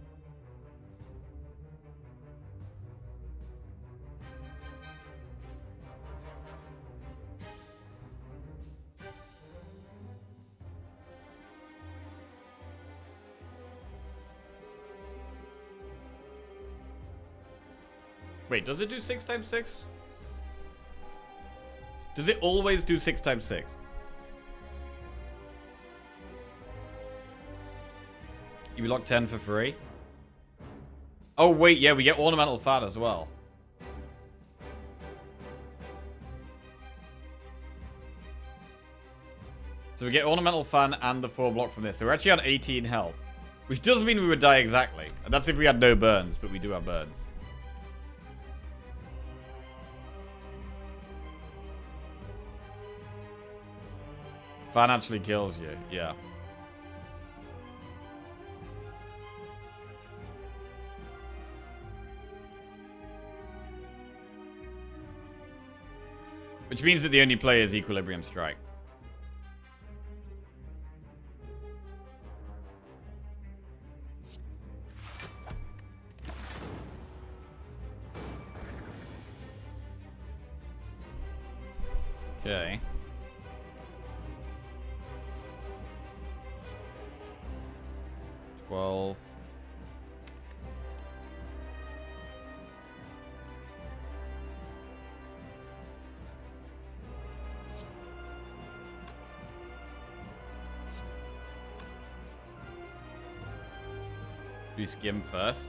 Wait, does it do 6 times 6? Does it always do 6 times 6? You lock 10 for free? Oh, wait, yeah, we get ornamental fat as well. So we get ornamental fan and the 4 block from this. So we're actually on 18 health. Which does mean we would die exactly. And that's if we had no burns, but we do have burns. Fan actually kills you, yeah. Which means that the only play is Equilibrium Strike. Okay. $12. Do skim first.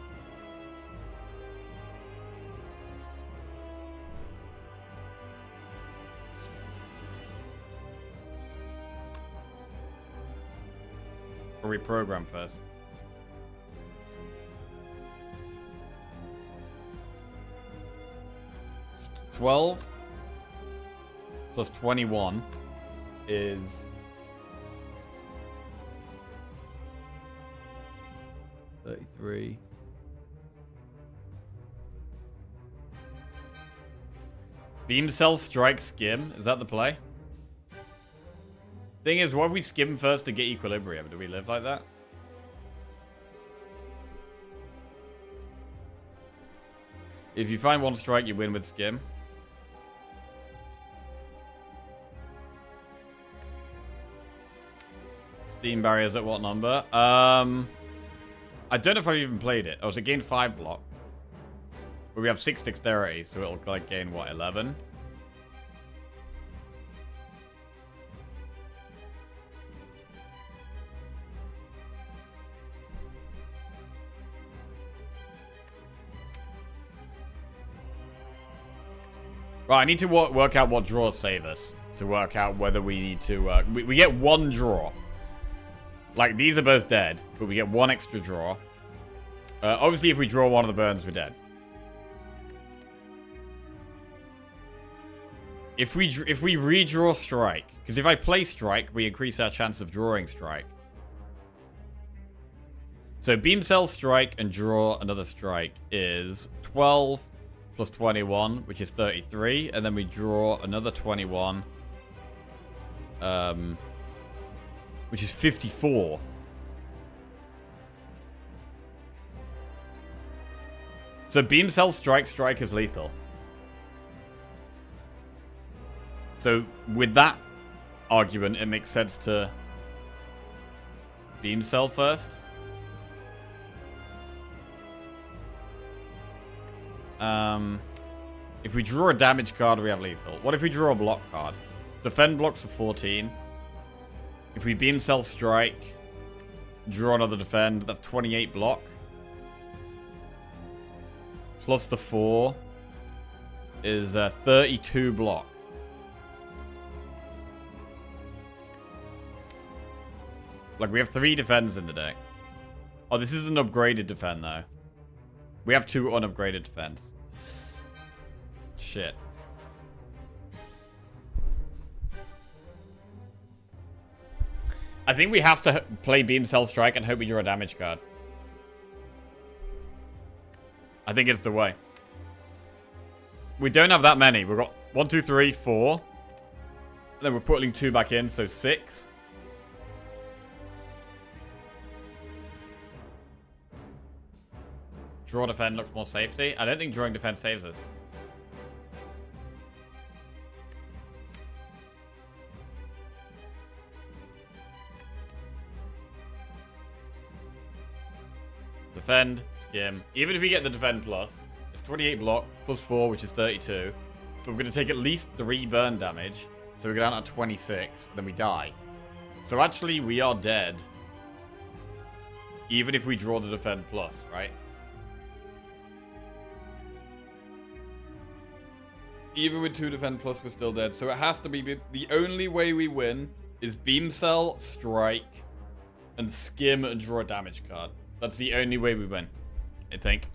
Or reprogram first. $12 plus 21 is 33. Beam cell strike skim. Is that the play? Thing is, what if we skim first to get equilibrium? Do we live like that? If you find one strike, you win with skim. Steam barriers at what number? I don't know if I've even played it. Oh, so it gained 5 block. But we have 6 dexterity, so it'll like gain what, 11? Right, I need to work out what draws save us to work out whether we need to... we get 1 draw. Like, these are both dead, but we get 1 extra draw. Obviously, if we draw one of the burns, we're dead. If we redraw strike, because if I play strike, we increase our chance of drawing strike. So beam cell strike and draw another strike is 12 plus 21, which is 33, and then we draw another 21, which is 54. So beam cell strike is lethal. So with that argument, it makes sense to beam cell first. If we draw a damage card, we have lethal. What if we draw a block card? Defend blocks for 14. If we beam cell strike, draw another defend, that's 28 block. Plus the 4 is 32 block. Like, we have 3 defends in the deck. Oh, this is an upgraded defend, though. We have 2 unupgraded defense. Shit. I think we have to play Beam Cell Strike and hope we draw a damage card. I think it's the way. We don't have that many. We've got 1, 2, 3, 4. And then we're putting 2 back in, so 6. Draw defend looks more safety. I don't think drawing defend saves us. Defend, skim. Even if we get the defend plus, it's 28 block, plus 4, which is 32. But we're going to take at least 3 burn damage. So we go down at 26, then we die. So actually, we are dead. Even if we draw the defend plus, right? Even with 2 defend plus, we're still dead. So it has to be... The only way we win is beam cell, strike, and skim and draw a damage card. That's the only way we win, I think.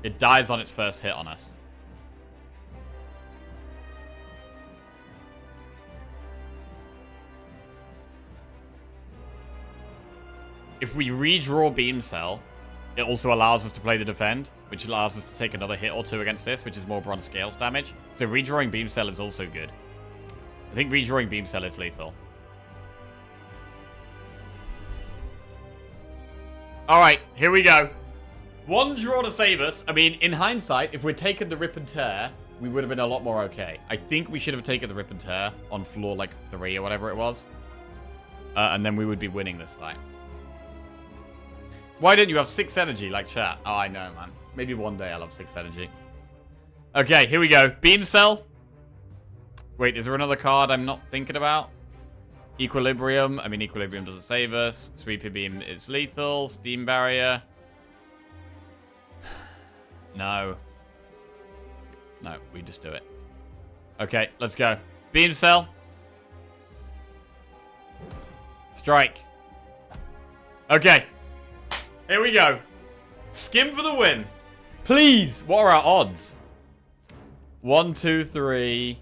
It dies on its first hit on us. If we redraw Beam Cell, it also allows us to play the defend, which allows us to take another hit or 2 against this, which is more bronze scales damage. So redrawing Beam Cell is also good. I think redrawing Beam Cell is lethal. Alright, here we go. 1 draw to save us. I mean, in hindsight, if we'd taken the Rip and Tear, we would have been a lot more okay. I think we should have taken the Rip and Tear on floor like 3 or whatever it was. And then we would be winning this fight. Why don't you have 6 energy like chat? Oh, I know, man. Maybe one day I'll have 6 energy. Okay, here we go. Beam Cell. Wait, is there another card I'm not thinking about? Equilibrium. I mean, Equilibrium doesn't save us. Sweeping Beam is lethal. Steam Barrier. No. No, we just do it. Okay, let's go. Beam Cell. Strike. Okay. Here we go. Skim for the win. Please. What are our odds? 1, 2, 3,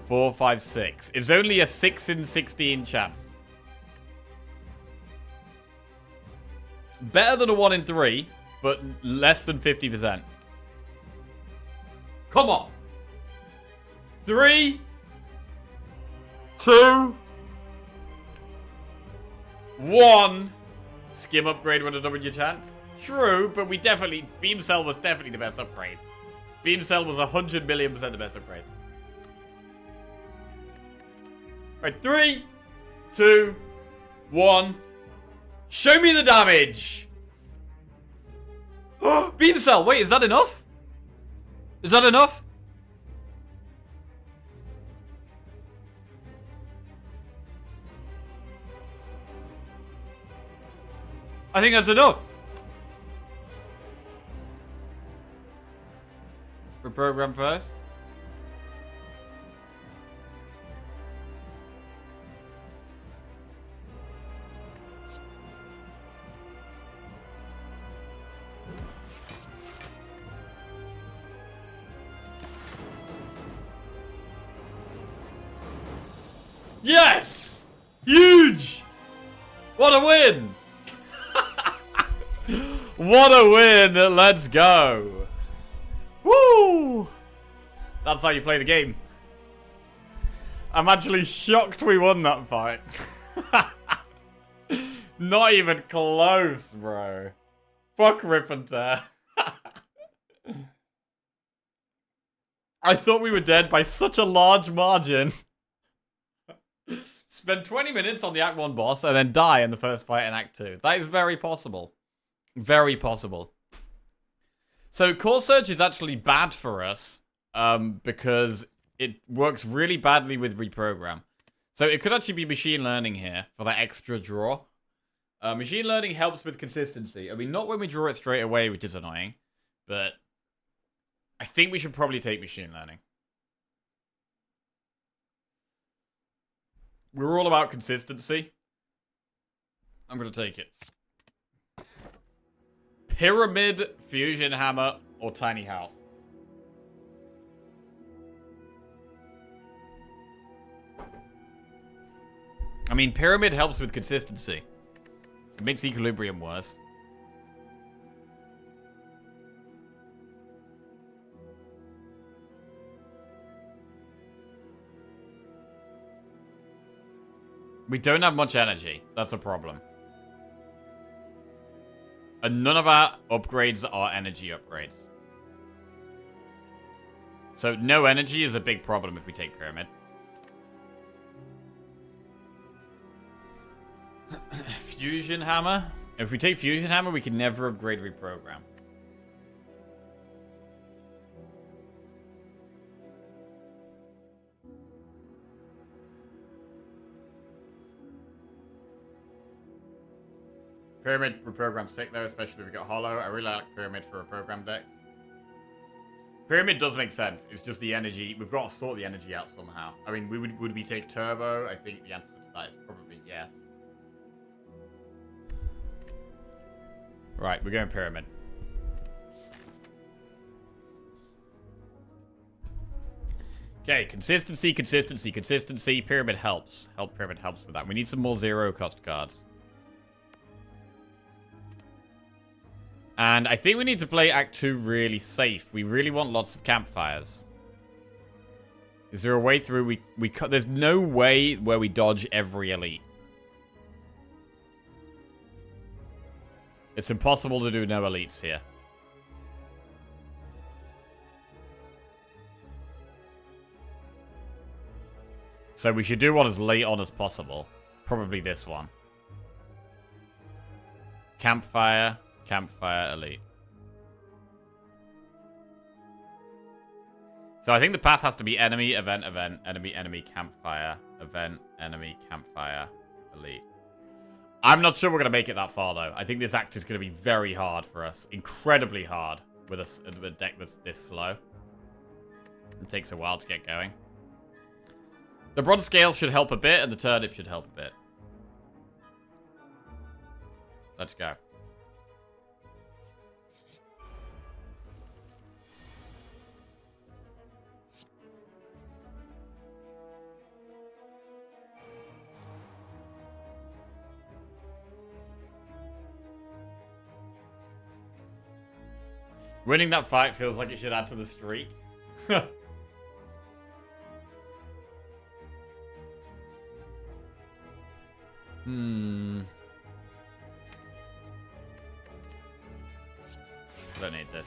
4, 5, 6. It's only a 6 in 16 chance. Better than a 1 in 3, but less than 50%. Come on. 3, 2, 1. Skim upgrade would have doubled your chance. True, but Beam Cell was definitely the best upgrade. Beam Cell was 100 million % the best upgrade. Right, 3, 2, 1. Show me the damage! Beam Cell, wait, is that enough? Is that enough? I think that's enough. Reprogram first. Yes! Huge! What a win! What a win! Let's go! Woo! That's how you play the game. I'm actually shocked we won that fight. Not even close, bro. Fuck Rip and Tear. I thought we were dead by such a large margin. Spend 20 minutes on the Act 1 boss and then die in the first fight in Act 2. That is very possible. Very possible. So Core Surge is actually bad for us because it works really badly with Reprogram. So it could actually be Machine Learning here for that extra draw. Machine Learning helps with consistency. I mean, not when we draw it straight away, which is annoying. But I think we should probably take Machine Learning. We're all about consistency. I'm going to take it. Pyramid, Fusion Hammer, or Tiny House? I mean, Pyramid helps with consistency. It makes Equilibrium worse. We don't have much energy. That's a problem. And none of our upgrades are energy upgrades. So no energy is a big problem if we take Pyramid. Fusion Hammer. If we take Fusion Hammer, we can never upgrade Reprogram. Pyramid Reprogram sick though, especially if we got Hollow. I really like Pyramid for Reprogram decks. Pyramid does make sense. It's just the energy. We've got to sort the energy out somehow. I mean, would we take Turbo? I think the answer to that is probably yes. Right, we're going Pyramid. Okay, consistency, consistency, consistency. Pyramid helps. Pyramid helps with that. We need some more zero cost cards. And I think we need to play Act 2 really safe. We really want lots of campfires. Is there a way through there's no way where we dodge every elite. It's impossible to do no elites here. So we should do one as late on as possible. Probably this one. Campfire. Campfire elite. So I think the path has to be enemy, event, event, enemy, enemy, campfire, event, enemy, campfire, elite. I'm not sure we're going to make it that far, though. I think this act is going to be very hard for us. Incredibly hard with a deck that's this slow. It takes a while to get going. The bronze scale should help a bit, and the turnip should help a bit. Let's go. Winning that fight feels like it should add to the streak. Hmm. Don't need this.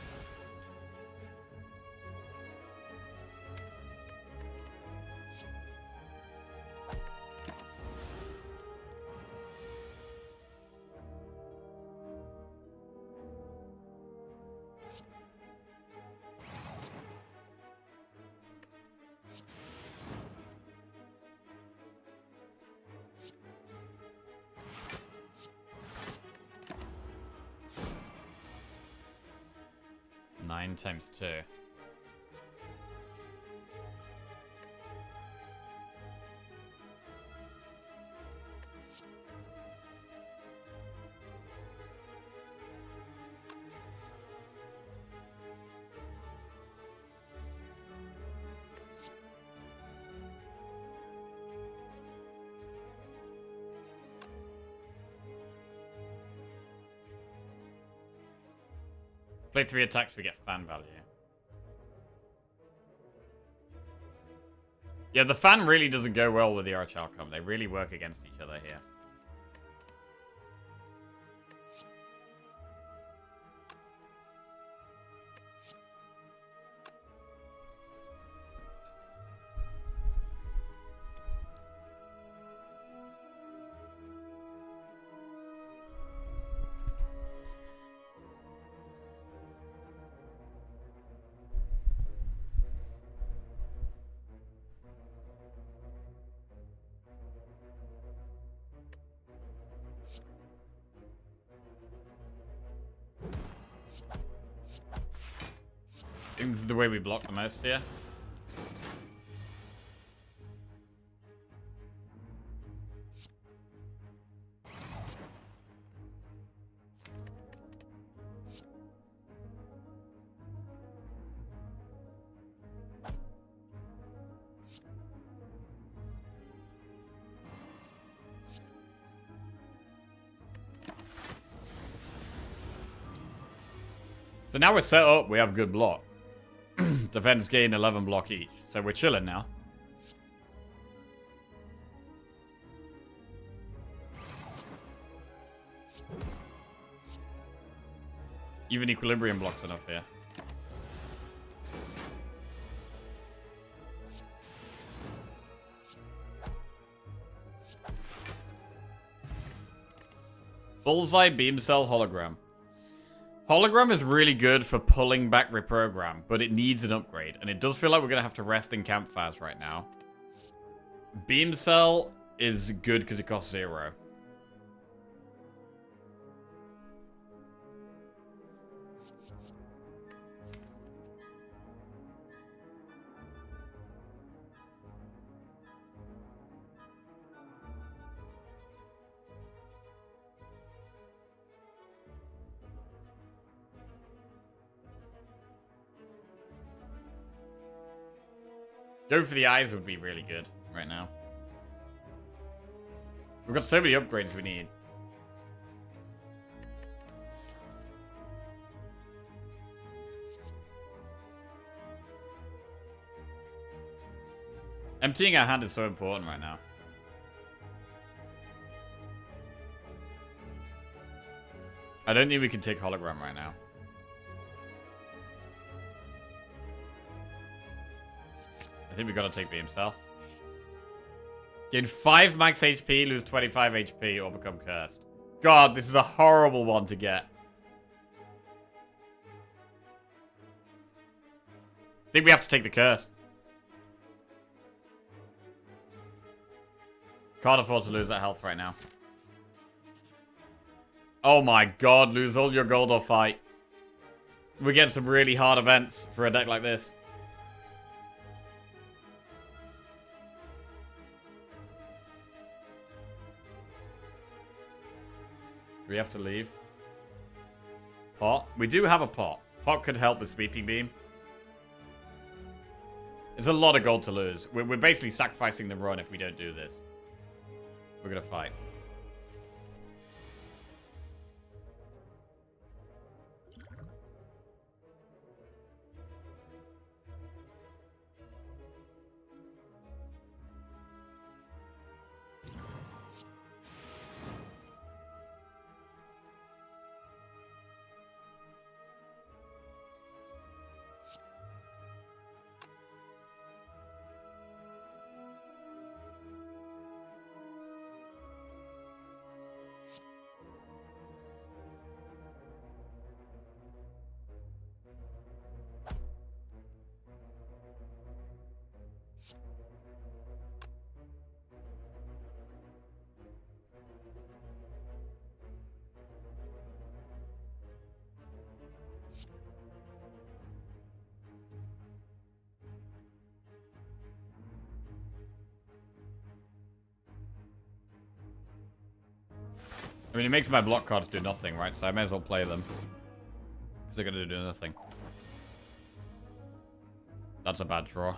Nine times 2. Play 3 attacks, we get fan value. Yeah, the fan really doesn't go well with the arch outcome. They really work against each other here. I think this is the way we block the most here. So now we're set up, we have good block. Defense gain 11 block each. So we're chilling now. Even equilibrium blocks enough here. Bullseye, beam cell, hologram. Hologram is really good for pulling back reprogram, but it needs an upgrade, and it does feel like we're going to have to rest in campfires right now. Beam cell is good because it costs 0. Go for the eyes would be really good right now. We've got so many upgrades we need. Emptying our hand is so important right now. I don't think we can take hologram right now. I think we gotta take beam cell. Gain 5 max HP, lose 25 HP, or become cursed. God, this is a horrible one to get. I think we have to take the curse. Can't afford to lose that health right now. Oh my god, lose all your gold or fight. We get some really hard events for a deck like this. Do we have to leave? Pot? We do have a pot. Pot could help with Sweeping Beam. It's a lot of gold to lose. We're basically sacrificing the run if we don't do this. We're gonna fight. I mean, it makes my block cards do nothing, right? So I may as well play them. Because they're going to do nothing. That's a bad draw.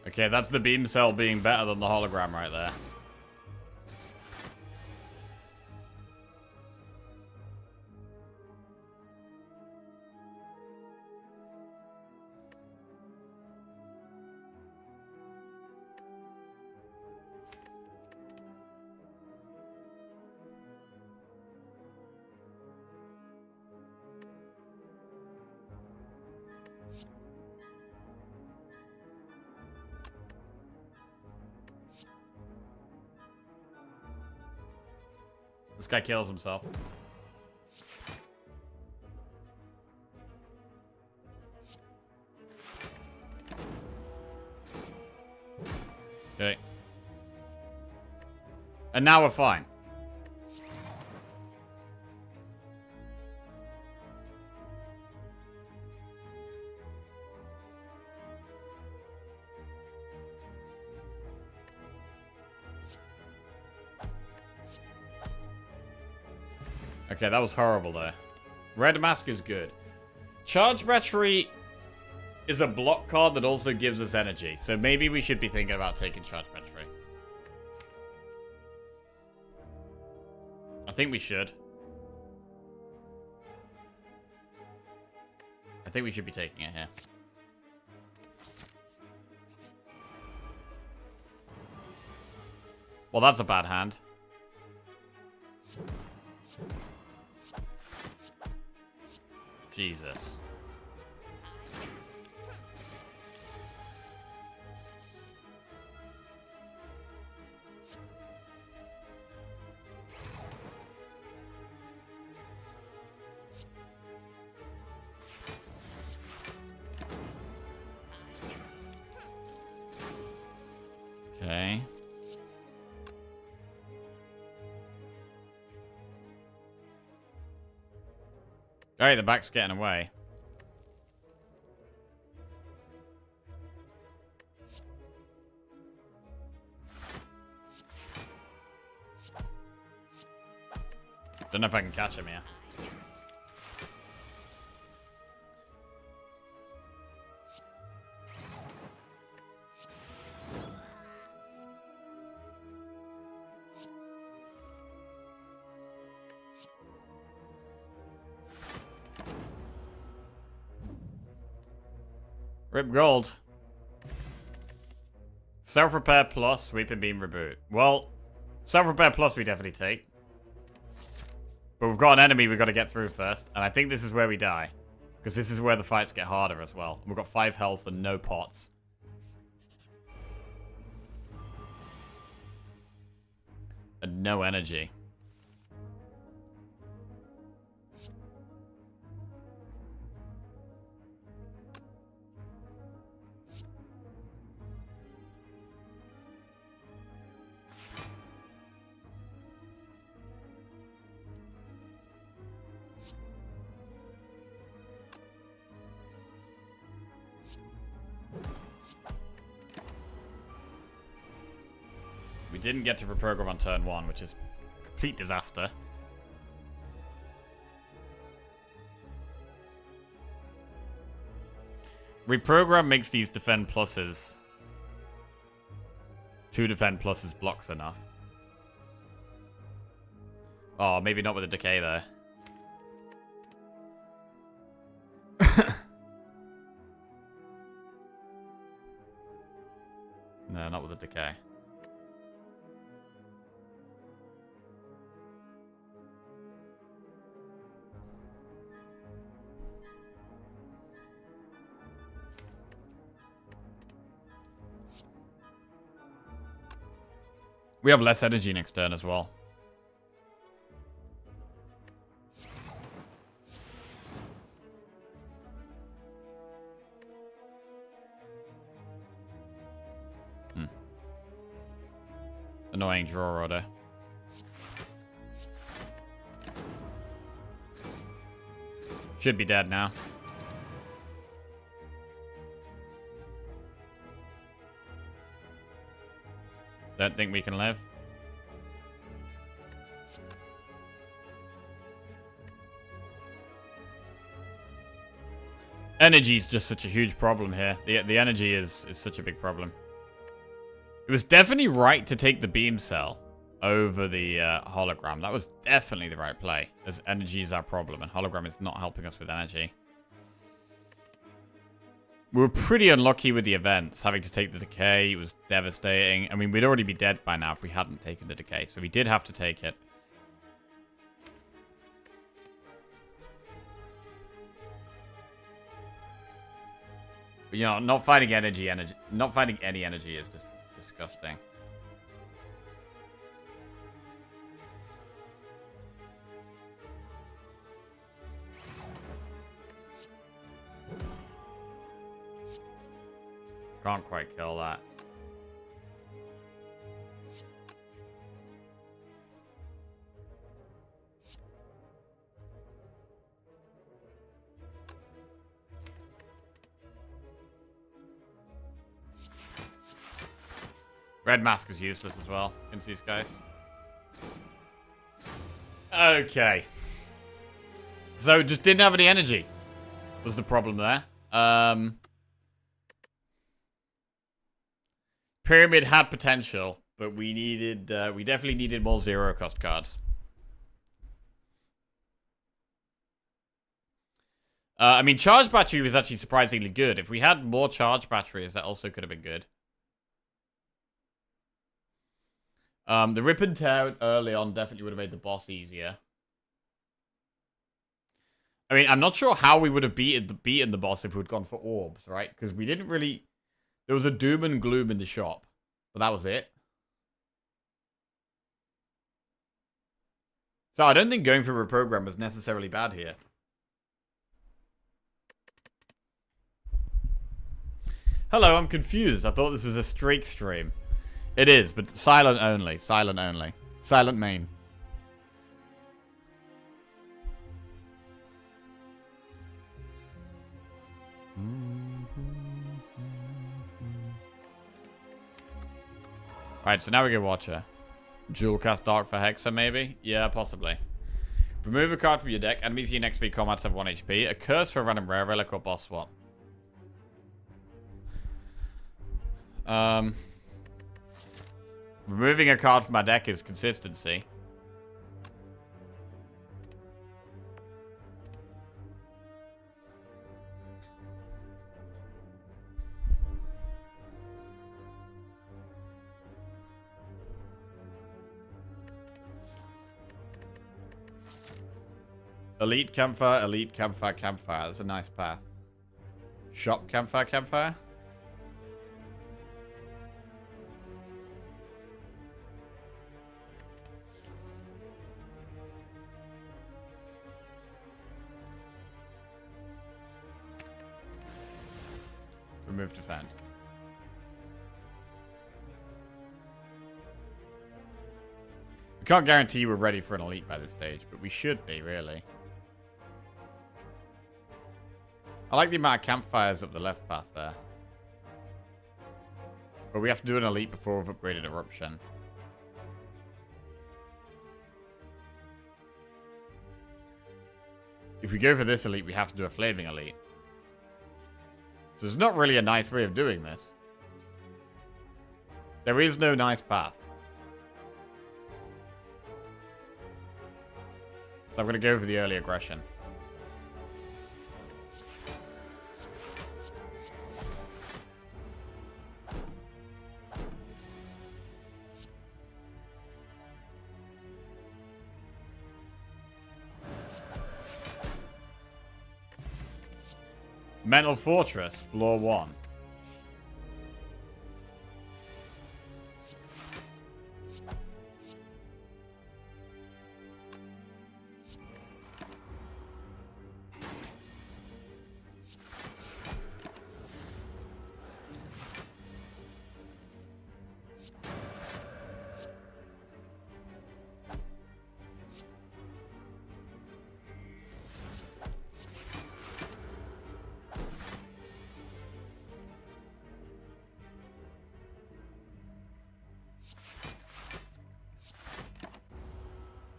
Okay, that's the beam cell being better than the hologram right there. This guy kills himself. Okay. And now we're fine. Okay, that was horrible there. Red Mask is good. Charge Battery is a block card that also gives us energy. So maybe we should be thinking about taking Charge Battery. I think we should. I think we should be taking it here. Well, that's a bad hand. Jesus. Okay. Alright, the back's getting away. Don't know if I can catch him here. Rip gold. Self-repair plus sweep and beam reboot. Well, self-repair plus we definitely take. But we've got an enemy we've got to get through first. And I think this is where we die. Because this is where the fights get harder as well. We've got 5 health and no pots. And no energy. We didn't get to reprogram on turn 1, which is a complete disaster. Reprogram makes these defend pluses. 2 defend pluses blocks enough. Oh, maybe not with a decay there. No, not with a decay. We have less energy next turn as well. annoying draw order. Should be dead now. Don't think we can live. Energy is just such a huge problem here. The energy is such a big problem. It was definitely right to take the beam cell over the hologram. That was definitely the right play, as energy is our problem, and hologram is not helping us with energy. We were pretty unlucky with the events. Having to take the decay was devastating. I mean, we'd already be dead by now if we hadn't taken the decay, so we did have to take it. But, you know, not finding not finding any energy is just disgusting. Can't quite kill that. Red mask is useless as well against these guys. Okay. So just didn't have any energy was the problem there. Pyramid had potential, but we definitely needed more zero cost cards. I mean, charge battery was actually surprisingly good. If we had more charge batteries, that also could have been good. The rip and tear early on definitely would have made the boss easier. I mean, I'm not sure how we would have beaten the boss if we'd gone for orbs, right? Because we didn't really... There was a doom and gloom in the shop, but that was it. So I don't think going for a reprogram was necessarily bad here. Hello, I'm confused. I thought this was a streak stream. It is, but silent only. Silent only. Silent main. Right, so now we go Watcher. Dual cast Dark for Hexa, maybe? Yeah, possibly. Remove a card from your deck. Enemies in your next 3 combats have 1 HP. A curse for a random rare relic or boss swap. Removing a card from my deck is consistency. Elite campfire, elite campfire, campfire. That's a nice path. Shop campfire, campfire. Remove defend. We can't guarantee we're ready for an elite by this stage, but we should be, really. I like the amount of campfires up the left path there. But we have to do an elite before we've upgraded Eruption. If we go for this elite, we have to do a Flaming Elite. So there's not really a nice way of doing this. There is no nice path. So I'm going to go for the early aggression. Mental Fortress, floor 1.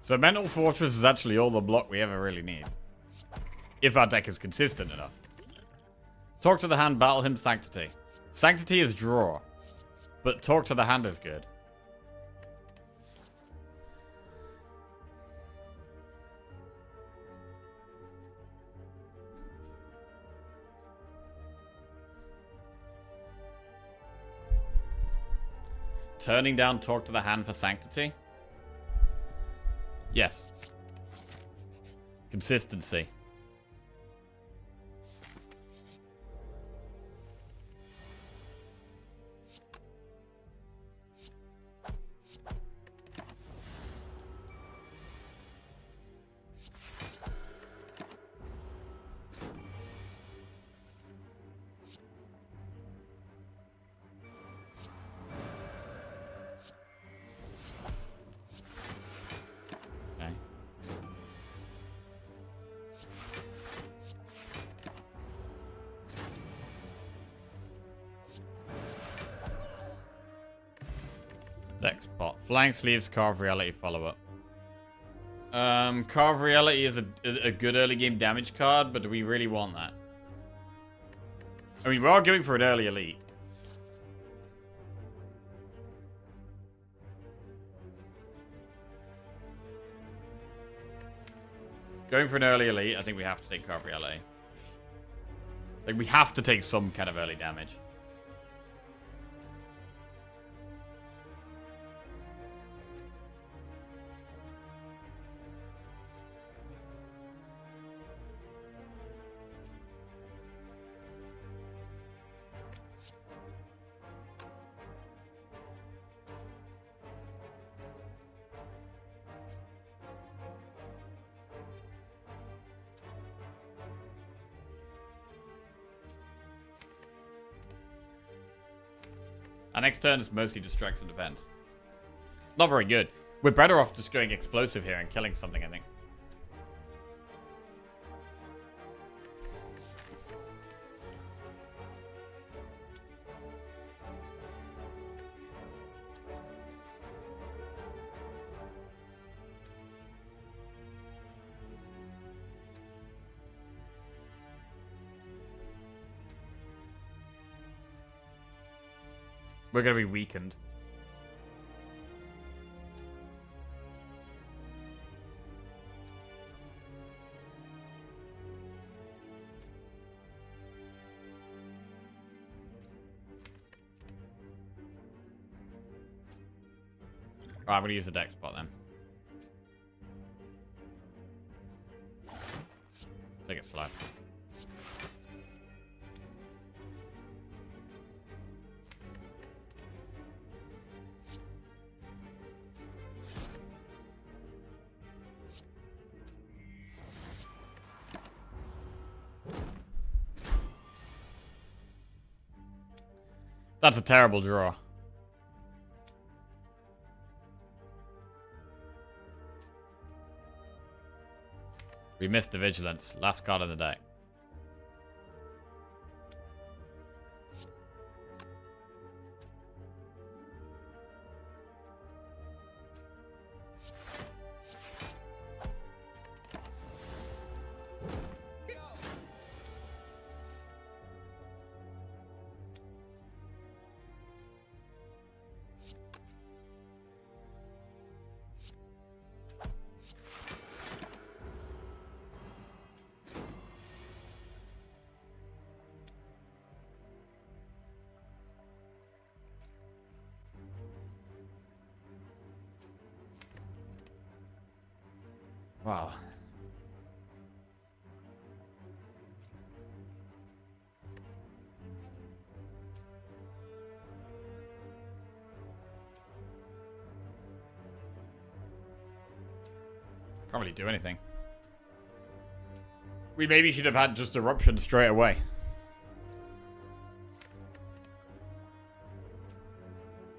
So Mental Fortress is actually all the block we ever really need. If our deck is consistent enough. Talk to the hand, battle him, Sanctity. Sanctity is draw. But talk to the hand is good. Turning down talk to the hand for Sanctity? Yes. Consistency. Okay. Deck spot. Flying Sleeves, Carve Reality, follow-up. Carve Reality is a good early game damage card, but do we really want that? I mean, we are going for an early elite. Going for an early elite, I think we have to take Carve Reality. Like, we have to take some kind of early damage. Our next turn is mostly distracts and defense. It's not very good. We're better off just going explosive here and killing something, I think. We're gonna be weakened. Alright, I'm gonna use the deck spot then. Take it slow. That's a terrible draw. We missed the Vigilance. Last card of the deck. Wow. Can't really do anything. We maybe should have had just Eruption straight away.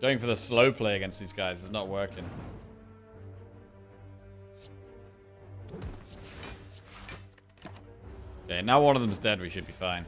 Going for the slow play against these guys is not working. Okay, now one of them's dead, we should be fine.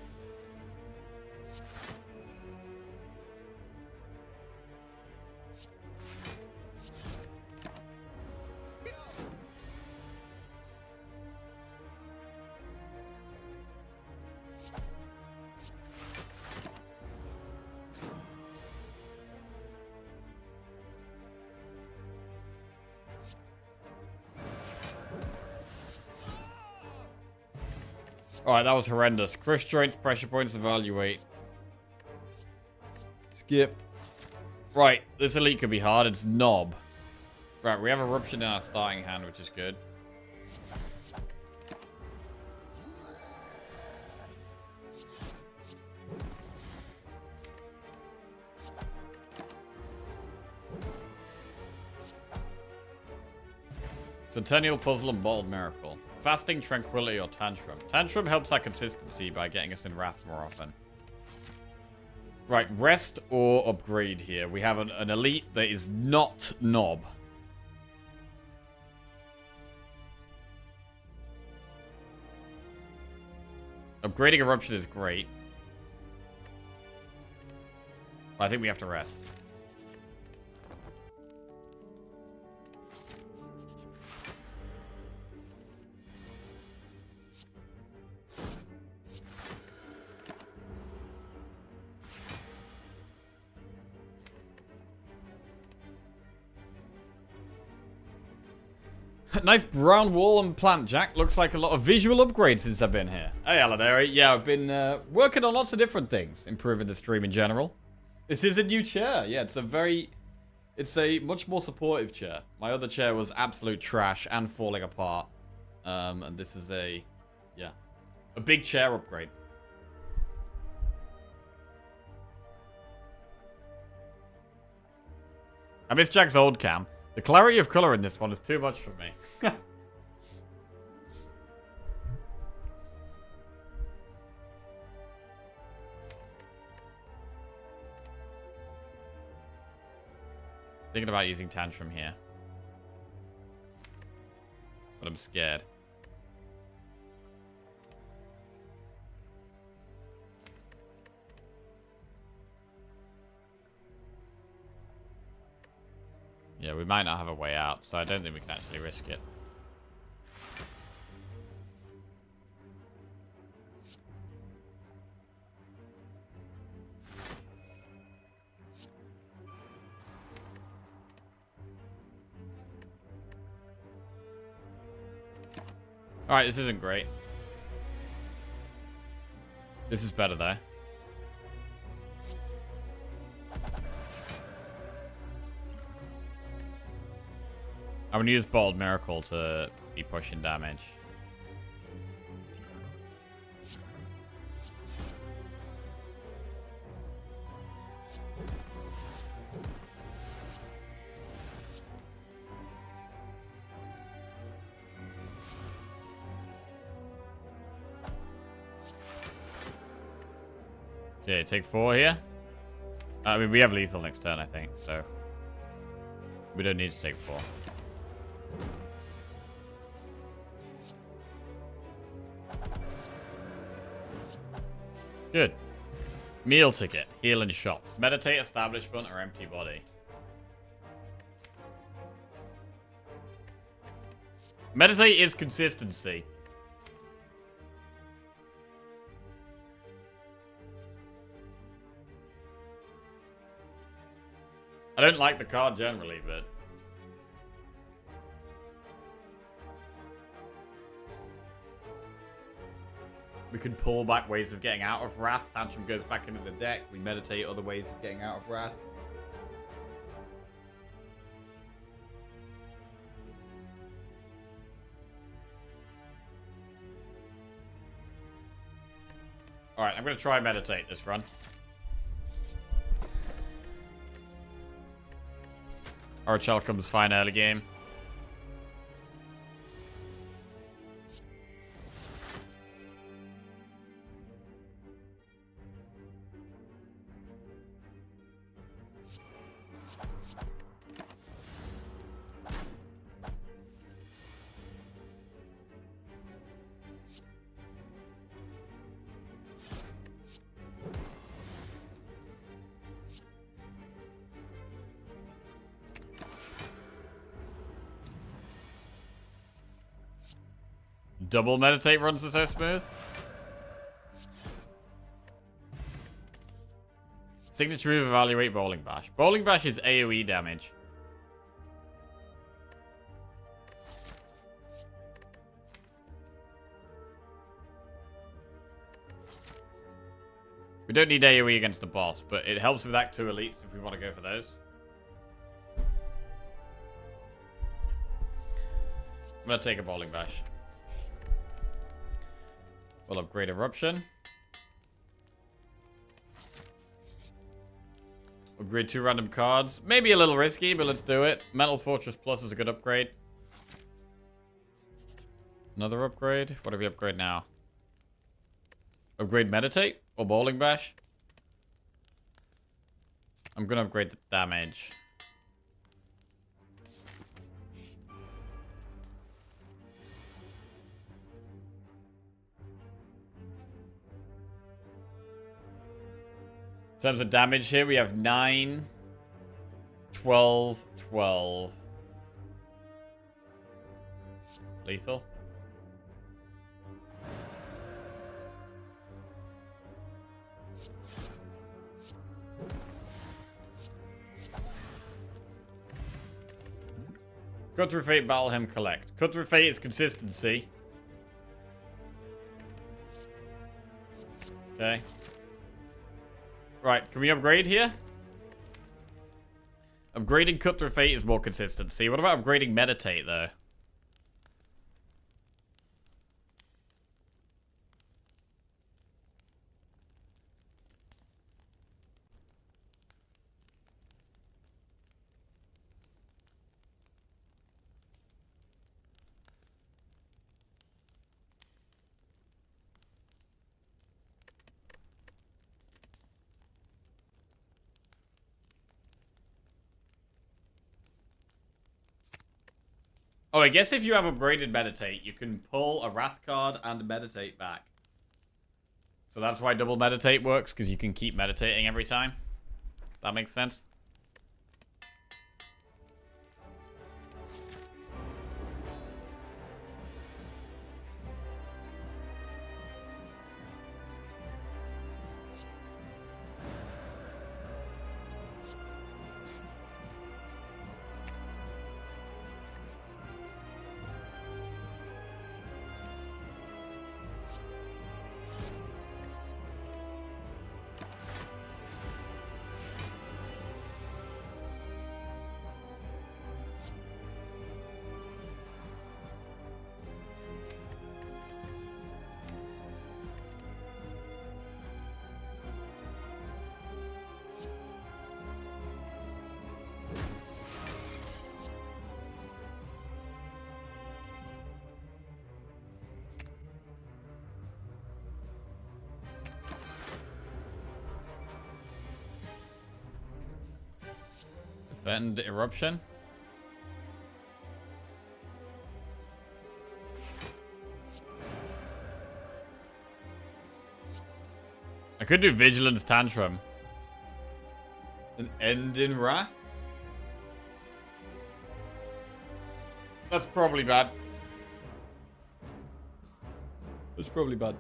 Alright, that was horrendous. Crush joints, pressure points, evaluate. Skip. Right, this elite could be hard. It's Knob. Right, we have Eruption in our starting hand, which is good. Centennial Puzzle and Bottled Miracle. Fasting, Tranquility, or Tantrum. Tantrum helps our consistency by getting us in Wrath more often. Right, rest or upgrade here. We have an elite that is not Knob. Upgrading Eruption is great. But I think we have to rest. Nice brown wall and plant, Jack. Looks like a lot of visual upgrades since I've been here. Hey, Aladari. Yeah, I've been working on lots of different things, improving the stream in general. This is a new chair. Yeah, it's a much more supportive chair. My other chair was absolute trash and falling apart. And this is a big chair upgrade. I miss Jack's old cam. The clarity of color in this one is too much for me. Thinking about using Tantrum here. But I'm scared. Yeah, we might not have a way out, so I don't think we can actually risk it. Alright, this isn't great. This is better, though. I'm going to use Bottled Miracle to be pushing damage. Okay, take 4 here. I mean, we have lethal next turn, I think, so we don't need to take 4. Good. Meal ticket. Heal in shops. Meditate, establishment, or empty body. Meditate is consistency. I don't like the card generally, but... we can pull back ways of getting out of Wrath. Tantrum goes back into the deck. We meditate other ways of getting out of Wrath. Alright, I'm going to try meditate this run. Archel comes fine early game. Double meditate runs are so smooth. Signature move, evaluate Bowling Bash. Bowling Bash is AoE damage. We don't need AoE against the boss, but it helps with Act 2 elites if we want to go for those. I'm going to take a Bowling Bash. We'll upgrade Eruption. Upgrade 2 random cards. Maybe a little risky, but let's do it. Metal Fortress Plus is a good upgrade. Another upgrade. What do we upgrade now? Upgrade Meditate or Bowling Bash? I'm going to upgrade the damage. In terms of damage here, we have 9, 12, 12. Lethal. Cut through Fate, battle him, collect. Cut through Fate is consistency. Okay. Right, can we upgrade here? Upgrading Cut Through Fate is more consistency. What about upgrading Meditate, though? Oh, I guess if you have upgraded Meditate, you can pull a Wrath card and Meditate back. So that's why double Meditate works, because you can keep meditating every time. That makes sense. Defend Eruption. I could do Vigilance Tantrum. An end in Wrath? That's probably bad. That's probably bad.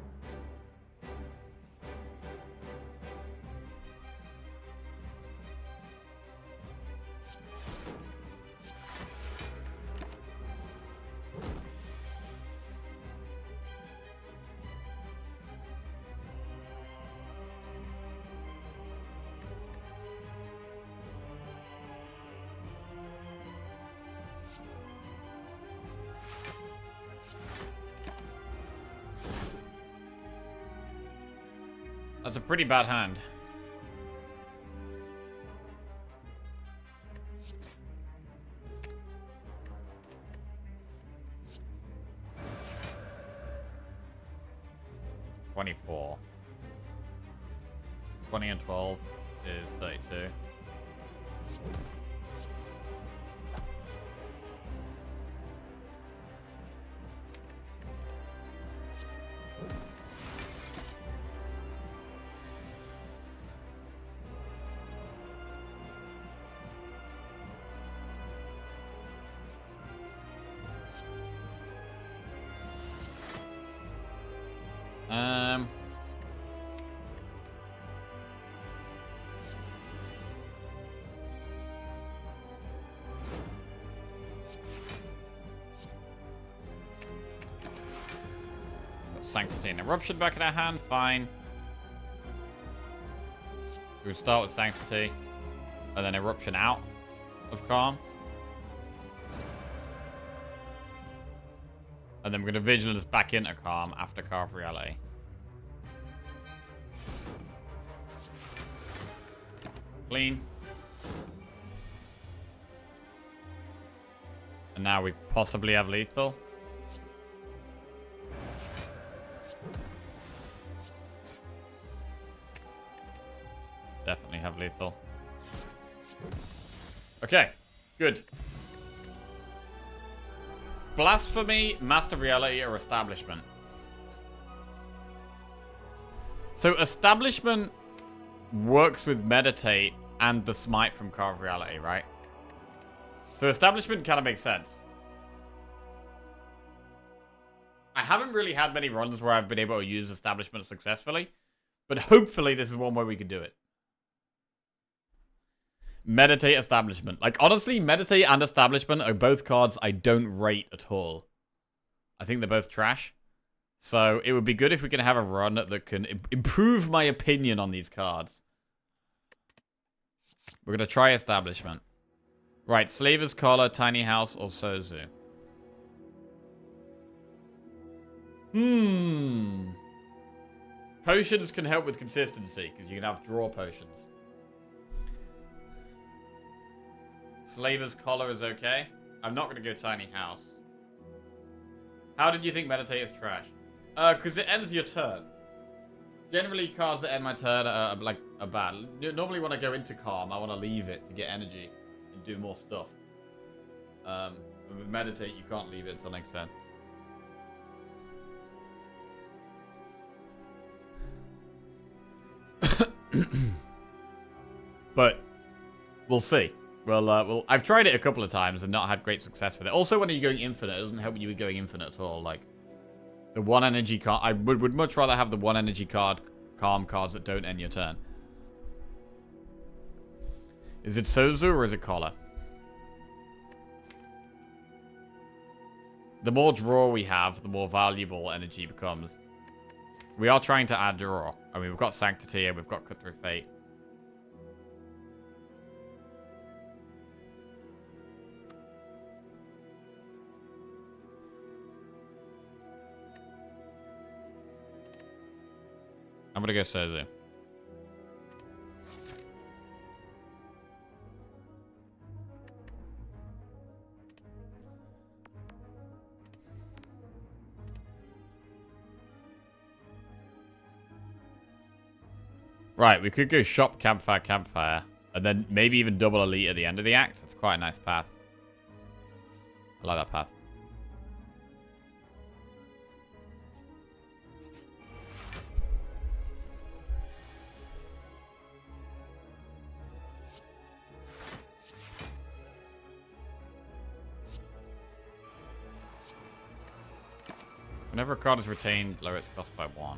That's a pretty bad hand. $24. 20 and 12 is 32. Got Sanctity and Eruption back in our hand, fine. we start with Sanctity, and then Eruption out of Calm. And then we're going to Vigilance back into Calm after Carve Reality. Clean. And now we possibly have Lethal. Definitely have Lethal. Okay, good. Blasphemy, Master Reality, or Establishment? So Establishment works with Meditate and the Smite from Carve Reality, right? So Establishment kind of makes sense. I haven't really had many runs where I've been able to use Establishment successfully, but hopefully this is one way we can do it. Meditate, Establishment. Like, honestly, Meditate and Establishment are both cards I don't rate at all. I think they're both trash. So it would be good if we can have a run that can improve my opinion on these cards. We're going to try Establishment. Right, Slaver's Collar, Tiny House, or Sozu. Potions can help with consistency, because you can have draw potions. Slaver's Collar is okay. I'm not going to go Tiny House. How did you think Meditate is trash? Because it ends your turn. Generally, cards that end my turn are bad. Normally, when I go into Calm, I want to leave it to get energy and do more stuff. With Meditate, you can't leave it until next turn. But we'll see. Well, I've tried it a couple of times and not had great success with it. Also, when you're going infinite, it doesn't help you with going infinite at all. Like, the one energy card, I would much rather have the one energy card, Calm cards that don't end your turn. Is it Sozu or is it Collar? The more draw we have, the more valuable energy becomes. We are trying to add draw. I mean, we've got Sanctity and we've got Cut Through Fate. I'm gonna go Sozu. Right, we could go shop, campfire, campfire, and then maybe even double elite at the end of the act. That's quite a nice path. I like that path. Whenever a card is retained, lower its cost by 1.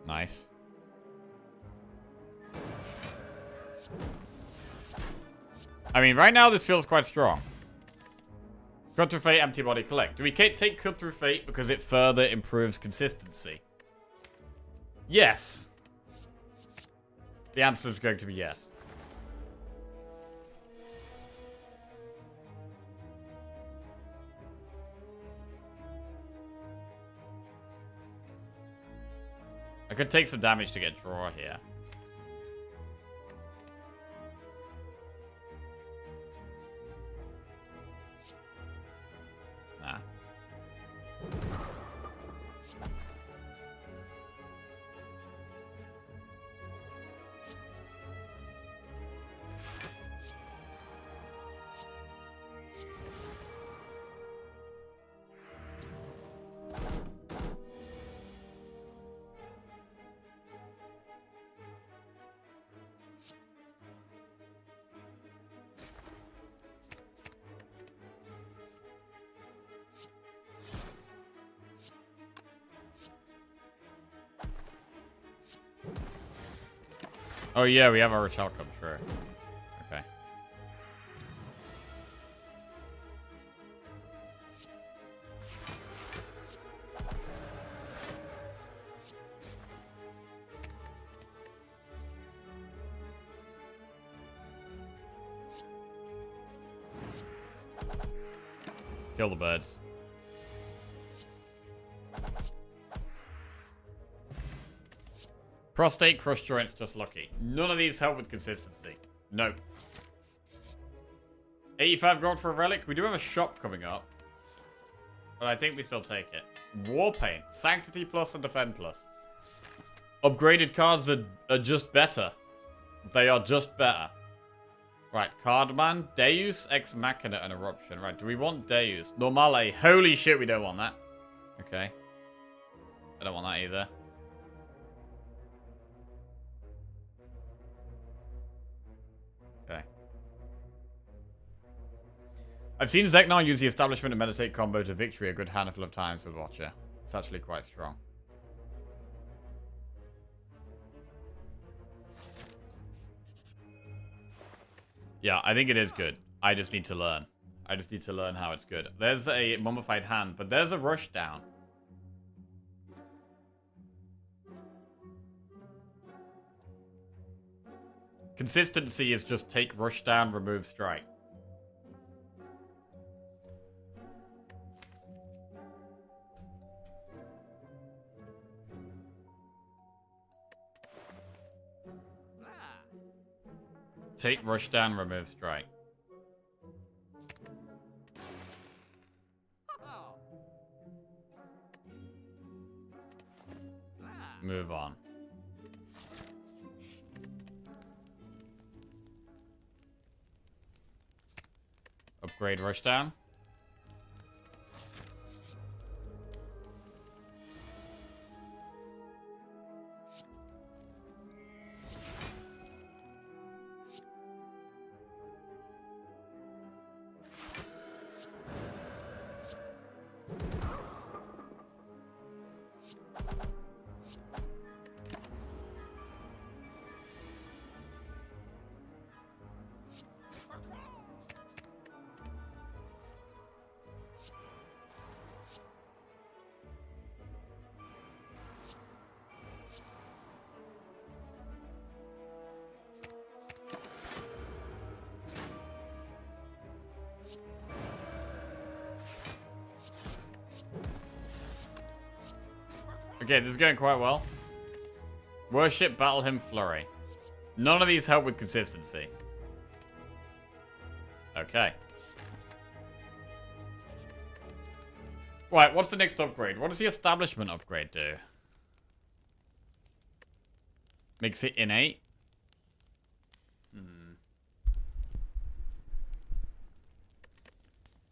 Nice. I mean, right now this feels quite strong. Cut Through Fate, Empty Body, Collect. Do we take Cut Through Fate because it further improves consistency? Yes. The answer is going to be yes. I could take some damage to get draw here. Nah. Oh yeah, we have our Rochelle come true. Okay. Kill the birds. Prostate, crush joints, just lucky. None of these help with consistency. No. 85 gold for a relic. We do have a shop coming up. But I think we still take it. Warpaint. Sanctity plus and defend plus. Upgraded cards are just better. They are just better. Right, Cardman, Deus, Ex Machina, and Eruption. Right, do we want Deus? Normale. Holy shit, we don't want that. Okay. I don't want that either. Okay. I've seen Zeknar use the Establishment and Meditate combo to victory a good handful of times with Watcher. It's actually quite strong. Yeah, I think it is good. I just need to learn. I just need to learn how it's good. There's a Mummified Hand, but there's a Rush Down. Consistency is just take Rush Down, remove Strike. Take Rush Down, remove Strike. Move on. Upgrade Rush Down. Okay, this is going quite well. Worship, Battle Hymn, Flurry. None of these help with consistency. Okay. Right, what's the next upgrade? What does the Establishment upgrade do? Makes it innate? Do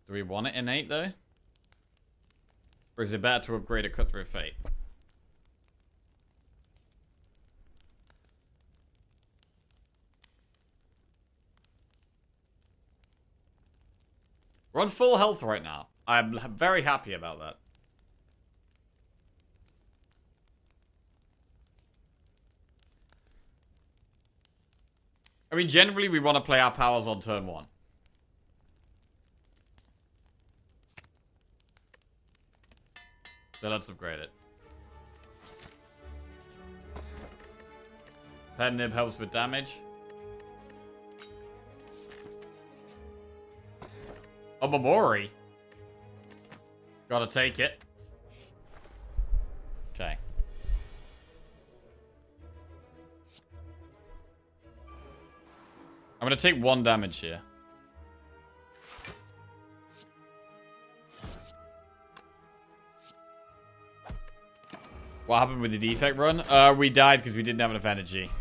we want it innate, though? Or is it better to upgrade a Cut Through Fate? We're on full health right now. I'm very happy about that. I mean, generally we want to play our powers on turn 1. So let's upgrade it. Pen Nib helps with damage. A Mamori. Gotta take it. Okay. I'm gonna take 1 damage here. What happened with the defect run? We died because we didn't have enough energy.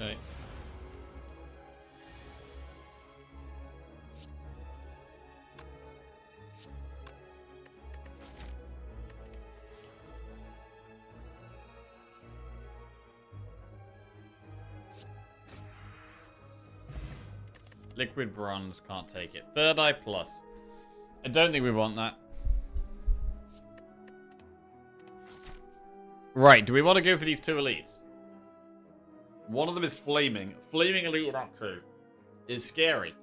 Okay. Liquid bronze, can't take it. Third eye plus. I don't think we want that. Right, do we want to go for these two elites? One of them is flaming. Flaming elite in Act 2 is scary.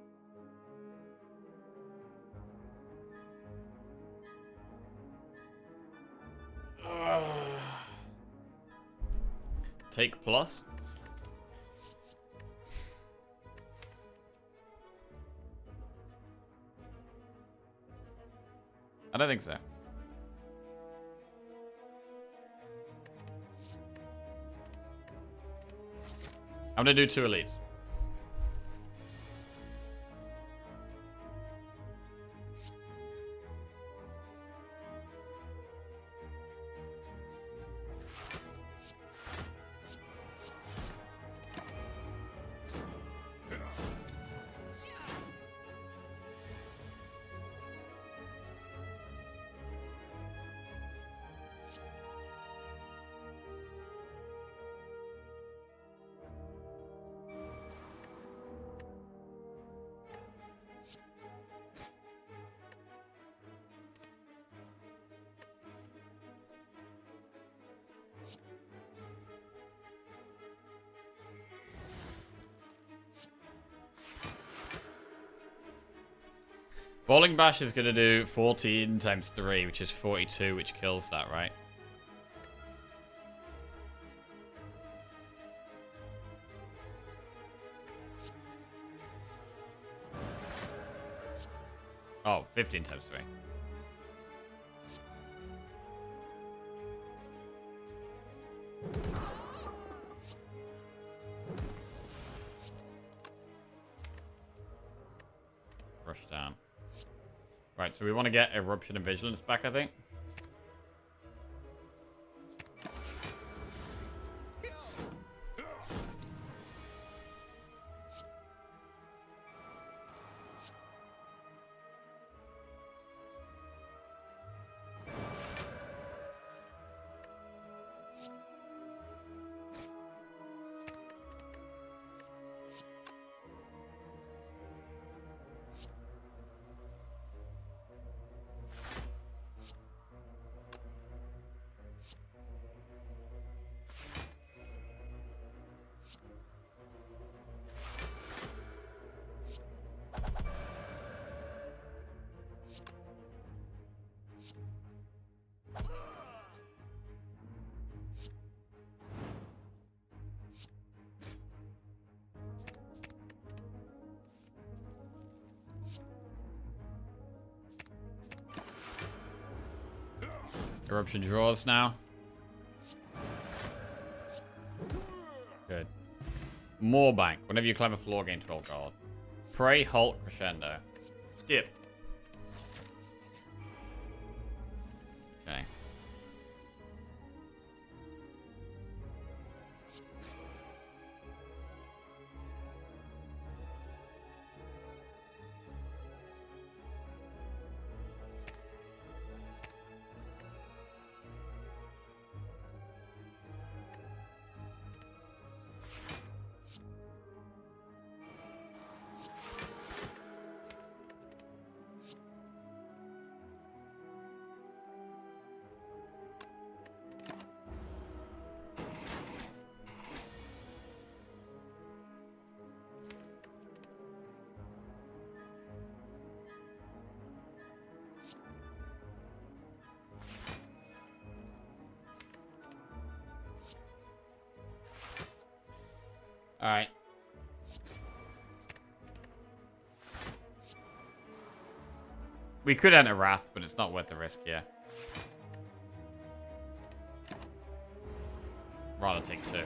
Take plus. I don't think so. I'm gonna do two elites. Bowling Bash is going to do 14 times 3, which is 42, which kills that, right? Oh, 15 times 3. Rush down. Right, so we want to get Eruption and Vigilance back, I think. Eruption draws now. Good. More bank. Whenever you climb a floor, gain 12 gold. Pray, halt, crescendo. Skip. Okay. Alright. We could enter Wrath, but it's not worth the risk here. Rather take 2.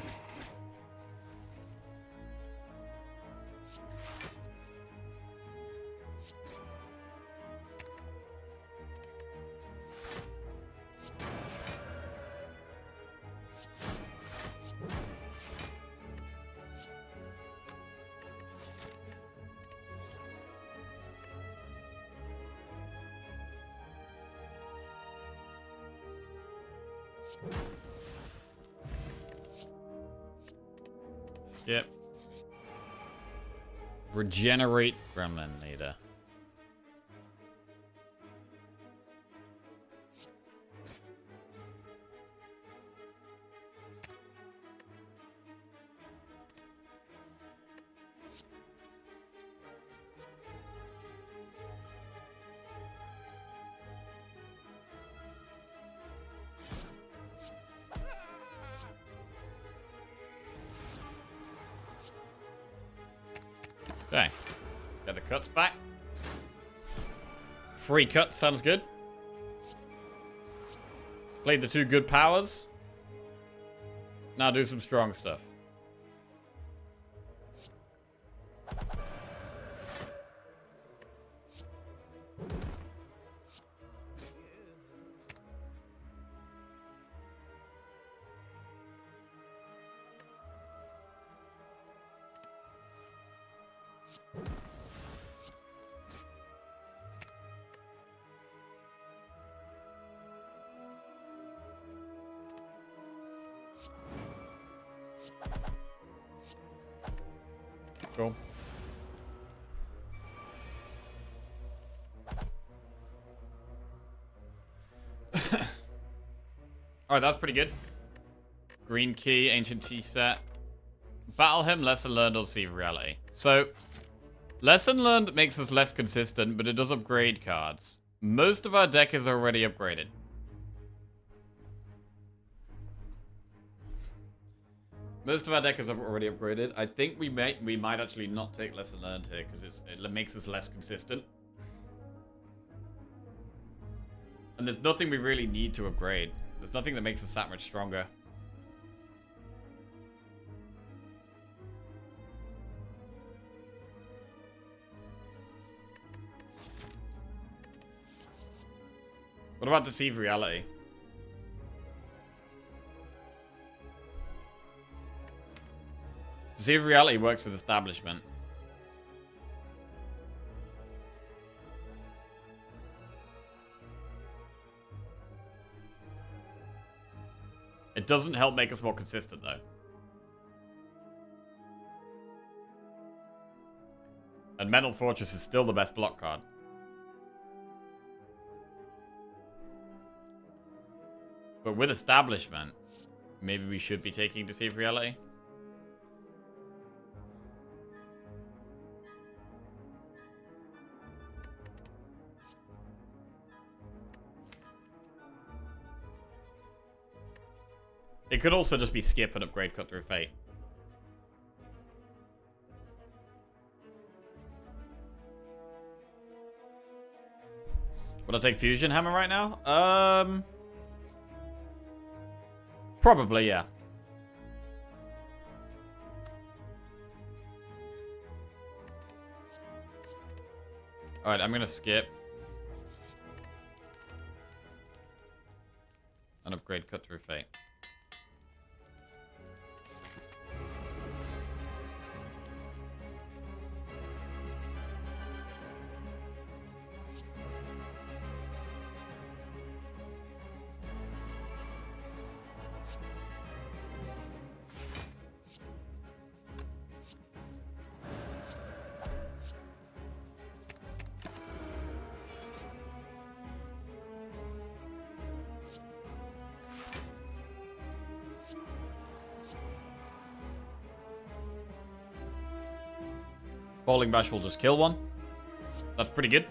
Skip. Regenerate Gremlin Leader. Okay. Get the cuts back. Free cut sounds good. Played the 2 good powers. Now do some strong stuff. Cool. Alright, that's pretty good. Green key, ancient tea set. Battle him, lesson learned, or deceive reality. So, lesson learned makes us less consistent, but it does upgrade cards. Most of our deck is already upgraded. Most of our deck is already upgraded. I think we might actually not take lesson learned here because it makes us less consistent. And there's nothing we really need to upgrade. There's nothing that makes us that much stronger. What about deceive reality? Deceive reality works with establishment. It doesn't help make us more consistent, though. And Mental Fortress is still the best block card. But with establishment, maybe we should be taking Deceive Reality. It could also just be skip and upgrade Cut Through Fate. Would I take Fusion Hammer right now? Probably, yeah. Alright, I'm gonna skip. And upgrade Cut Through Fate. Bowling Bash will just kill one. That's pretty good.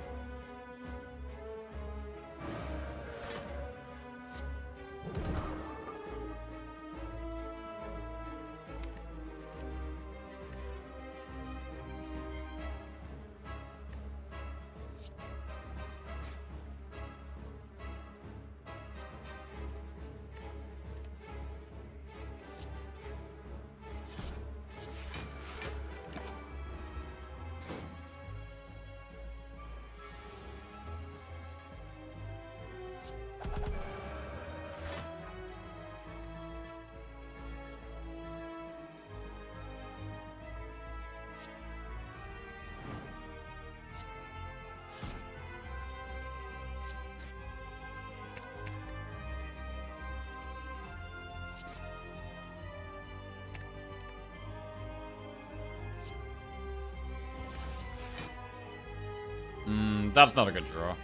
That's not a good draw.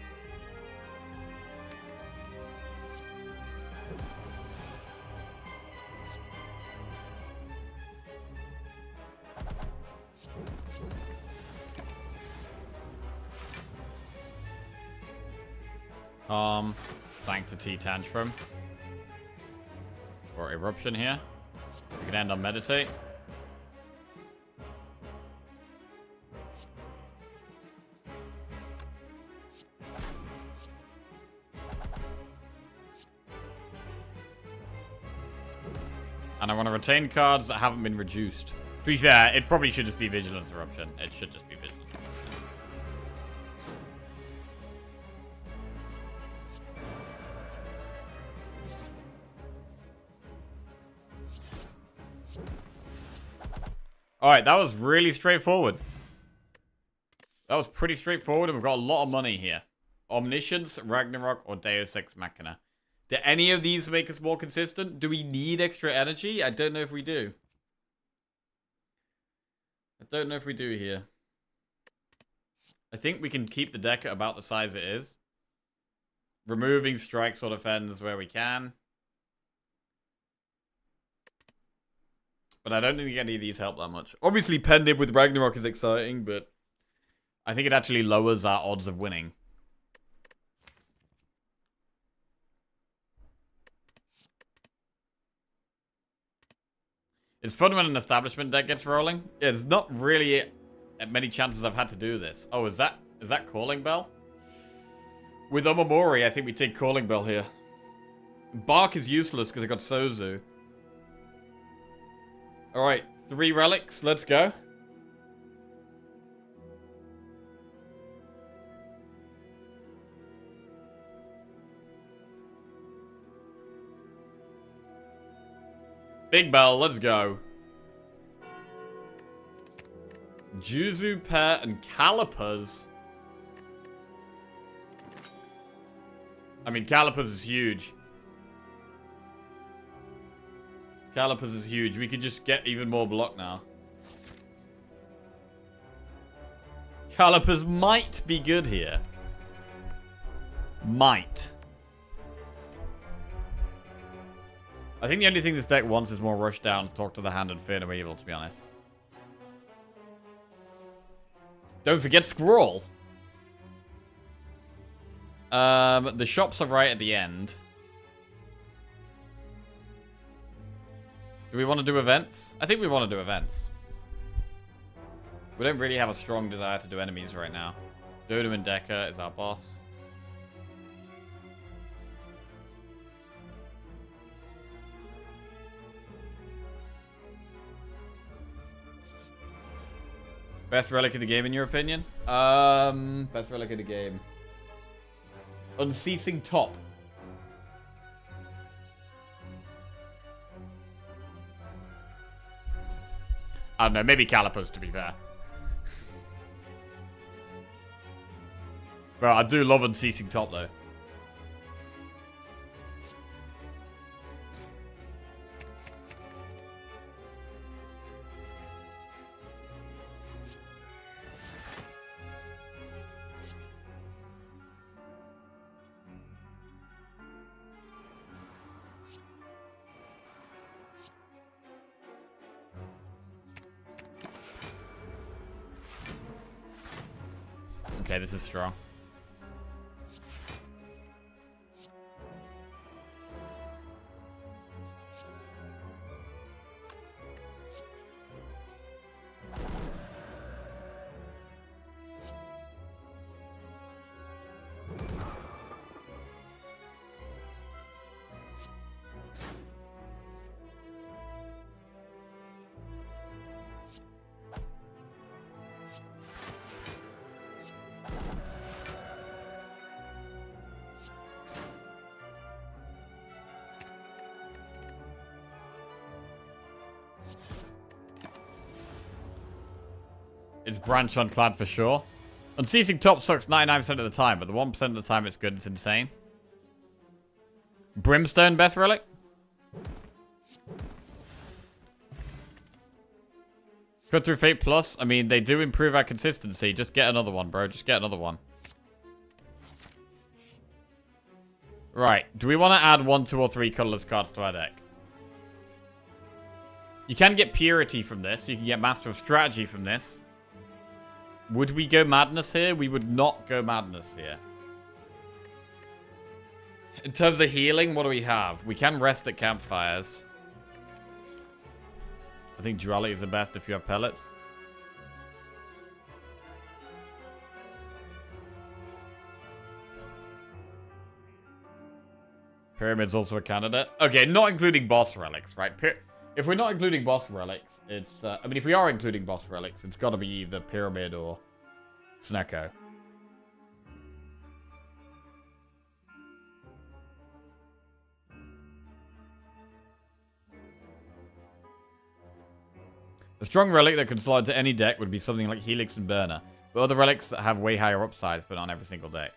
Sanctity Tantrum. Or Eruption here. We can end on Meditate. And I want to retain cards that haven't been reduced. To be fair, it probably should just be Vigilance Eruption. It should just be Vigilance Eruption. Alright, that was really straightforward. That was pretty straightforward, and we've got a lot of money here. Omniscience, Ragnarok, or Deus Ex Machina. Do any of these make us more consistent? Do we need extra energy? I don't know if we do. I don't know if we do here. I think we can keep the deck at about the size it is. Removing strikes or defends where we can. But I don't think any of these help that much. Obviously, Pendib with Ragnarok is exciting, but I think it actually lowers our odds of winning. It's fun when an establishment deck gets rolling. Yeah, there's not really many chances I've had to do this. Oh, is that Calling Bell? With Omamori, I think we take Calling Bell here. Bark is useless because I got Sozu. Alright, 3 relics, let's go. Big Bell, let's go. Juzu, Pair, and Calipers. I mean, Calipers is huge. Calipers is huge. We could just get even more block now. Calipers might be good here. Might. I think the only thing this deck wants is more rush downs, talk to the hand, and fear no evil, to be honest. Don't forget Scroll. The shops are right at the end. Do we want to do events? I think we want to do events. We don't really have a strong desire to do enemies right now. Dodo and Decker is our boss. Best relic of the game in your opinion? Best relic of the game. Unceasing Top. I don't know, maybe Calipers, to be fair. Well, I do love Unceasing Top, though. Okay, this is strong. It's Branch Unclad for sure. Unceasing Top sucks 99% of the time, but the 1% of the time it's good. It's insane. Brimstone best relic? Cut Through Fate Plus. I mean, they do improve our consistency. Just get another one, bro. Just get another one. Right. Do we want to add 1, 2, or 3 colorless cards to our deck? You can get Purity from this. You can get Master of Strategy from this. Would we go Madness here? We would not go Madness here. In terms of healing, what do we have? We can rest at campfires. I think Duality is the best if you have pellets. Pyramid's also a candidate. Okay, not including boss relics, right? If we're not including boss relics, it's... I mean, if we are including boss relics, it's got to be either Pyramid or Snecko. A strong relic that can slot into any deck would be something like Helix and Burner. But other relics that have way higher upsides, but on every single deck.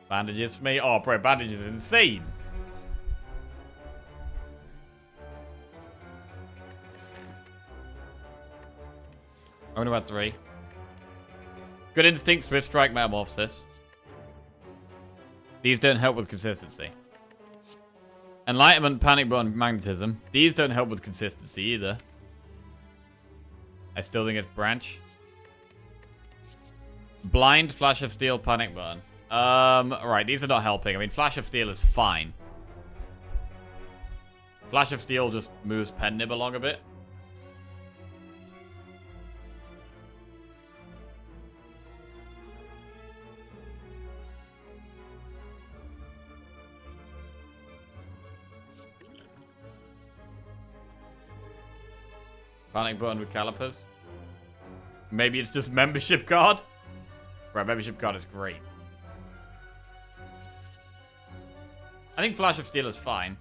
Bandages for me? Oh, bro, bandages is insane. Only about 3. Good Instinct, Swift Strike, Metamorphosis. These don't help with consistency. Enlightenment, Panic Button, Magnetism. These don't help with consistency either. I still think it's Branch. Blind, Flash of Steel, Panic Button. Right, these are not helping. I mean, Flash of Steel is fine. Flash of Steel just moves Pen Nib along a bit. Panic Button with Calipers. Maybe it's just Membership Card. Right, Membership Card is great. I think Flash of Steel is fine.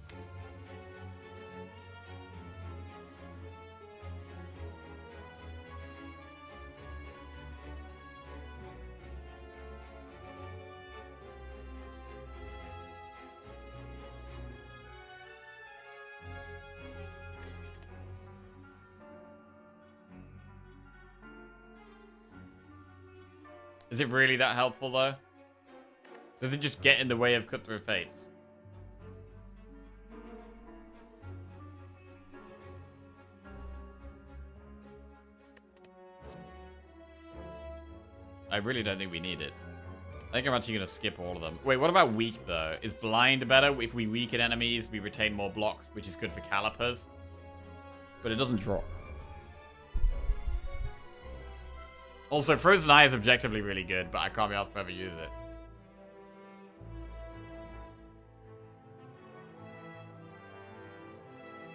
Is it really that helpful, though? Does it just get in the way of Cut Through Fates? I really don't think we need it. I think I'm actually going to skip all of them. Wait, what about weak, though? Is blind better? If we weaken enemies, we retain more blocks, which is good for calipers. But it doesn't drop. Also, Frozen Eye is objectively really good, but I can't be asked to ever use it.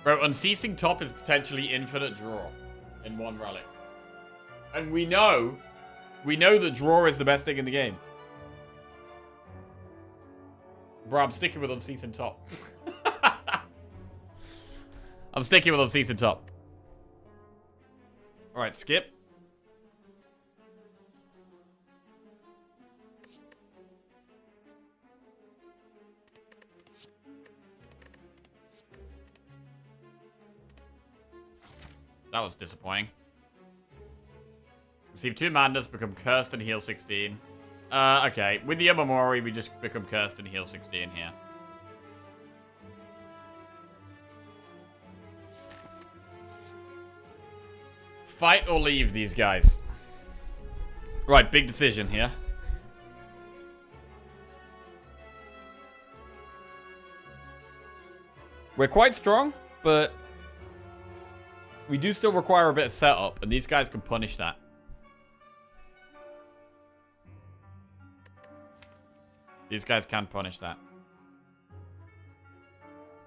Bro, Unceasing Top is potentially infinite draw in one relic. And we know that draw is the best thing in the game. Bro, I'm sticking with Unceasing Top. I'm sticking with Unceasing Top. Alright, skip. That was disappointing. Receive 2 madness, become cursed and heal 16. Okay. With the Yamamori, we just become cursed and heal 16 here. Fight or leave these guys. Right, big decision here. We're quite strong, but we do still require a bit of setup, and these guys can punish that. These guys can punish that.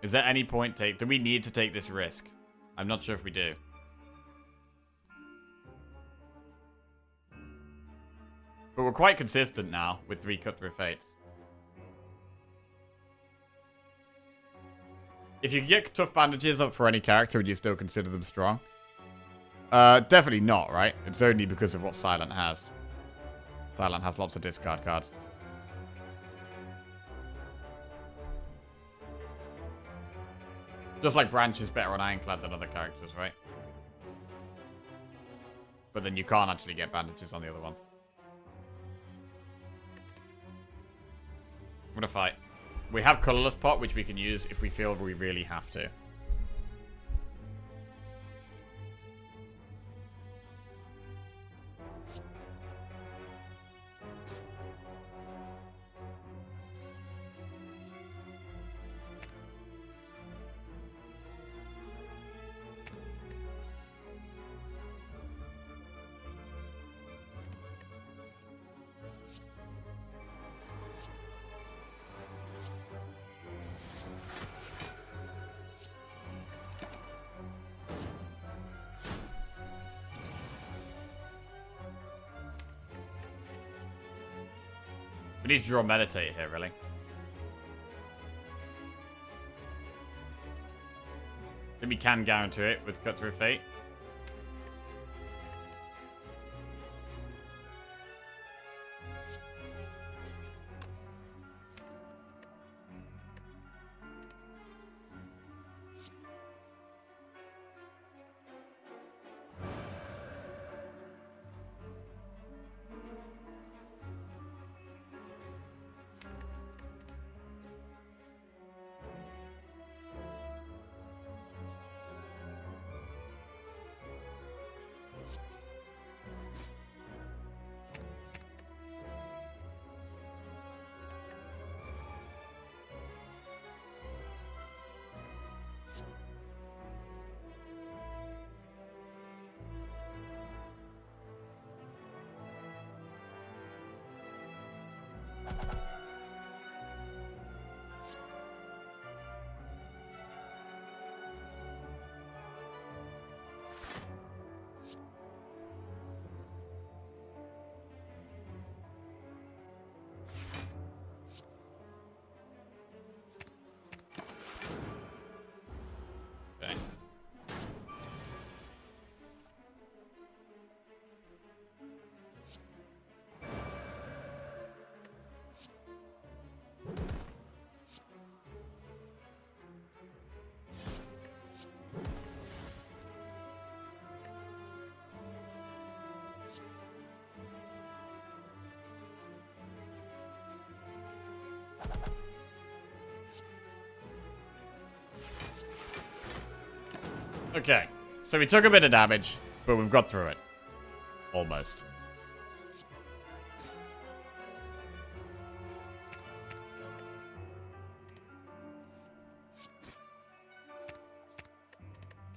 Is there any point do we need to take this risk? I'm not sure if we do. But we're quite consistent now with 3 Cut Through Fates. If you get tough bandages up for any character, would you still consider them strong? Definitely not, right? It's only because of what Silent has. Silent has lots of discard cards. Just like Branch is better on Ironclad than other characters, right? But then you can't actually get bandages on the other ones. I'm gonna fight. We have colorless pot, which we can use if we feel we really have to. We need to draw meditate here, really. I think we can guarantee it with Cut Through Fate. Okay. Okay, so we took a bit of damage, but we've got through it. Almost.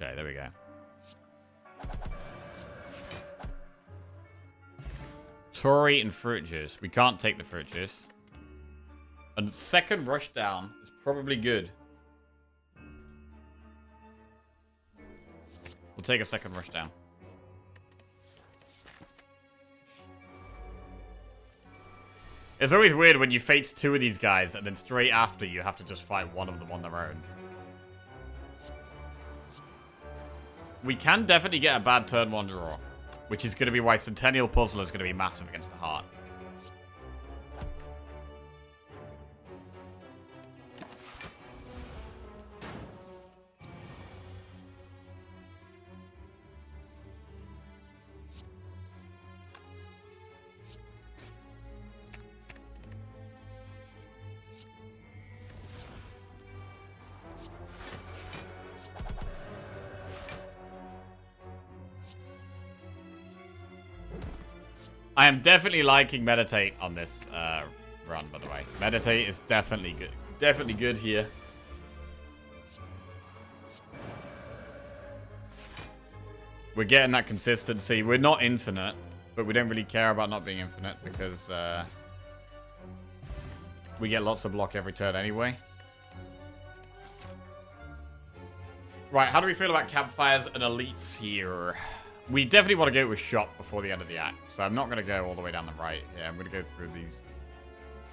Okay, there we go. Tori and fruit juice. We can't take the fruit juice. A second rush down is probably good. We'll take a second rush down. It's always weird when you face two of these guys and then straight after you have to just fight one of them on their own. We can definitely get a bad turn one draw, which is going to be why Centennial Puzzler is going to be massive against the Heart. I am definitely liking Meditate on this run, by the way. Meditate is definitely good. Definitely good here. We're getting that consistency. We're not infinite, but we don't really care about not being infinite because we get lots of block every turn anyway. Right, how do we feel about campfires and elites here? We definitely want to go with shot before the end of the act. So I'm not going to go all the way down the right here. I'm going to go through these.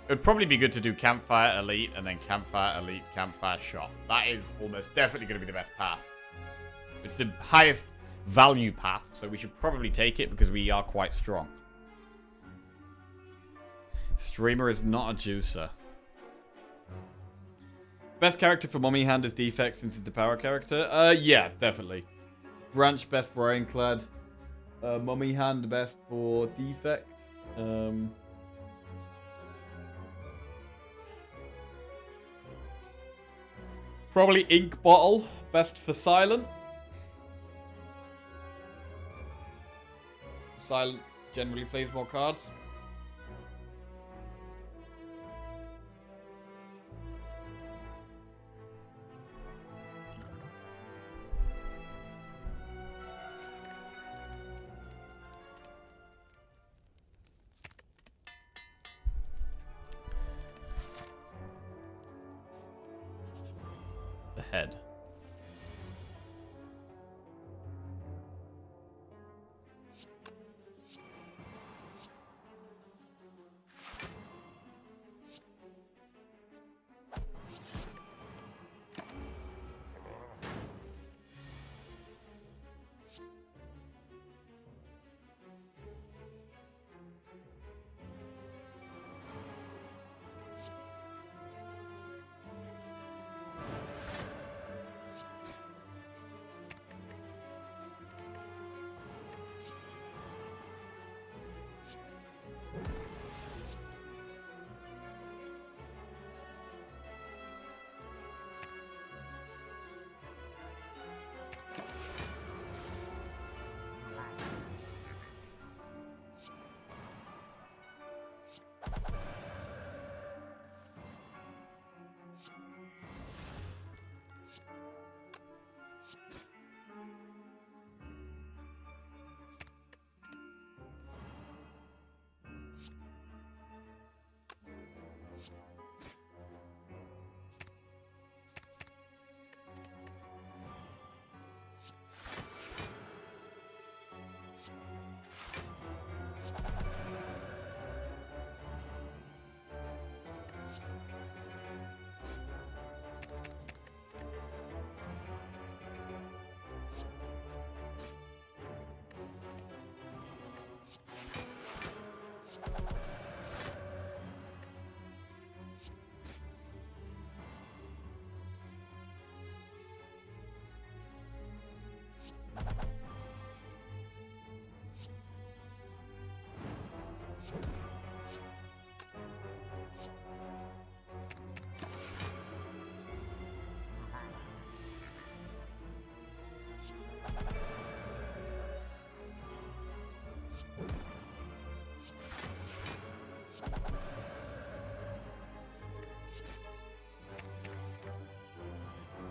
It would probably be good to do campfire, elite, and then campfire, elite, campfire, shot. That is almost definitely going to be the best path. It's the highest value path, so we should probably take it because we are quite strong. Streamer is not a juicer. Best character for Mummy Hand is Defect since it's the power character? Yeah, definitely. Branch best for Ironclad. Mummy Hand best for Defect. Probably ink bottle. Best for silent. Silent generally plays more cards. The head.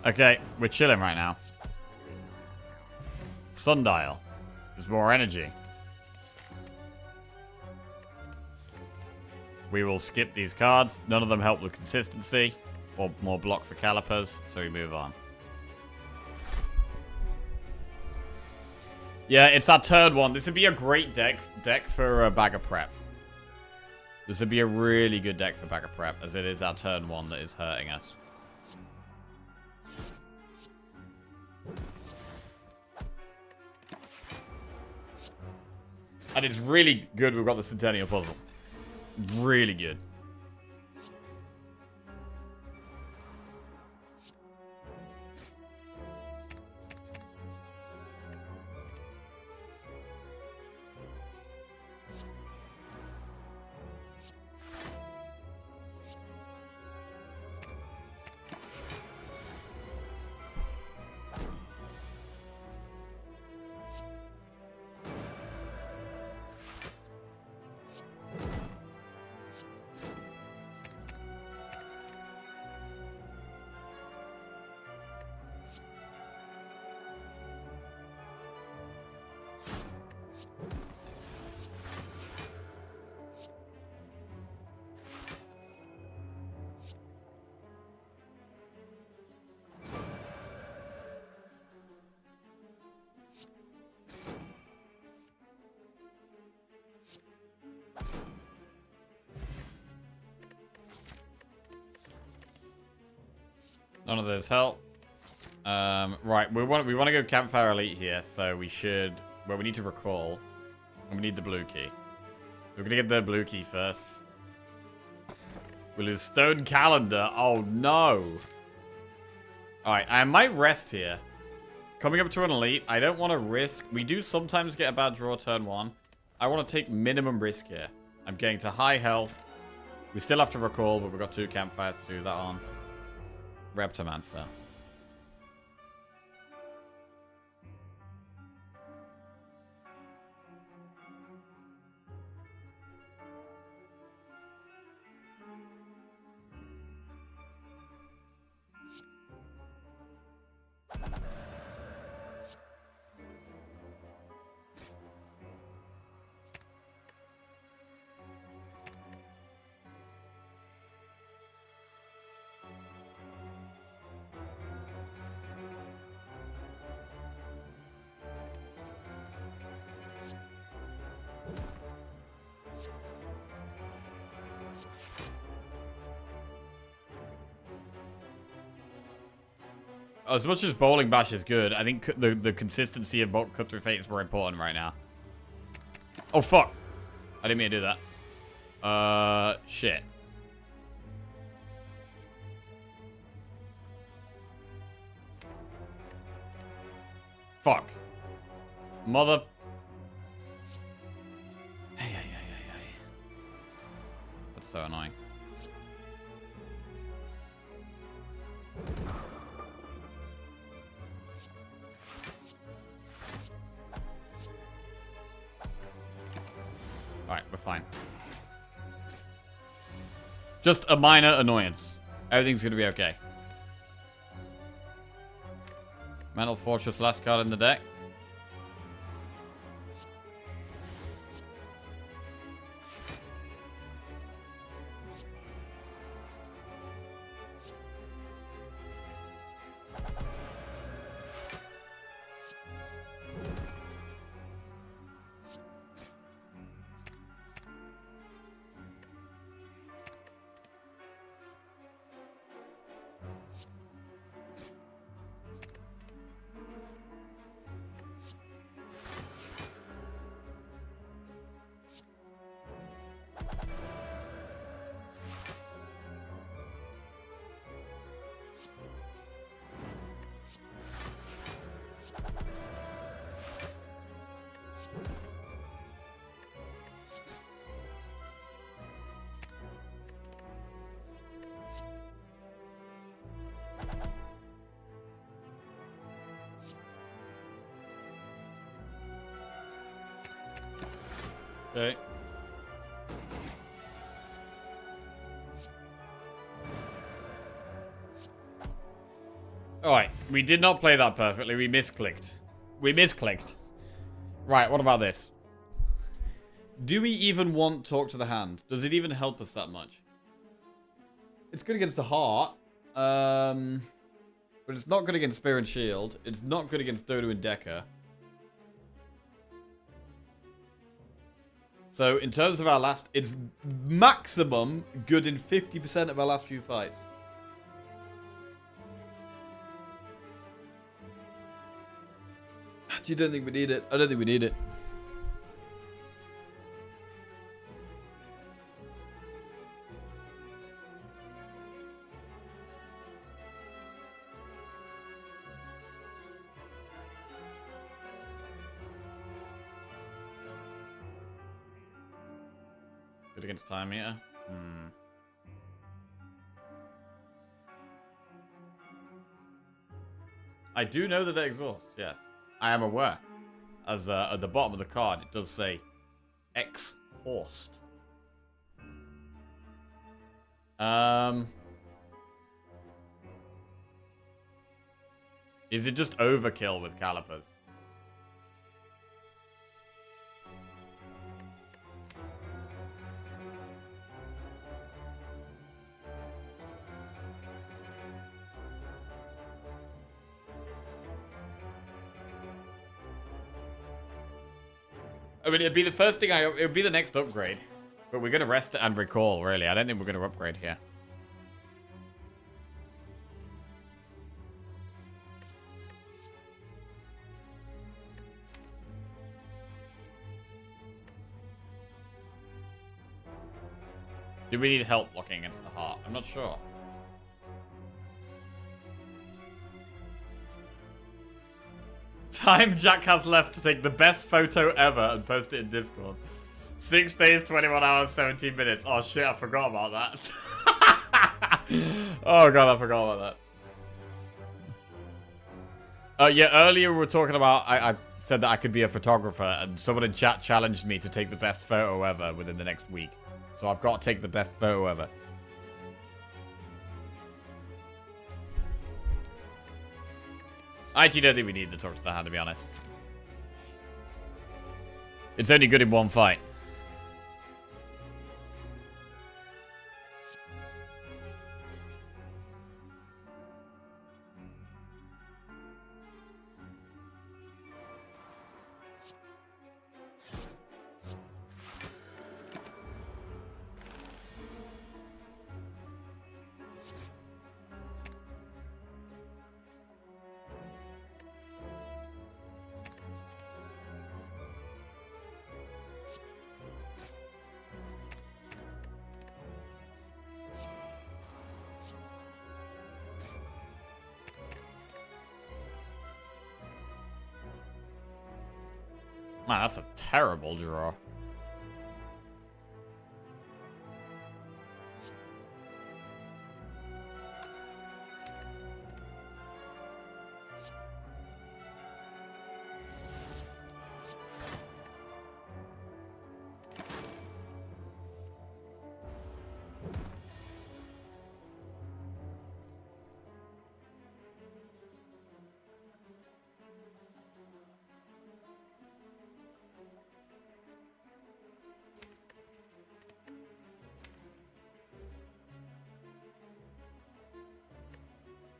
Okay, we're chilling right now. Sundial. There's more energy. We will skip these cards. None of them help with consistency. Or more block for calipers, so we move on. Yeah, it's our turn one. This would be a great deck for a Bag of Prep. This would be a really good deck for Bag of Prep, as it is our turn one that is hurting us. And it's really good we've got the Centennial Puzzle. Really good. None of those help. Right, we want to go Campfire Elite here, so we should... Well, we need to recall. And we need the blue key. We're going to get the blue key first. We lose Stone Calendar. Oh, no. Alright, I might rest here. Coming up to an Elite, I don't want to risk... We do sometimes get a bad draw turn one. I want to take minimum risk here. I'm getting to high health. We still have to recall, but we've got 2 campfires to do that on. Reptomancer. as much as Bowling Bash is good, I think the consistency of Cut Through Fate is more important right now. Oh, fuck. I didn't mean to do that. Shit. Fuck. Mother... Hey. That's so annoying. Alright, we're fine. Just a minor annoyance. Everything's gonna be okay. Mental Fortress, last card in the deck. Okay. Alright, we did not play that perfectly. We misclicked. Right, what about this? Do we even want Talk to the Hand? Does it even help us that much? It's good against the heart. But it's not good against Spear and Shield. It's not good against Dodo and Decker. So, in terms of our last... It's maximum good in 50% of our last few fights. You don't think we need it? I don't think we need it. Good against Time Meter? I do know that it exhausts, yes. I am aware. As at the bottom of the card, it does say exhaust. Is it just overkill with calipers? I mean, it'd be the first thing it would be the next upgrade. But we're going to rest and recall, really. I don't think we're going to upgrade here. Do we need help blocking against the heart? I'm not sure. Time Jack has left to take the best photo ever and post it in Discord. 6 days, 21 hours, 17 minutes. Oh shit, I forgot about that. Oh god, I forgot about that. Yeah, earlier we were talking about, I said that I could be a photographer, and someone in chat challenged me to take the best photo ever within the next week. So I've got to take the best photo ever. I actually don't think we need to talk to the hand, to be honest. It's only good in one fight. Man, that's a terrible draw.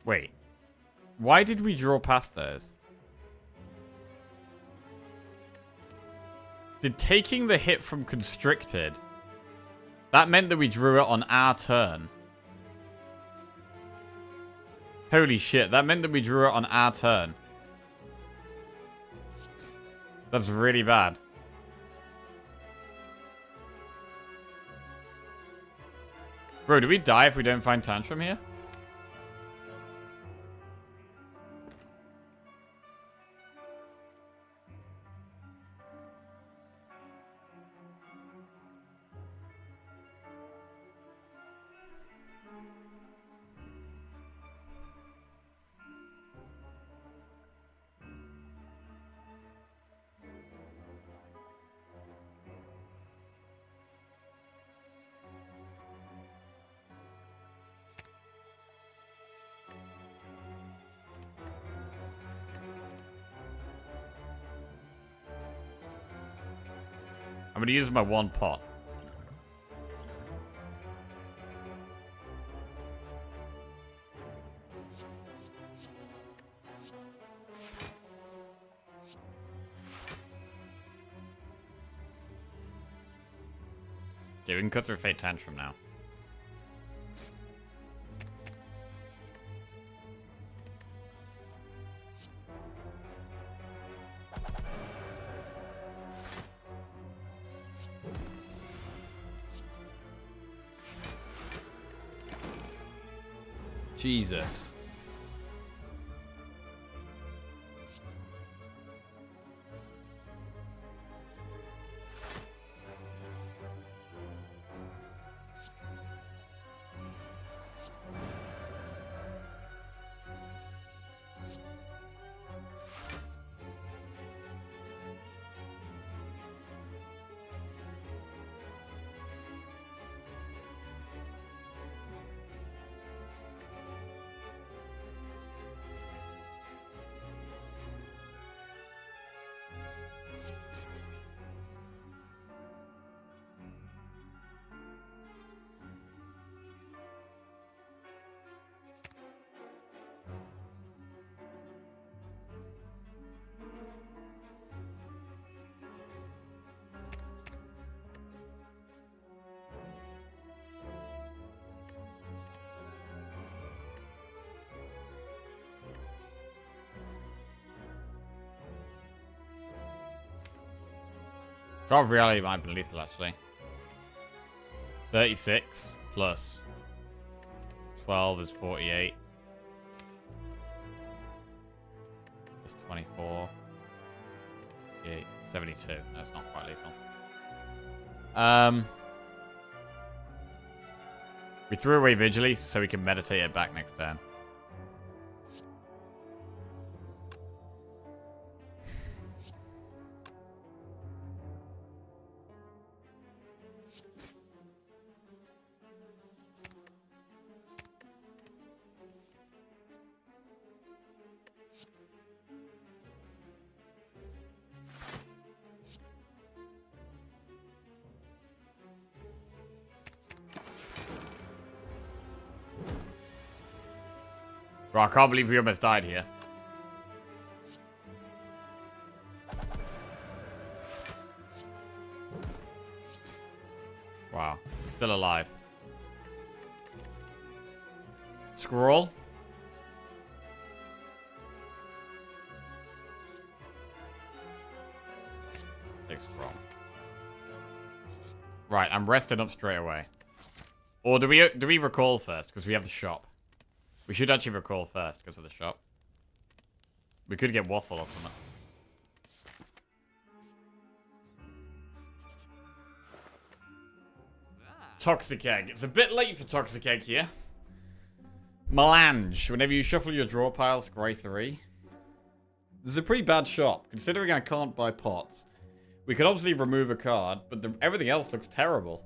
Wait. Why did we draw past those? Did taking the hit from constricted... That meant that we drew it on our turn. Holy shit, that meant that we drew it on our turn. That's really bad. Bro, do we die if we don't find Tantrum here? I'm gonna use my one pot. Okay, we can cut through Fate Tantrum now. Jesus. God of Reality might have been lethal, actually. 36 plus 12 is 48. Plus 24. 68. 72. That's not quite lethal. We threw away Vigily so we can meditate it back next turn. Bro, I can't believe we almost died here. Wow. Still alive. Scroll. Take scroll. Right, I'm resting up straight away. Or do we recall first? Because we have the shop. We should actually recall first because of the shop. We could get waffle or something. Toxic Egg. It's a bit late for Toxic Egg here. Melange. Whenever you shuffle your draw pile, scry 3. This is a pretty bad shop, considering I can't buy pots. We could obviously remove a card, but everything else looks terrible.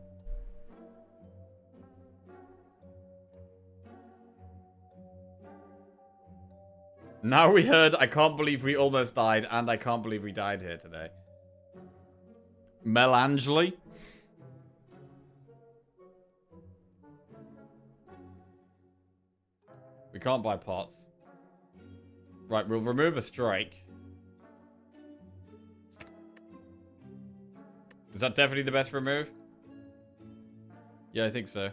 Now we heard, I can't believe we almost died, and I can't believe we died here today. Melangely? We can't buy pots. Right, we'll remove a strike. Is that definitely the best remove? Yeah, I think so.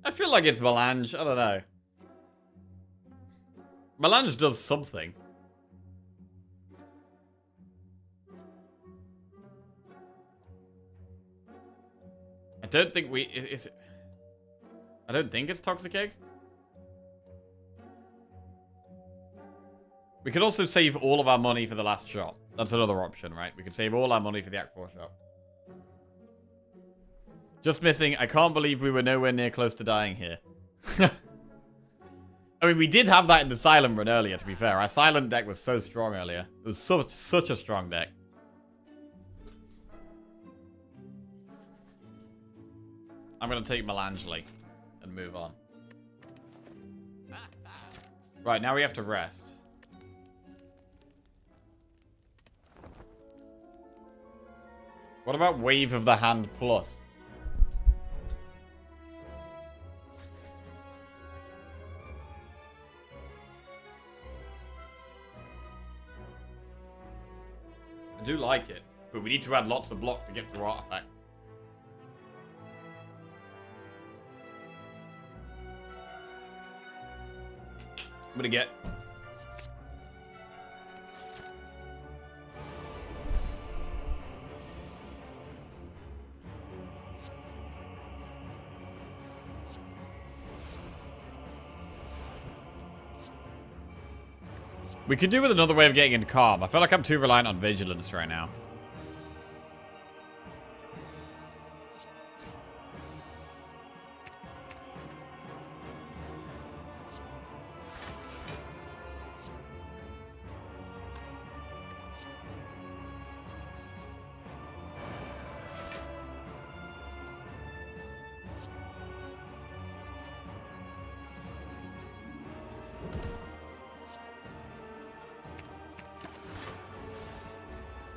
I feel like it's Melange. I don't know. Melange does something. I don't think we... I don't think it's Toxic Egg. We could also save all of our money for the last shot. That's another option, right? We could save all our money for the Act 4 shot. Just missing, I can't believe we were nowhere near close to dying here. I mean, we did have that in the Silent run earlier, to be fair. Our Silent deck was so strong earlier. It was such a strong deck. I'm going to take Melangely and move on. Right, now we have to rest. What about Wave of the Hand Plus? I do like it, but we need to add lots of block to get through Artifact. I'm gonna get... We could do with another way of getting into Calm. I feel like I'm too reliant on Vigilance right now.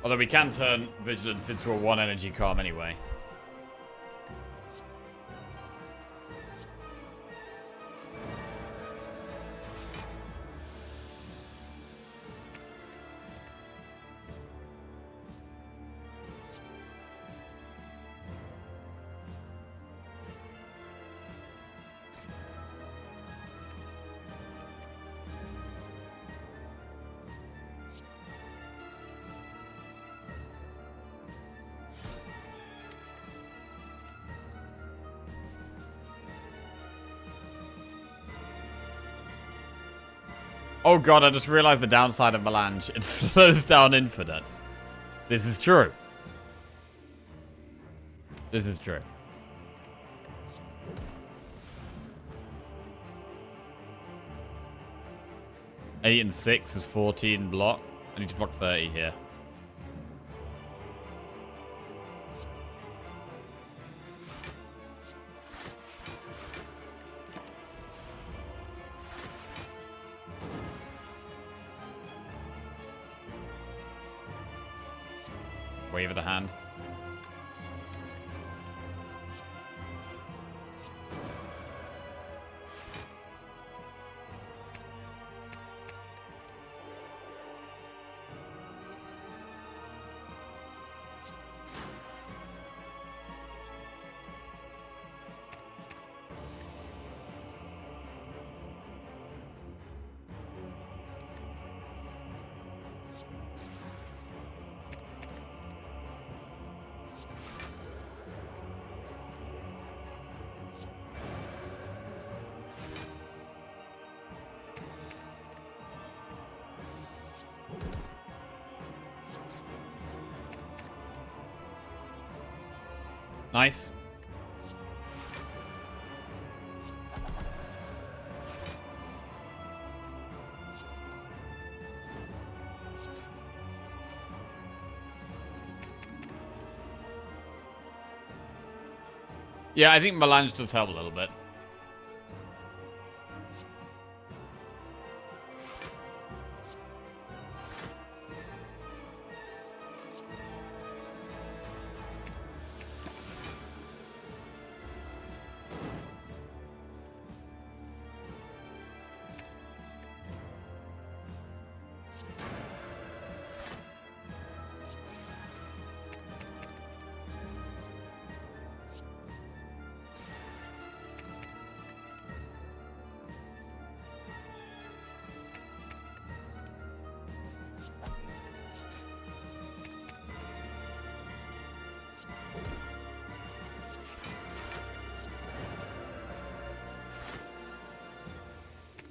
Although we can turn Vigilance into a 1 energy Calm anyway. Oh god, I just realized the downside of Melange. It slows down Infinites. This is true. This is true. Eight and 6 is 14 block. I need to block 30 here. Wave of the Hand. Nice. Yeah, I think Melange does help a little bit.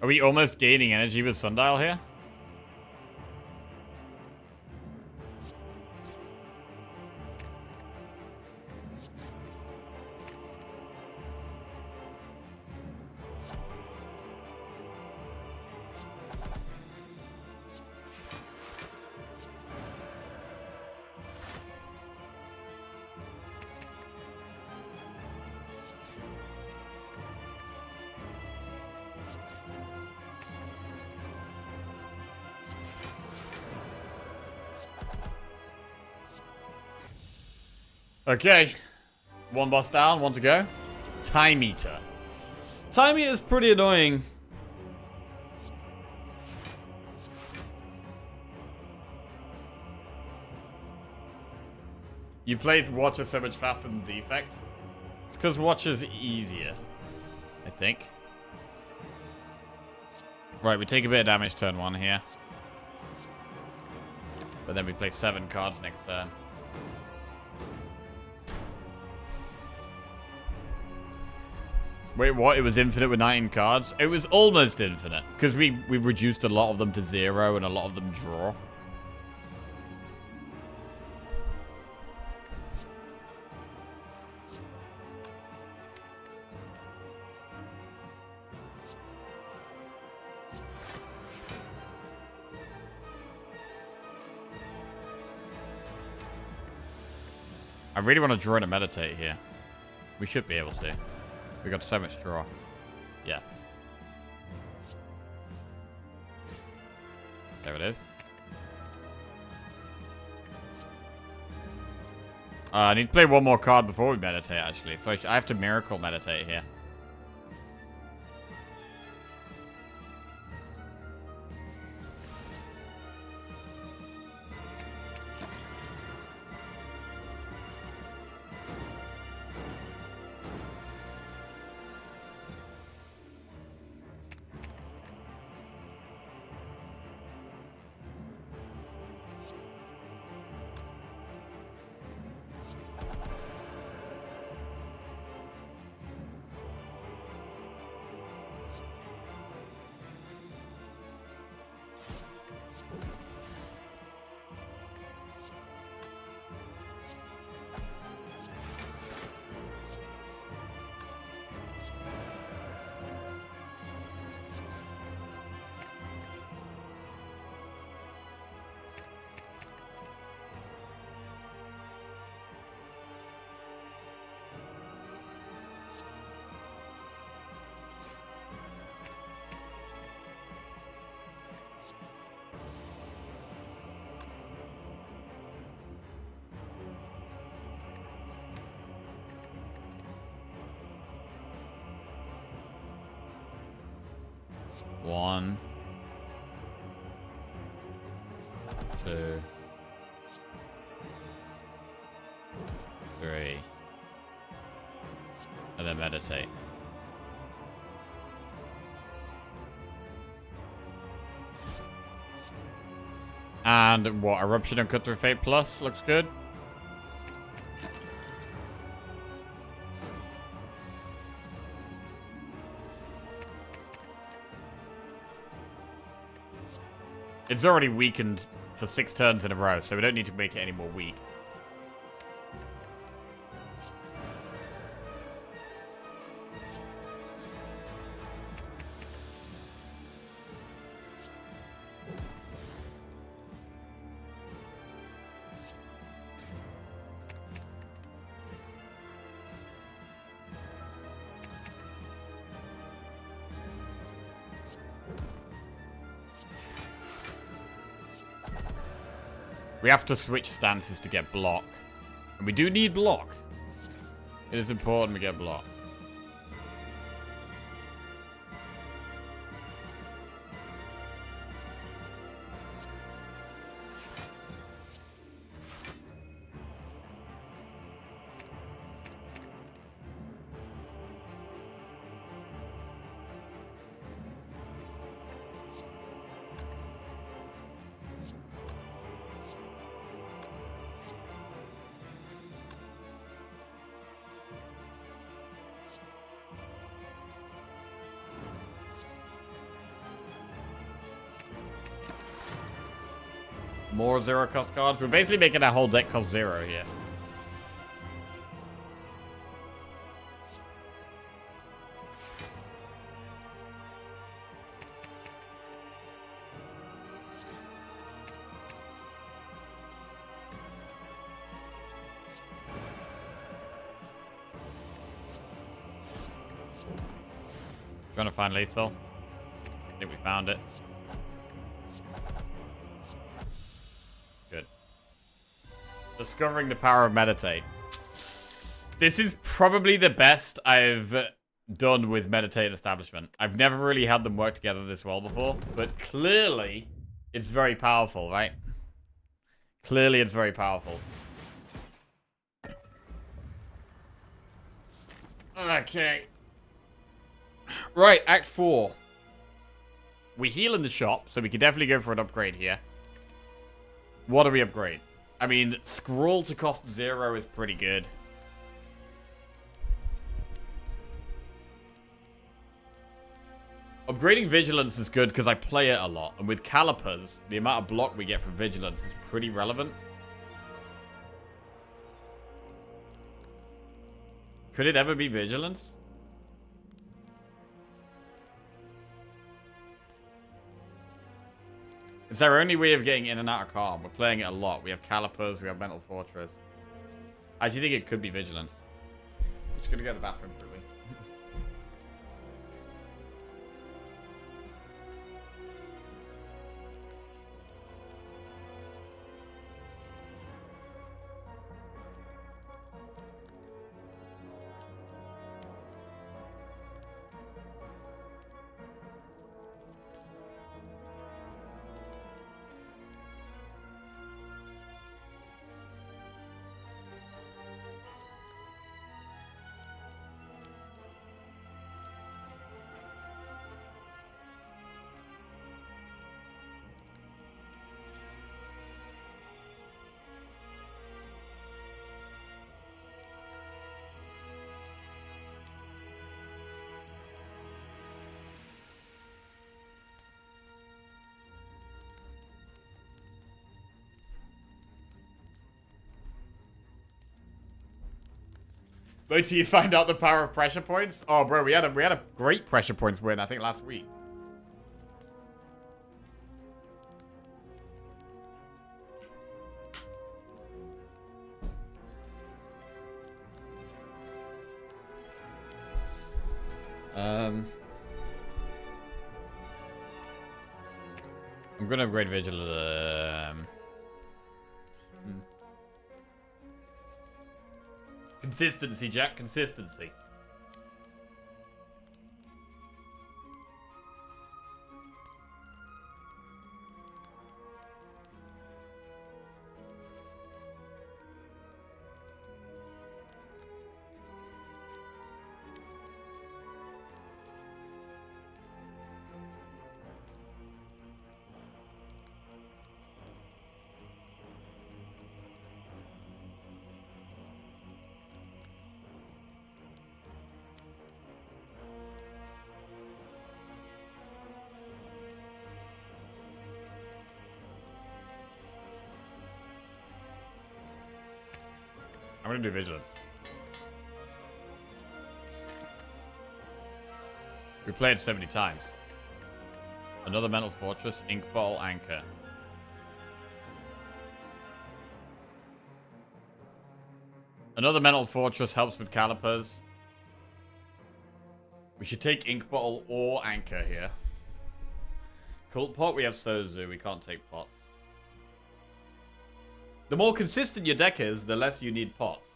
Are we almost gaining energy with Sundial here? Okay. One boss down, one to go. Time Eater. Time Eater is pretty annoying. You play Watcher so much faster than Defect? It's because Watcher's easier, I think. Right, we take a bit of damage turn 1 here. But then we play 7 cards next turn. Wait, what? It was infinite with 19 cards? It was almost infinite. Because we've reduced a lot of them to 0 and a lot of them draw. I really want to draw and meditate here. We should be able to. We got so much draw. Yes. There it is. I need to play one more card before we meditate, actually. So I have to Miracle Meditate here. One, two, three, and then meditate. And what? Eruption and Cut Through Fate Plus looks good. It's already weakened for 6 turns in a row, so we don't need to make it any more weak. We have to switch stances to get block. And we do need block. It is important we get block. More zero cost cards. We're basically making our whole deck cost 0 here. Trying to find lethal. I think we found it. Good. Discovering the power of meditate. This is probably the best I've done with meditate establishment. I've never really had them work together this well before, but clearly it's very powerful, right? Clearly it's very powerful. Okay. Right, Act 4. We heal in the shop, so we could definitely go for an upgrade here. What do we upgrade? I mean, scroll to cost 0 is pretty good. Upgrading Vigilance is good because I play it a lot. And with Calipers, the amount of block we get from Vigilance is pretty relevant. Could it ever be Vigilance? It's our only way of getting in and out of Calm. We're playing it a lot. We have Calipers, we have Mental Fortress. I actually think it could be Vigilance. I'm just gonna go to the bathroom quickly. Wait till you find out the power of pressure points. Oh, bro, we had a great pressure points win, I think, last week. I'm gonna upgrade Vigil. Consistency, Jack. Consistency. I'm gonna do Vigilance. We played 70 times. Another Mental Fortress, Ink Bottle, Anchor. Another Mental Fortress helps with Calipers. We should take Ink Bottle or Anchor here. Cult Pot, we have Sozu. We can't take pots. The more consistent your deck is, the less you need pots.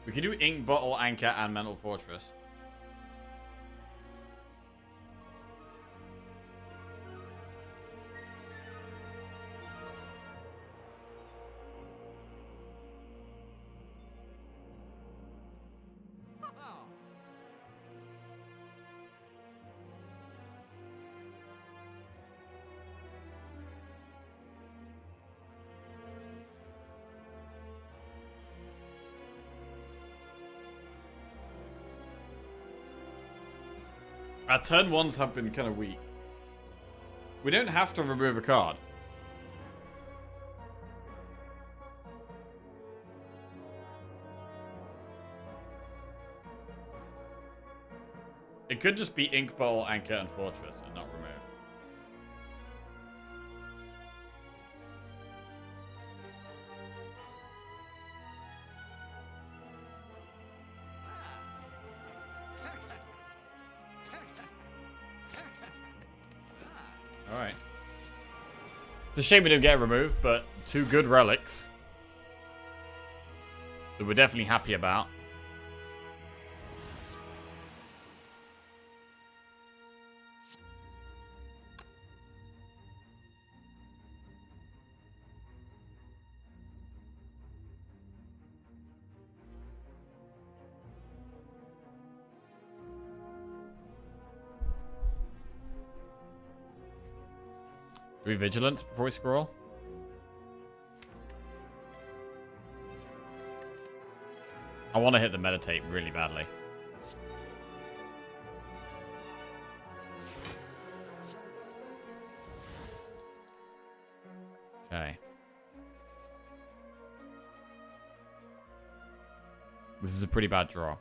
We can do Ink Bottle, Anchor, and Mental Fortress. Our turn ones have been kind of weak. We don't have to remove a card. It could just be Ink Bottle, Anchor, and Fortress and not remove. Alright. It's a shame we didn't get removed, but 2 good relics that we're definitely happy about. Do we vigilance before we scroll? I want to hit the meditate really badly. Okay. This is a pretty bad draw.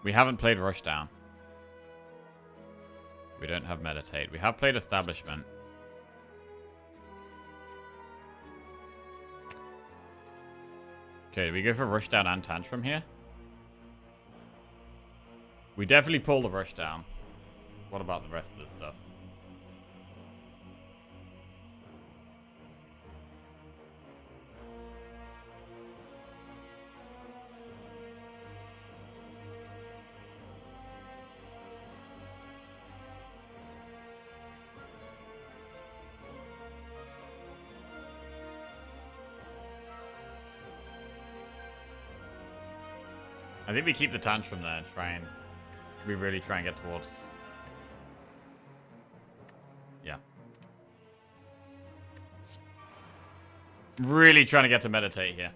We haven't played Rushdown. We don't have Meditate. We have played Establishment. Okay, do we go for Rushdown and Tantrum here? We definitely pull the Rushdown. What about the rest of the stuff? I think we keep the Tantrum there and try and... We really try and get towards... Yeah. Really trying to get to Meditate here.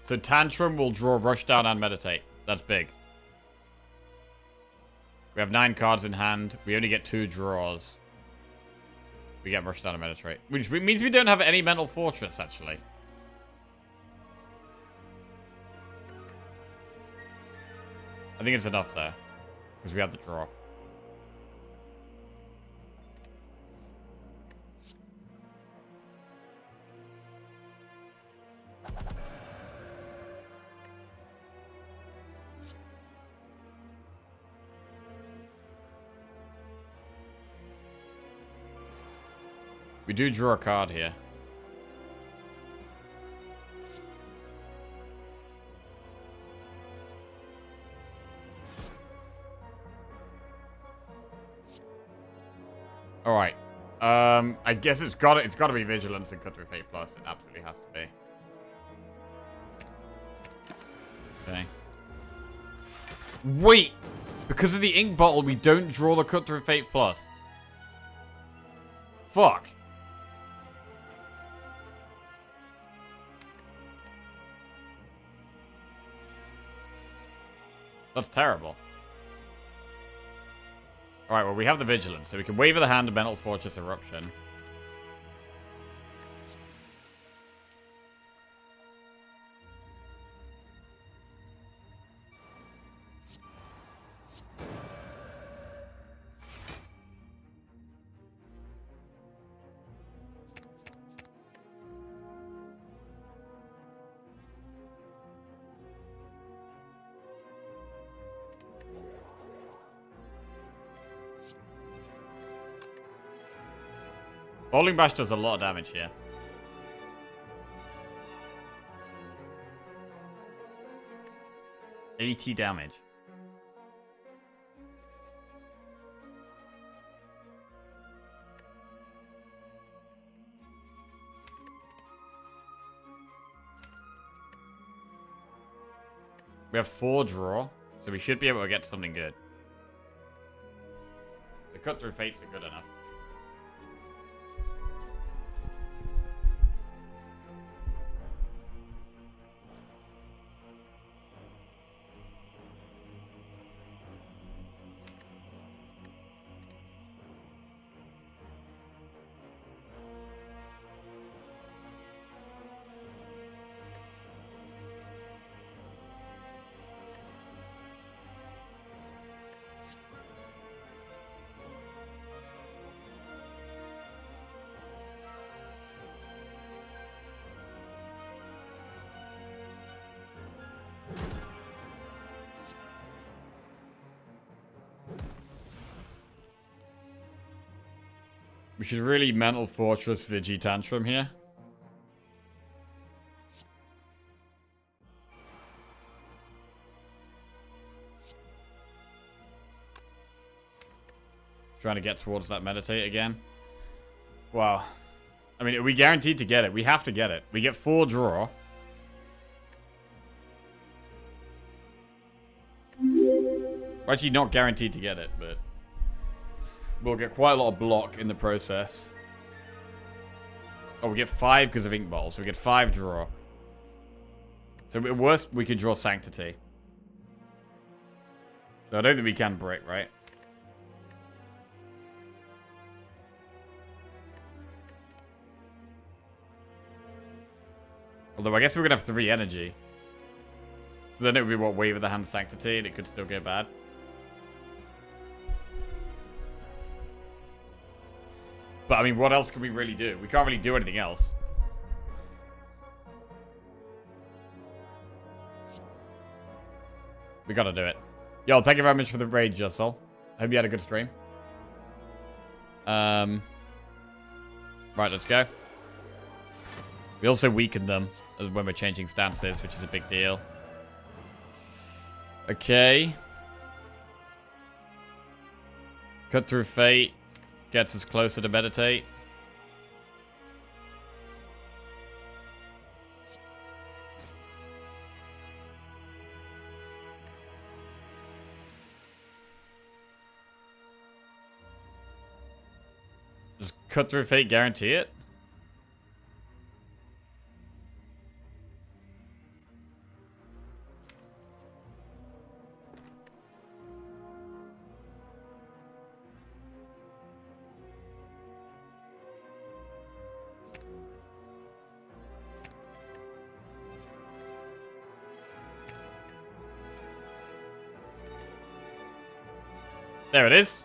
So Tantrum will draw Rushdown and Meditate. That's big. We have 9 cards in hand. We only get 2 draws. We get Rushdown and Meditate. Which means we don't have any Mental Fortress, actually. I think it's enough there. Because we have the draw. We do draw a card here. All right. I guess it's got to be Vigilance and Cut Through Fate Plus. It absolutely has to be. Okay. Wait, because of the Ink Bottle, we don't draw the Cut Through Fate Plus. Fuck. That's terrible. Alright, well, we have the Vigilance, so we can Wave of the Hand and Mental Fortress Eruption. Bowling Bash does a lot of damage here. $80 damage. We have 4 draw, so we should be able to get to something good. The cut through fates are good enough. We should really Mental Fortress Vigi Tantrum here. Trying to get towards that meditate again. Wow. I mean, are we guaranteed to get it? We have to get it. We get 4 draw. We're actually not guaranteed to get it, but we'll get quite a lot of block in the process. Oh, we get 5 because of Ink Ball, so we get 5 draw. So at worst, we could draw Sanctity. So I don't think we can break, right? Although I guess we're going to have 3 energy. So then it would be what, Wave of the Hand Sanctity, and it could still go bad. But I mean, what else can we really do? We can't really do anything else. We gotta do it. Yo, thank you very much for the raid, Jussel. Hope you had a good stream. Right, let's go. We also weakened them when we're changing stances, which is a big deal. Okay. Cut through fate. Gets us closer to meditate. Does cut through fate guarantee it? There it is.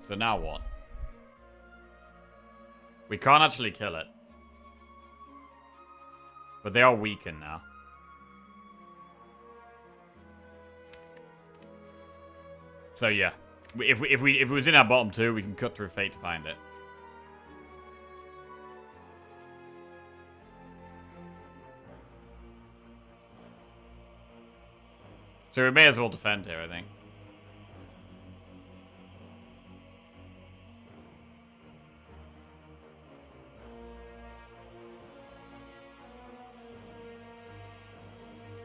So now what? We can't actually kill it. But they are weakened now. So yeah. If it was in our bottom 2, we can cut through fate to find it. So we may as well defend here, I think.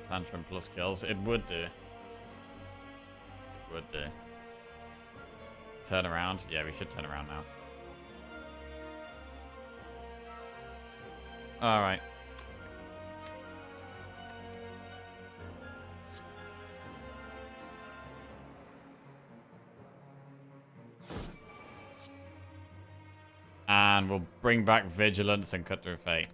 Tantrum plus kills. It would do. It would do. Turn around. Yeah, we should turn around now. Alright. And we'll bring back Vigilance and cut through fate.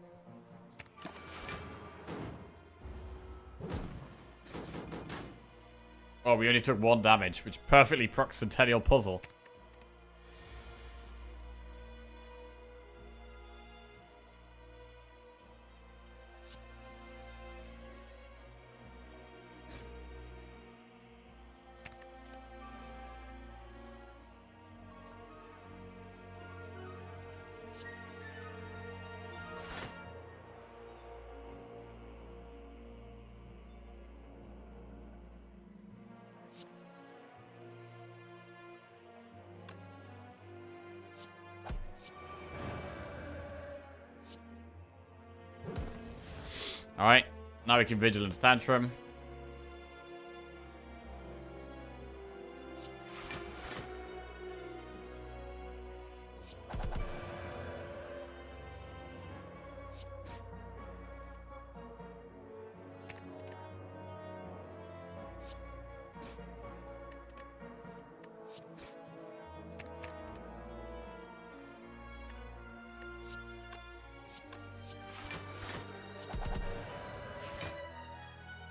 Oh, we only took 1 damage, which perfectly procs Centennial Puzzle. Alright, now we can Vigilance Tantrum.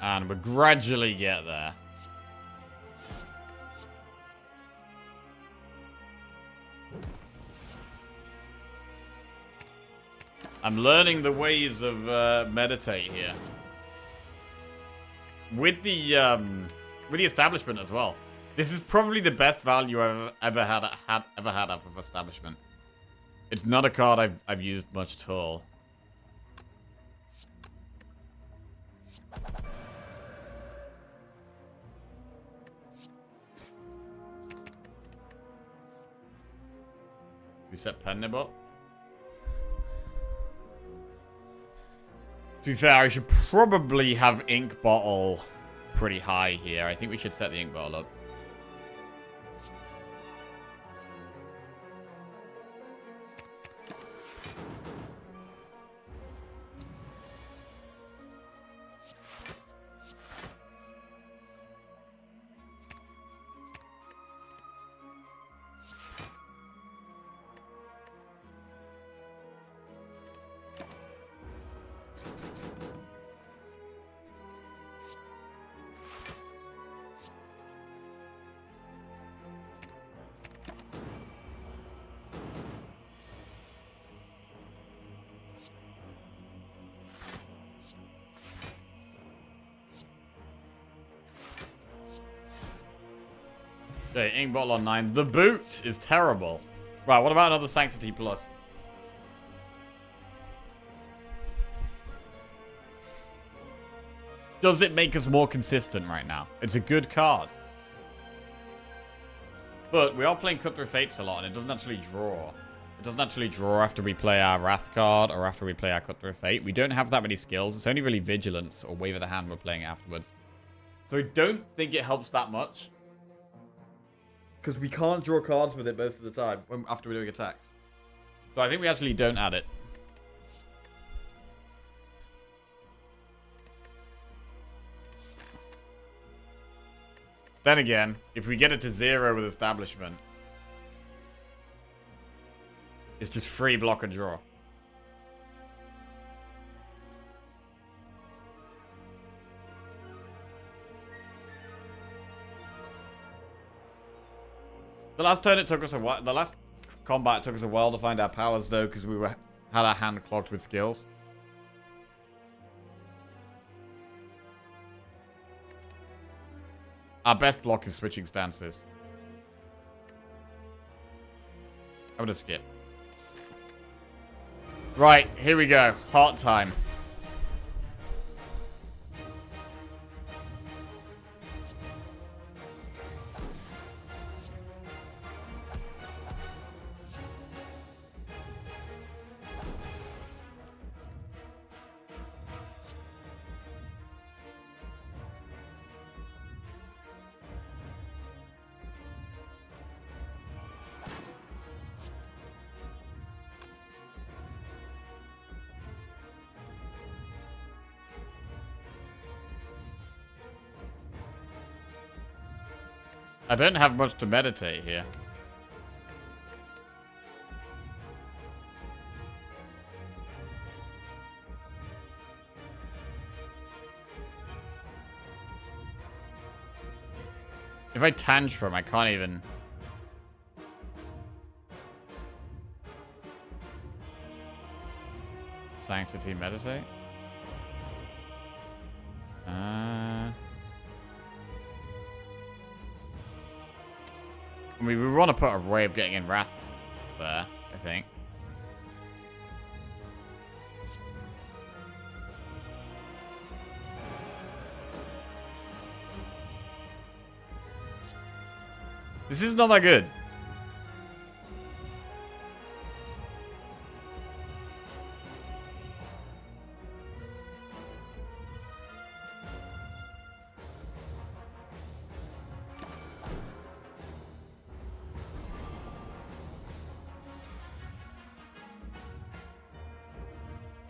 And we'll gradually get there. I'm learning the ways of meditate here. With the establishment as well. This is probably the best value I've ever had off of establishment. It's not a card I've used much at all. We set pen nib up. To be fair, I should probably have ink bottle pretty high here. I think we should set the ink bottle up. Okay, ink bottle on 9. The boot is terrible. Right, what about another Sanctity Plus? Does it make us more consistent right now? It's a good card. But we are playing Cut Through Fates a lot, and it doesn't actually draw. It doesn't actually draw after we play our Wrath card or after we play our Cut Through Fate. We don't have that many skills. It's only really Vigilance or Wave of the Hand we're playing afterwards. So I don't think it helps that much. Because we can't draw cards with it most of the time after we're doing attacks. So I think we actually don't add it. Then again, if we get it to 0 with Establishment, it's just free block and draw. The last turn it took us a while. The last combat it took us a while to find our powers though, because we had our hand clogged with skills. Our best block is switching stances. I'm gonna skip. Right, here we go. Heart time. I don't have much to meditate here. If I tantrum, I can't even... Sanctity meditate? I mean, we want to put a way of getting in Wrath there, I think. This is not that good.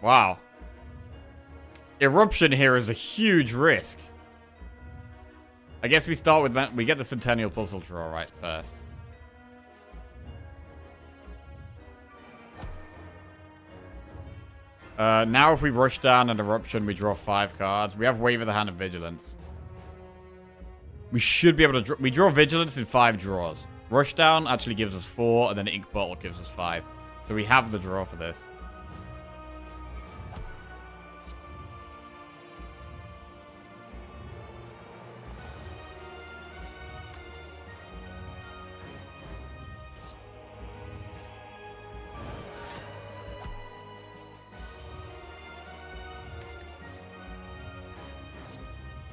Wow. Eruption here is a huge risk. I guess we start with... We get the Centennial Puzzle draw right first. Now if we rush down an Eruption, we draw 5 cards. We have Wave of the Hand and Vigilance. We should be able to... We draw Vigilance in 5 draws. Rush down actually gives us 4, and then Ink Bottle gives us 5. So we have the draw for this.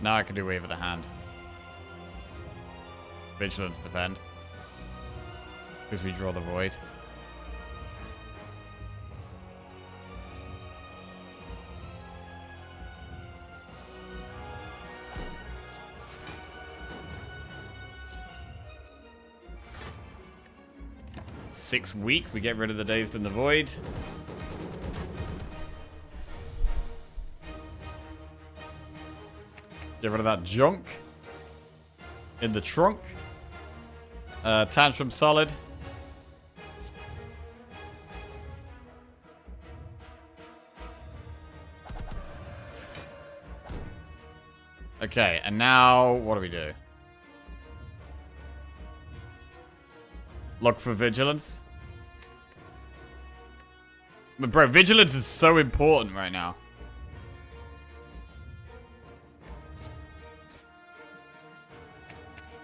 Now I can do Wave of the Hand. Vigilance defend. Because we draw the Void. Six weak, we get rid of the Dazed and the Void. Get rid of that junk. In the trunk. Tantrum solid. Okay, and now what do we do? Look for Vigilance. But bro, Vigilance is so important right now.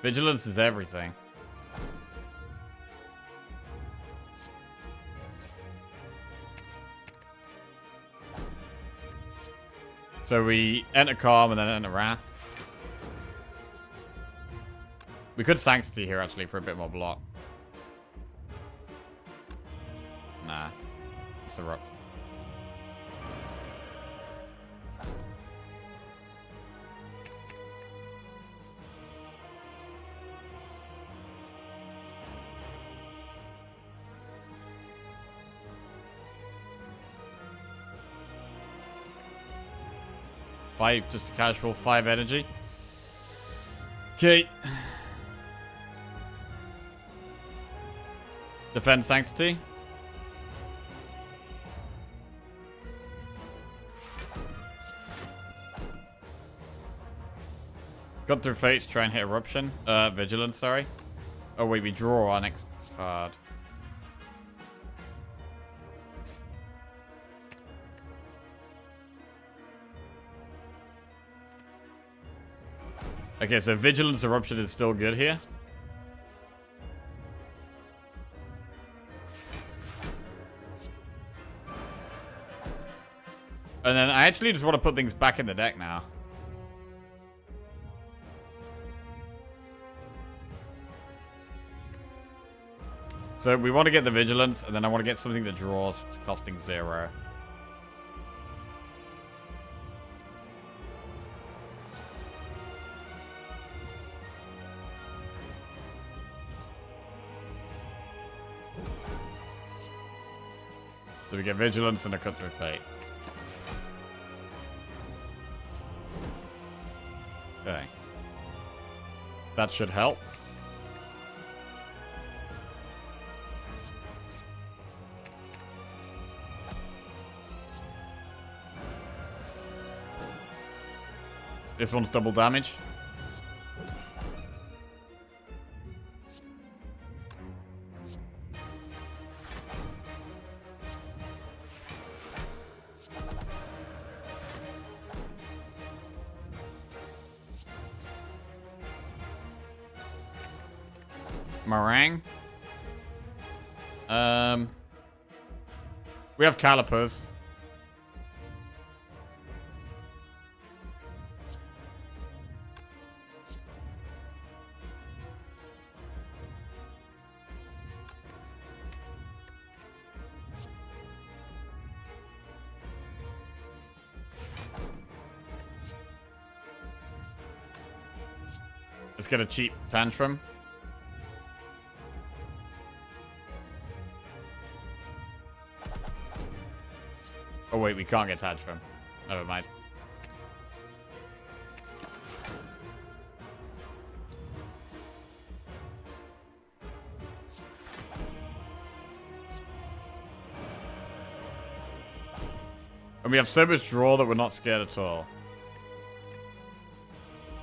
Vigilance is everything. So we enter Calm and then enter Wrath. We could Sanctity here actually for a bit more block. Nah. It's a rock. Five, just a casual 5 energy. Okay. Defend Sanctity. Got through Fate to try and hit Eruption. Vigilance, sorry. Oh wait, we draw our next card. Okay, so Vigilance Eruption is still good here. And then I actually just want to put things back in the deck now. So we want to get the Vigilance, and then I want to get something that draws costing 0. So we get Vigilance and a Cut Through Fate. Okay. That should help. This one's double damage. Meringue. We have Calipers. Let's get a cheap Tantrum. Oh wait, we can't get Tantrum. Never mind. And we have so much draw that we're not scared at all.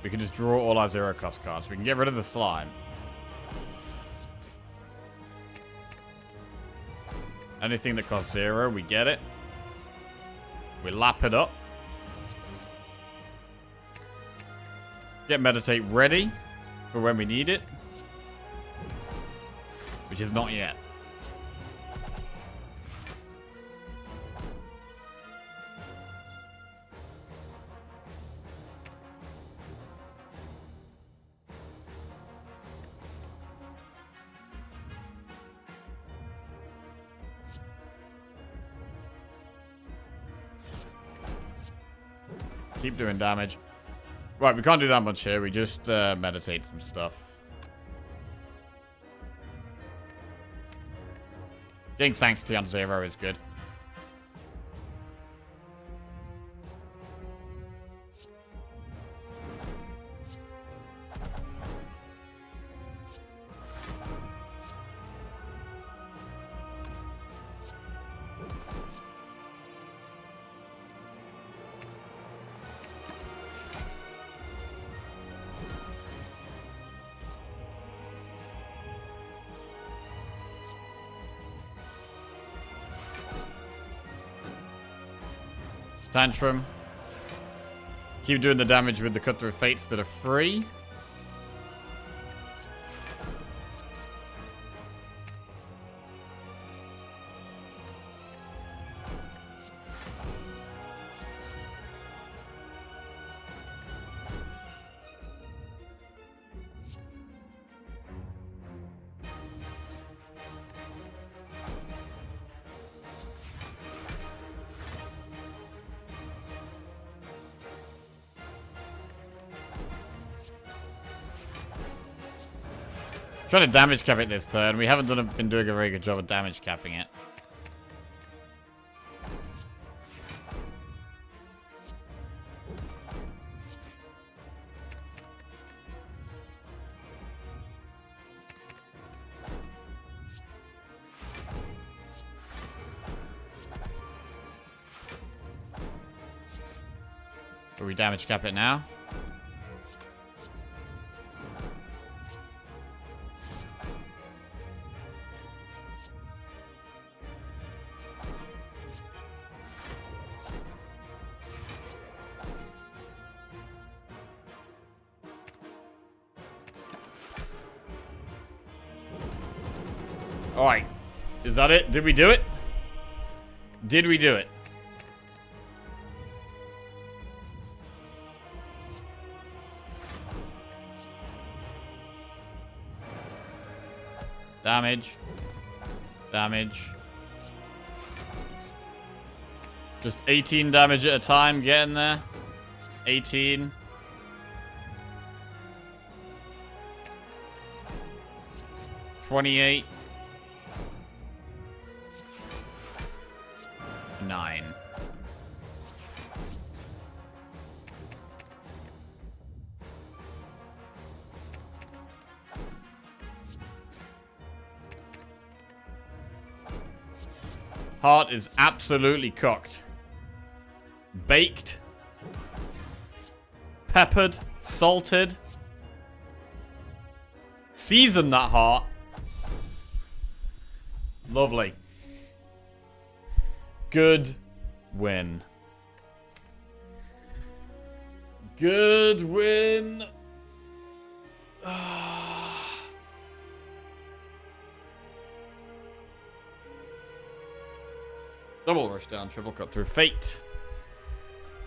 We can just draw all our 0-cost cards. We can get rid of the slime. Anything that costs 0, we get it. We lap it up. Get Meditate ready for when we need it. Which is not yet. Keep doing damage. Right, we can't do that much here. We just meditate some stuff. Getting Sanctity on 0 is good. Tantrum. Keep doing the damage with the Cut Through Fates that are free. Trying to damage cap it this turn. We haven't been doing a very good job of damage capping it. Will we damage cap it now? Alright. Is that it? Did we do it? Did we do it? Damage. Damage. Just 18 damage at a time. Get in there. 18. 28. 9. Heart is absolutely cooked. Baked. Peppered. Salted. Season that heart. Lovely. Good win. Good win. Double rush down, triple cut through fate.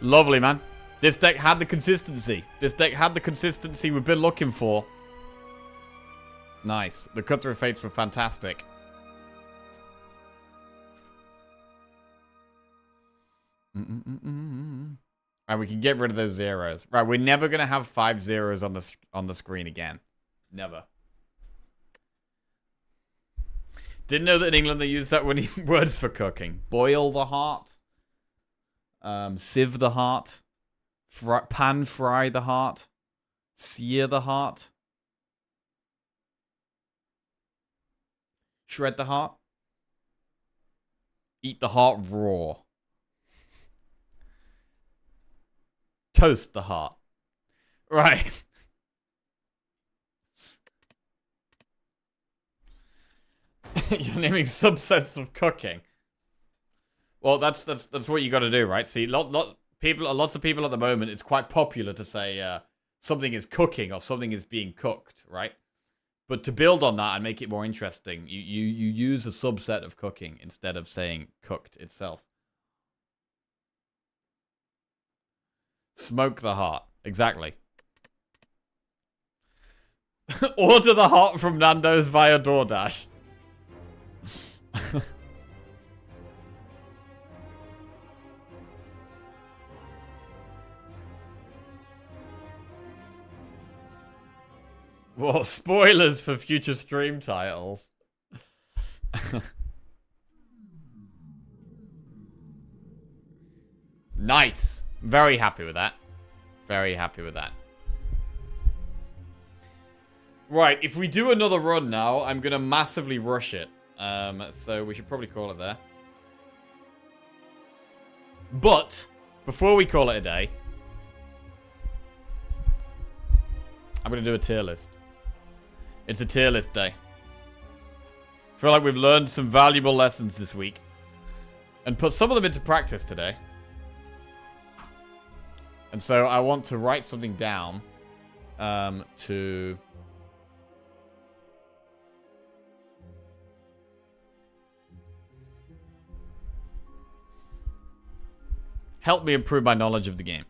Lovely, man. This deck had the consistency. This deck had the consistency we've been looking for. Nice. The cut through fates were fantastic. Right, we can get rid of those zeros. Right, we're never gonna have 5 zeros on the screen again. Never. Didn't know that in England they use that when words for cooking. Boil the heart. Sieve the heart. Pan fry the heart. Sear the heart. Shred the heart. Eat the heart raw. Toast the heart. Right. You're naming subsets of cooking. Well, that's what you got to do, right? See, lots of people at the moment, it's quite popular to say something is cooking or something is being cooked, right? But to build on that and make it more interesting, you use a subset of cooking instead of saying cooked itself. Smoke the heart. Exactly. Order the heart from Nando's via DoorDash. Whoa, spoilers for future stream titles. Nice. Very happy with that. Very happy with that. Right, if we do another run now, I'm going to massively rush it. So we should probably call it there. But, before we call it a day, I'm going to do a tier list. It's a tier list day. I feel like we've learned some valuable lessons this week. And put some of them into practice today. And so I want to write something down to... help me improve my knowledge of the game.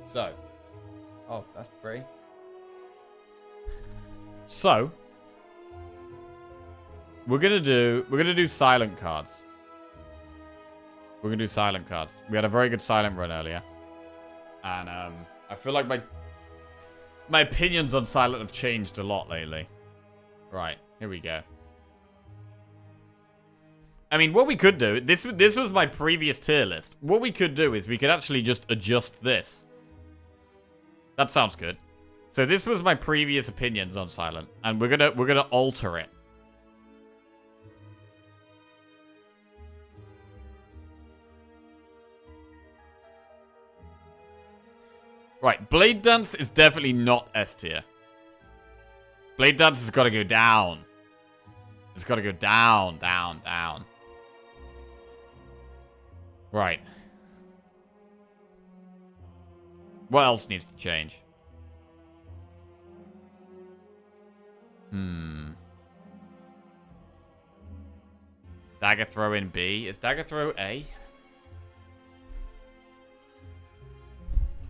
So. Oh, that's pretty. So. We're gonna do silent cards. We're gonna do silent cards. We had a very good silent run earlier. And I feel like my opinions on silent have changed a lot lately. Right, here we go. I mean, what we could do, this was my previous tier list. What we could do is we could actually just adjust this. That sounds good. So this was my previous opinions on silent, and we're gonna alter it. Right, Blade Dance is definitely not S tier. Blade Dance has got to go down. It's got to go down, down, down. Right. What else needs to change? Dagger throw in B. Is dagger throw A?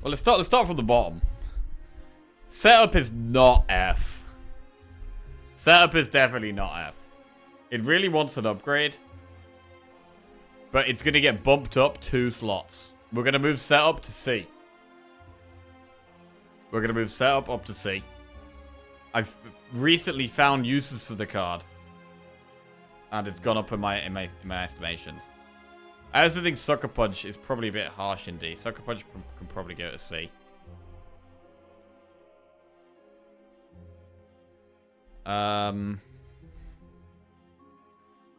Well, let's start from the bottom. Setup is not F. Setup is definitely not F. It really wants an upgrade. But it's going to get bumped up 2 slots. We're going to move setup to C. We're going to move setup up to C. I've recently found uses for the card. And it's gone up in my estimations. I also think Sucker Punch is probably a bit harsh in D. Sucker Punch can probably go to C.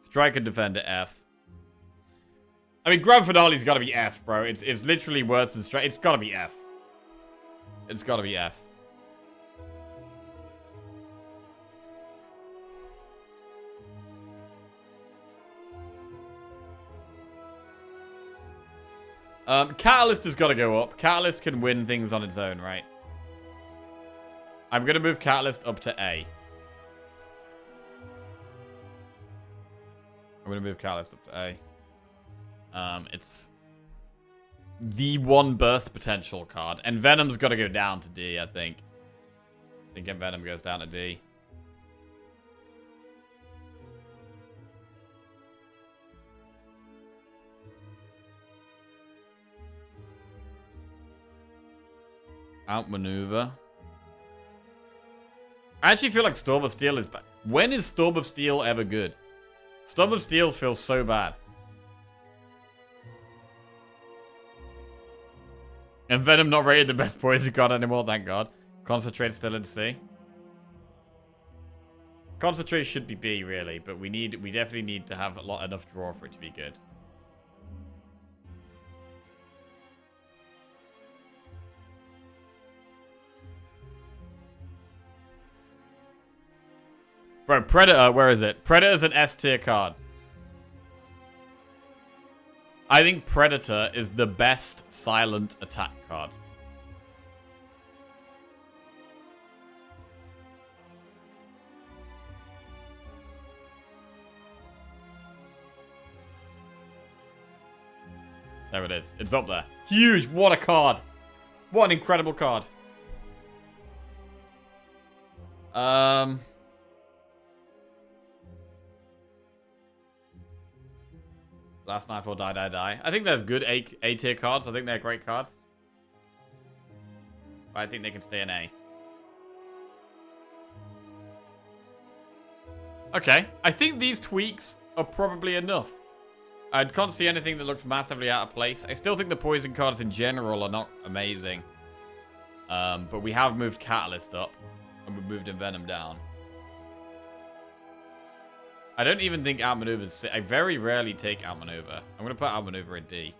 Strike and Defend at F. I mean, Grand Finale's got to be F, bro. It's literally worse than Strike. It's got to be F. It's got to be F. Catalyst has got to go up. Catalyst can win things on its own, right? I'm going to move Catalyst up to A. I'm going to move Catalyst up to A. It's the one burst potential card. And Venom's got to go down to D, I think. I think Venom goes down to D. Outmaneuver. I actually feel like Storm of Steel is better. When is Storm of Steel ever good? Storm of Steel feels so bad. And Venom not rated the best poison card anymore, thank God. Concentrate still in C. Concentrate should be B, really, but we definitely need to have enough draw for it to be good. Bro, Predator, where is it? Predator's an S tier card. I think Predator is the best silent attack card. There it is. It's up there. Huge. What a card. What an incredible card. Last Nightfall, Die, Die, Die. I think there's good A tier cards. I think they're great cards. But I think they can stay in A. Okay. I think these tweaks are probably enough. I can't see anything that looks massively out of place. I still think the poison cards in general are not amazing. But we have moved Catalyst up. And we've moved Envenom down. I don't even think Outmaneuver's... I very rarely take Outmaneuver. I'm going to put Outmaneuver in D.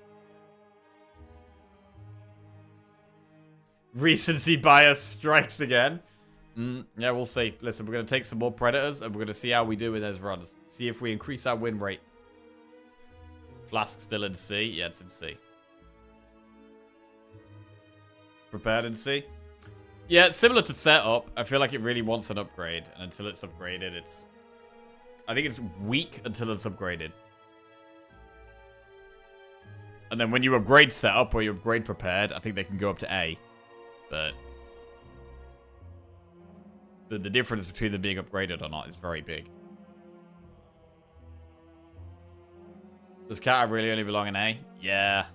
Recency bias strikes again. Yeah, we'll see. Listen, we're going to take some more Predators, and we're going to see how we do with those runs. See if we increase our win rate. Flask still in C? Yeah, it's in C. Prepared in C? Yeah, it's similar to Setup. I feel like it really wants an upgrade, and until it's upgraded, it's... I think it's weak until it's upgraded. And then when you upgrade Setup or you upgrade Prepared, I think they can go up to A. But... the difference between them being upgraded or not is very big. Does Kata really only belong in A? Yeah.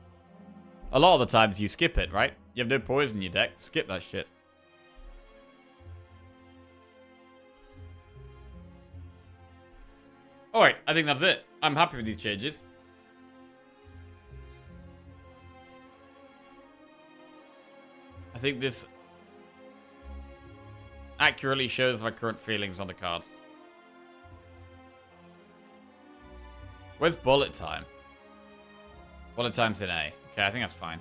A lot of the times you skip it, right? You have no poison in your deck. Skip that shit. Alright, I think that's it. I'm happy with these changes. I think this accurately shows my current feelings on the cards. Where's Bullet Time? Bullet Time's in A. Okay, I think that's fine.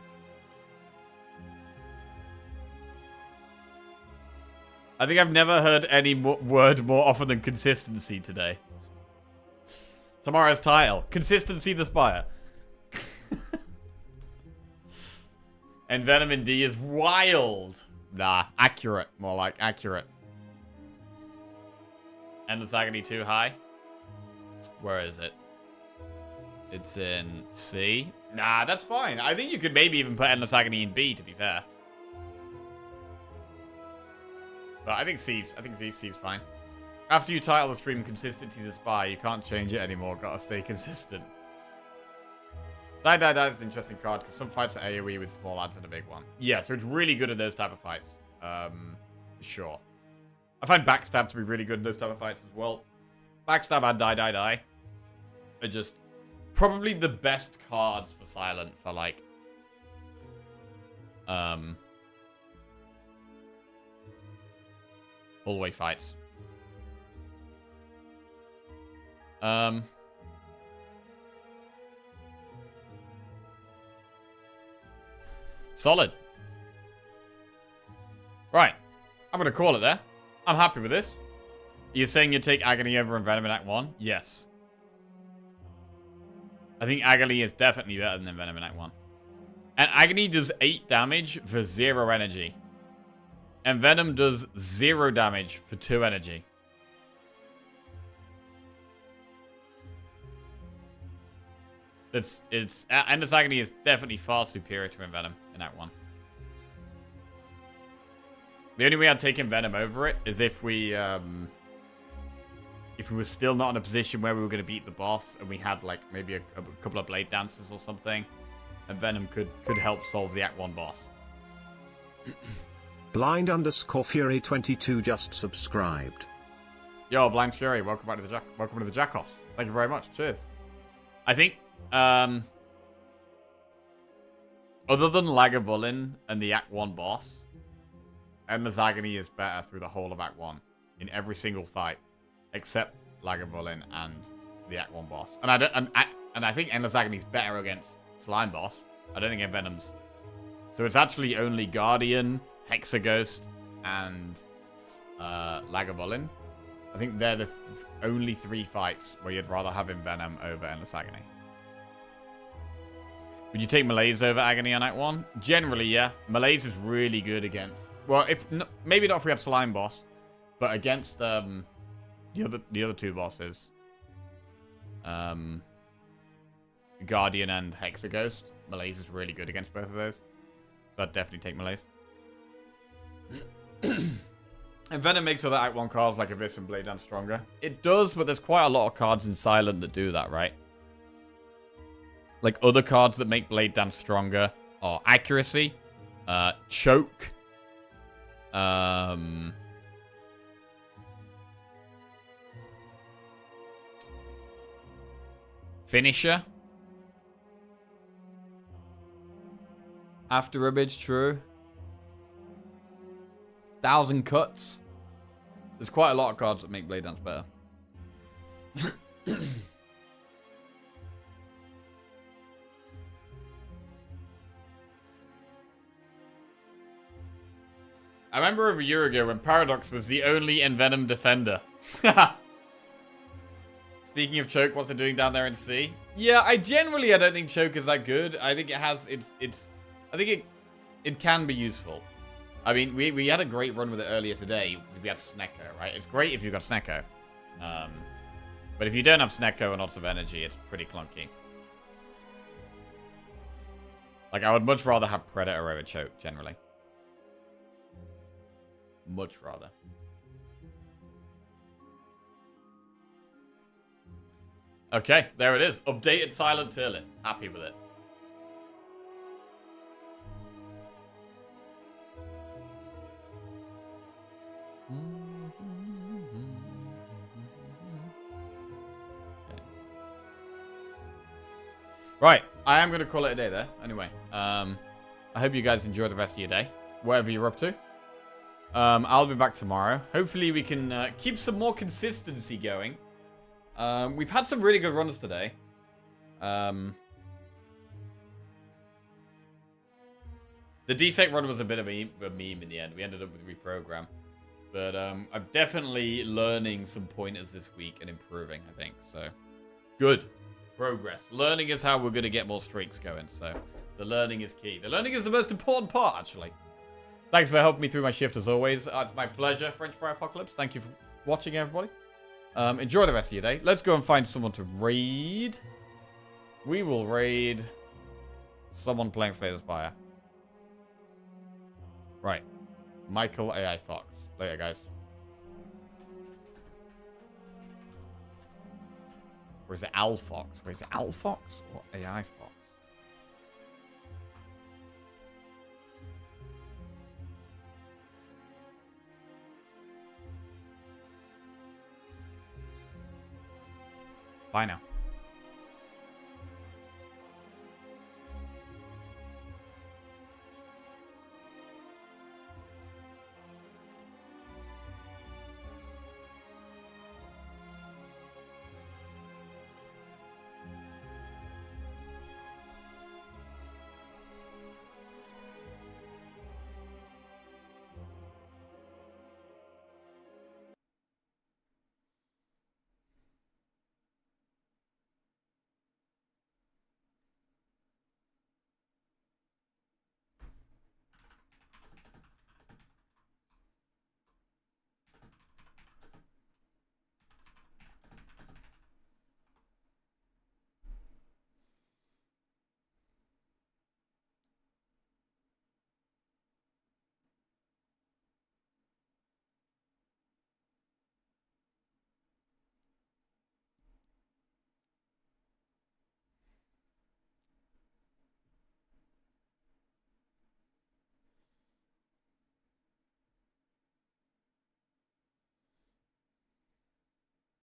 I think I've never heard any word more often than consistency today. Tomorrow's title. Consistency the Spire. And Venom in D is wild. Nah, accurate. More like accurate. Endless Agony too high? Where is it? It's in C. Nah, that's fine. I think you could maybe even put Endless Agony in B, to be fair. But I think C's fine. After you title the stream Consistency's a Spy, you can't change it anymore. Gotta stay consistent. Die Die Die is an interesting card because some fights are AoE with small adds and a big one. Yeah, so it's really good in those type of fights. Sure. I find Backstab to be really good in those type of fights as well. Backstab and Die Die Die are just probably the best cards for Silent for like all-the-way fights. Solid. Right. I'm gonna call it there. I'm happy with this. You're saying you take Agony over Envenom in Act 1? Yes. I think Agony is definitely better than Envenom in Act 1. And Agony does 8 damage for 0 energy. And Venom does 0 damage for 2 energy. Endless Agony is definitely far superior to Envenom in Act 1. The only way I'd take Envenom over it is if we were still not in a position where we were going to beat the boss and we had like maybe a couple of Blade Dances or something, and Venom could help solve the Act 1 boss. Blind_Fury 22 just subscribed. Yo, Blind Fury, welcome back to the welcome to the Jackoffs. Thank you very much. Cheers. I think other than Lagavulin and the Act 1 boss, Endless Agony is better through the whole of Act 1 in every single fight except Lagavulin and the Act 1 boss. And I think Endless Agony is better against Slime boss. I don't think Envenom's. So it's actually only Guardian, Hexaghost, and Lagavulin. I think they're the only 3 fights where you'd rather have Envenom over Endless Agony. Would you take Malaise over Agony on Act 1? Generally, yeah. Malaise is really good against... Well, maybe not if we had Slime boss, but against the other 2 bosses. Guardian and Hexaghost. Malaise is really good against both of those. So I'd definitely take Malaise. And Venom makes other Act 1 cards like Abyss and Blade Dance stronger. It does, but there's quite a lot of cards in Silent that do that, right? Like other cards that make Blade Dance stronger are Accuracy, Choke, Finisher. After Image, true. 1,000 Cuts. There's quite a lot of cards that make Blade Dance better. I remember a year ago when Paradox was the only Envenom defender. Speaking of Choke, what's it doing down there in C? Yeah, I don't think Choke is that good. I think it has I think it can be useful. I mean, we had a great run with it earlier today because we had Snecko, right? It's great if you've got Snecko. But if you don't have Snecko and lots of energy, it's pretty clunky. Like, I would much rather have Predator over Choke, generally. Much rather. Okay, there it is. Updated Silent tier list. Happy with it. Okay. Right, I am going to call it a day there. Anyway, I hope you guys enjoy the rest of your day, wherever you're up to. I'll be back tomorrow. Hopefully we can keep some more consistency going. We've had some really good runs today. The defect run was a bit of a meme in the end. We ended up with reprogram. But I'm definitely learning some pointers this week and improving, I think. So, good. Progress. Learning is how we're going to get more streaks going. So, the learning is key. The learning is the most important part, actually. Thanks for helping me through my shift, as always. It's my pleasure, French Fry Apocalypse. Thank you for watching, everybody. Enjoy the rest of your day. Let's go and find someone to raid. We will raid someone playing Slay the Spire. Right. Michael AI Fox. Later, guys. Or is it Al Fox? Wait, is it Al Fox or AI Fox? Bye now.